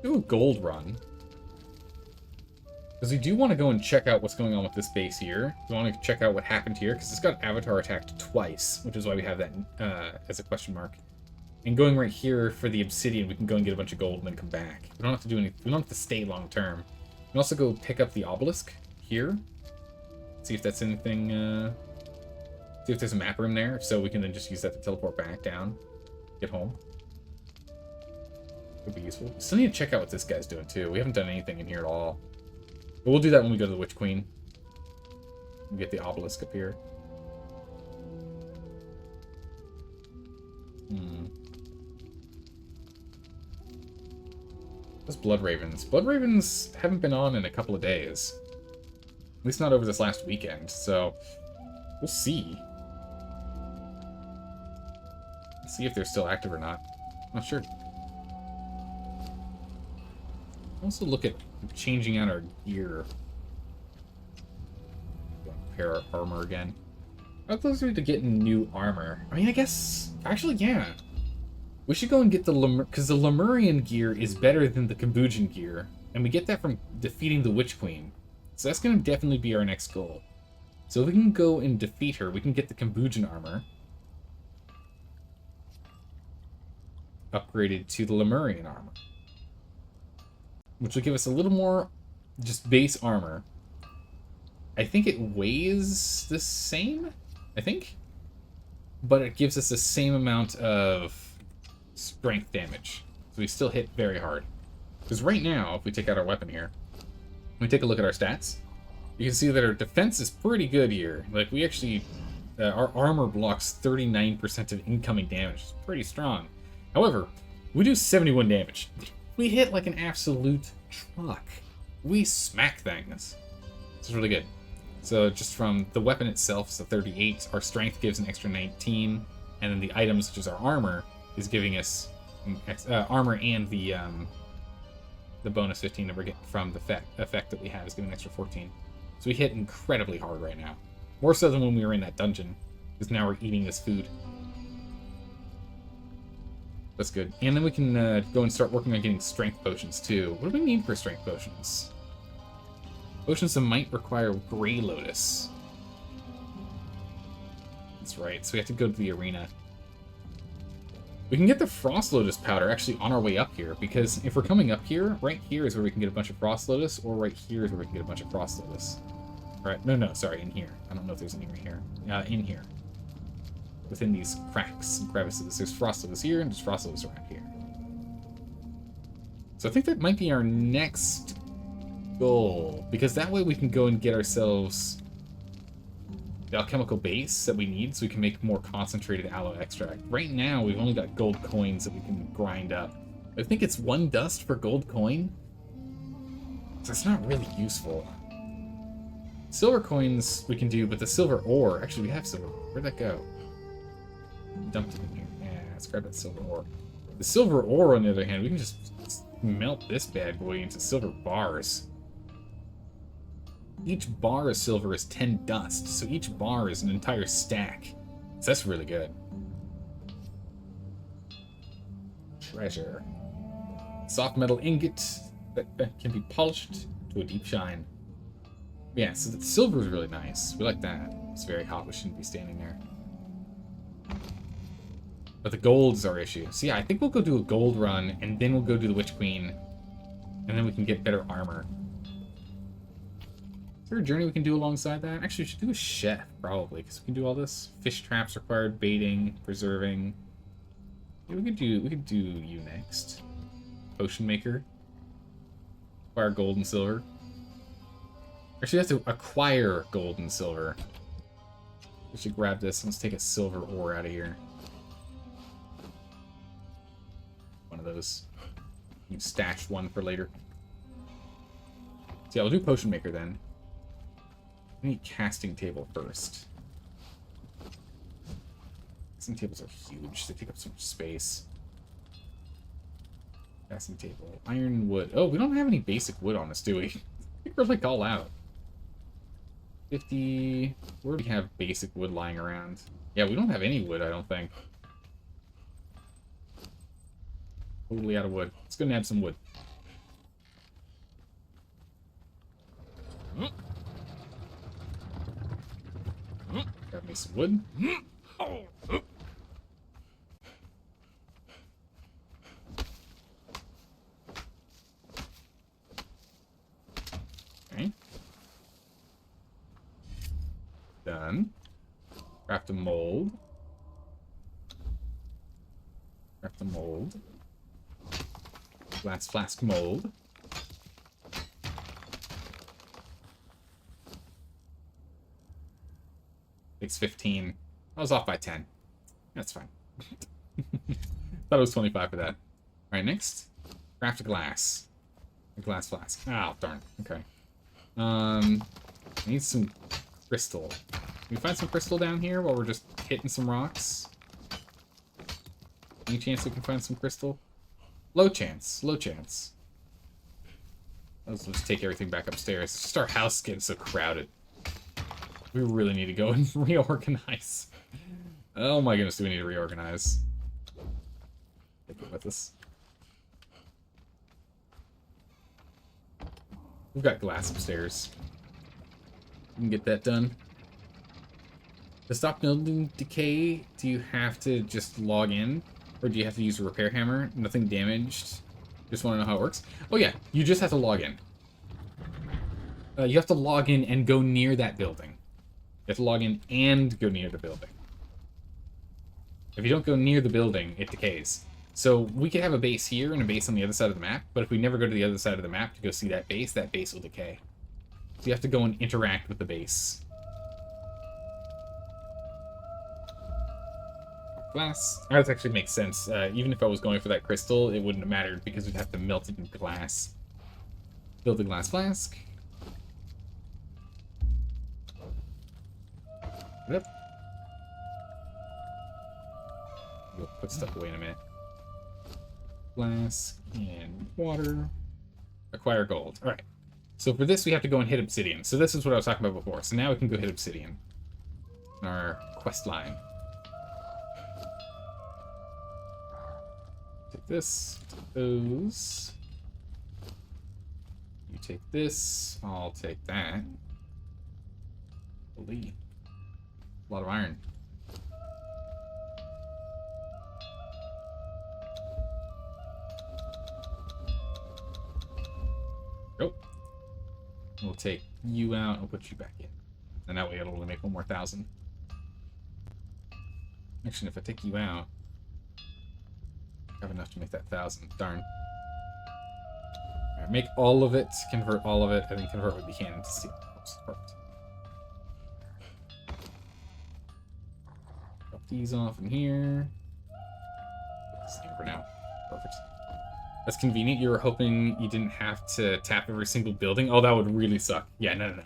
Do a gold run. Because we do want to go and check out what's going on with this base here. We want to check out what happened here, because it's got Avatar attacked twice, which is why we have that as a question mark. And going right here for the obsidian, we can go and get a bunch of gold and then come back. We don't have to do anything. We don't have to stay long term. We can also go pick up the obelisk here. See if that's anything, see if there's a map room there. If so, we can then just use that to teleport back down. Get home. Could be useful. Still need to check out what this guy's doing too. We haven't done anything in here at all. But we'll do that when we go to the Witch Queen. And get the obelisk up here. Those Blood Ravens. Blood Ravens haven't been on in a couple of days. At least not over this last weekend, so we'll see. Let's see if they're still active or not. Not sure. Also look at changing out our gear. Repair our armor again. How close are we to getting new armor? I mean, I guess... Actually, yeah. We should go and get the because the Lemurian gear is better than the Kambujin gear. And we get that from defeating the Witch Queen. So that's going to definitely be our next goal. So if we can go and defeat her, we can get the Kambujin armor upgraded to the Lemurian armor. Which will give us a little more just base armor. I think it weighs the same, I think. But it gives us the same amount of strength damage. So we still hit very hard. Because right now, if we take out our weapon here, we take a look at our stats, you can see that our defense is pretty good here. Like, we actually, our armor blocks 39% of incoming damage. It's pretty strong. However, we do 71 damage. We hit like an absolute truck. We smack things. This is really good. So just from the weapon itself, it's a 38. Our strength gives an extra 19. And then the items, such as our armor, is giving us armor, and the bonus 15 that we're getting from the effect that we have is giving an extra 14. So we hit incredibly hard right now. More so than when we were in that dungeon, because now we're eating this food. That's good. And then we can go and start working on getting strength potions too. What do we need for strength potions? Potions of might require Grey Lotus. That's right, so we have to go to the arena. We can get the Frost Lotus powder actually on our way up here, because if we're coming up here, right here is where we can get a bunch of Frost Lotus, or right here is where we can get a bunch of Frost Lotus. Alright, no, sorry, in here. I don't know if there's any right here. In here. Within these cracks and crevices. There's Frost Lotus here, and there's Frost Lotus around here. So I think that might be our next goal, because that way we can go and get ourselves the alchemical base that we need so we can make more concentrated aloe extract. Right now, we've only got gold coins that we can grind up. I think it's 1 dust for gold coin, so it's not really useful. Silver coins we can do, but the silver ore, actually we have silver. Where'd that go? Dumped it in here. Yeah, let's grab that silver ore. The silver ore, on the other hand, we can just melt this bad boy into silver bars. Each bar of silver is 10 dust, so each bar is an entire stack. So that's really good. Treasure. Soft metal ingot that can be polished to a deep shine. Yeah, so the silver is really nice. We like that. It's very hot. We shouldn't be standing there. But the gold is our issue. So yeah, I think we'll go do a gold run, and then we'll go do the Witch Queen. And then we can get better armor. Is there a journey we can do alongside that? Actually, we should do a chef, probably, because we can do all this. Fish traps required, baiting, preserving. Yeah, we could do you next. Potion maker. Acquire gold and silver. Actually, we have to acquire gold and silver. We should grab this. Let's take a silver ore out of here. One of those. You can stash one for later. So yeah, we'll do potion maker then. I need casting table first. Casting tables are huge. They take up so much space. Casting table. Iron and wood. Oh, we don't have any basic wood on us, do we? I think we're like all out. 50... Where do we have basic wood lying around? Yeah, we don't have any wood, I don't think. Totally out of wood. Let's go nab some wood. Grab me some wood. Okay. Done. Craft a mold. Craft a mold. Glass flask mold. Takes 15. I was off by 10. That's fine. Thought it was 25 for that. Alright, next. Craft a glass. A glass flask. Oh, darn. Okay. I need some crystal. Can we find some crystal down here while we're just hitting some rocks? Any chance we can find some crystal? Low chance. Low chance. Let's just take everything back upstairs. It's just our house getting so crowded. We really need to go and reorganize. Oh my goodness, do we need to reorganize? Take it with us. We've got glass upstairs. We can get that done. To stop building decay, do you have to just log in? Or do you have to use a repair hammer? Nothing damaged. Just want to know how it works? Oh yeah, you just have to log in. You have to log in and go near that building. You have to log in and go near the building. If you don't go near the building, it decays. So we could have a base here and a base on the other side of the map, but if we never go to the other side of the map to go see that base will decay. So you have to go and interact with the base. Glass. That actually makes sense. Even if I was going for that crystal, it wouldn't have mattered because we'd have to melt it into glass. Build a glass flask. Yep. We'll put stuff away in a minute. Glass and water. Acquire gold. Alright. So for this, we have to go and hit obsidian. So this is what I was talking about before. So now we can go hit obsidian. In our quest line. Take this. Take those. You take this. I'll take that. Holy. A lot of iron. Oh. We'll take you out and we'll put you back in. And that way it'll only make 1,000 more. Actually, if I take you out, I have enough to make that 1,000. Darn. Alright, make all of it, convert all of it, and then convert what we can into steel. Oops, perfect. Drop these off in here. Same for now. Perfect. That's convenient. You were hoping you didn't have to tap every single building. Oh, that would really suck. Yeah, no. You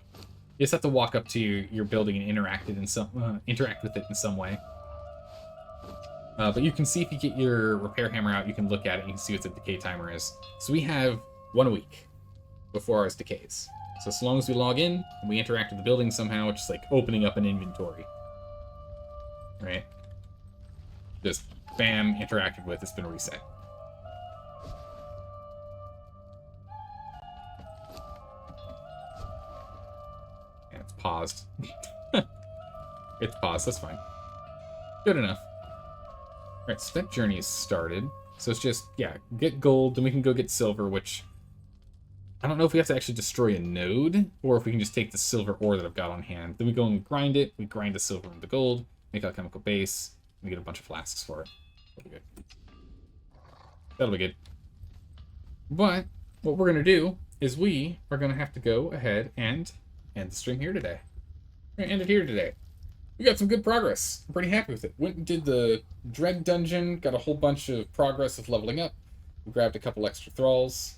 just have to walk up to your building and interact with it in some way. But you can see if you get your repair hammer out, you can look at it and you can see what the decay timer is. So we have 1 week before ours decays. So as long as we log in and we interact with the building somehow, it's just like opening up an inventory. Right? Just bam, interacted with, it's been reset. And it's paused. It's paused, that's fine. Good enough. Alright, so that journey is started. So it's just, yeah, get gold, then we can go get silver, which... I don't know if we have to actually destroy a node, or if we can just take the silver ore that I've got on hand. Then we go and grind it, we grind the silver into gold, make alchemical base, and we get a bunch of flasks for it. That'll be good. That'll be good. But, what we're going to do is we are going to have to go ahead and end the stream here today. We're going to end it here today. We got some good progress. I'm pretty happy with it. Went and did the Dread Dungeon, got a whole bunch of progress with leveling up. We grabbed a couple extra thralls.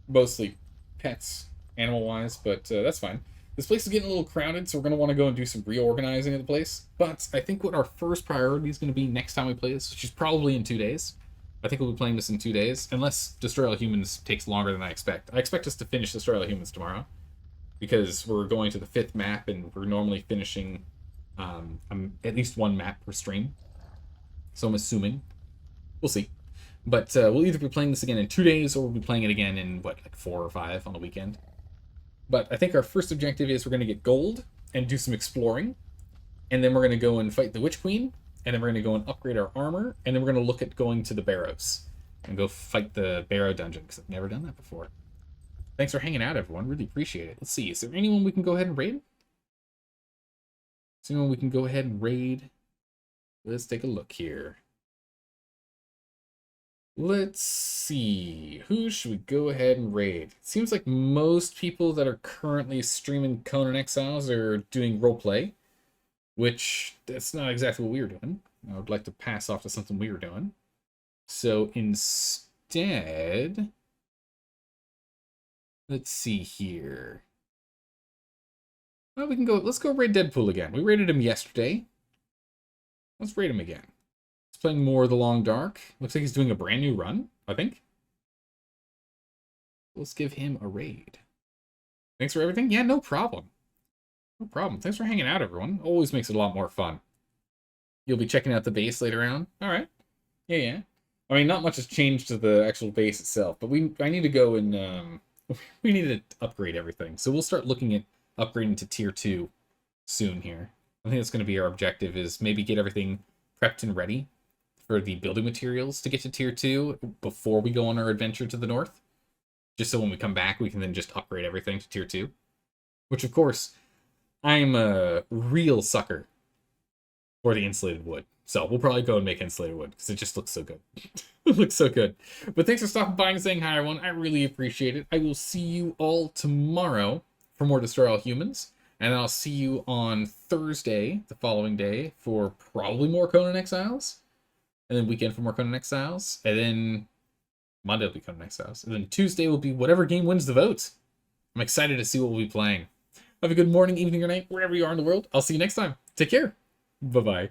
Mostly pets, animal-wise, but that's fine. This place is getting a little crowded, so we're going to want to go and do some reorganizing of the place. But I think what our first priority is going to be next time we play this, which is probably in 2 days. I think we'll be playing this in 2 days, unless Destroy All Humans takes longer than I expect. I expect us to finish Destroy All Humans tomorrow, because we're going to the 5th map, and we're normally finishing at least 1 map per stream. So I'm assuming. We'll see. But we'll either be playing this again in 2 days, or we'll be playing it again in, what, like 4 or 5 on the weekend. But I think our first objective is we're going to get gold and do some exploring. And then we're going to go and fight the Witch Queen. And then we're going to go and upgrade our armor. And then we're going to look at going to the Barrows. And go fight the Barrow dungeon, because I've never done that before. Thanks for hanging out, everyone. Really appreciate it. Let's see. Is there anyone we can go ahead and raid? Is there anyone we can go ahead and raid? Let's take a look here. Let's see. Who should we go ahead and raid? It seems like most people that are currently streaming Conan Exiles are doing roleplay, which that's not exactly what we were doing. I would like to pass off to something we were doing. So instead, let's see here. Well, we can go. Let's go raid Deadpool again. We raided him yesterday. Let's raid him again. He's playing more of the Long Dark. Looks like he's doing a brand new run, I think. Let's give him a raid. Thanks for everything. Yeah, no problem. No problem. Thanks for hanging out, everyone. Always makes it a lot more fun. You'll be checking out the base later on. All right. Yeah. I mean, not much has changed to the actual base itself, but I need to go and we need to upgrade everything. So we'll start looking at upgrading to tier 2 soon here. I think that's going to be our objective, is maybe get everything prepped and ready for the building materials to get to tier 2 before we go on our adventure to the north. Just so when we come back, we can then just upgrade everything to tier 2. Which, of course, I'm a real sucker for the insulated wood. So we'll probably go and make Insulated Wood because it just looks so good. It looks so good. But thanks for stopping by and saying hi, everyone. I really appreciate it. I will see you all tomorrow for more Destroy All Humans. And I'll see you on Thursday, the following day, for probably more Conan Exiles. And then weekend for more Conan Exiles. And then Monday will be Conan Exiles. And then Tuesday will be whatever game wins the vote. I'm excited to see what we'll be playing. Have a good morning, evening, or night, wherever you are in the world. I'll see you next time. Take care. Bye-bye.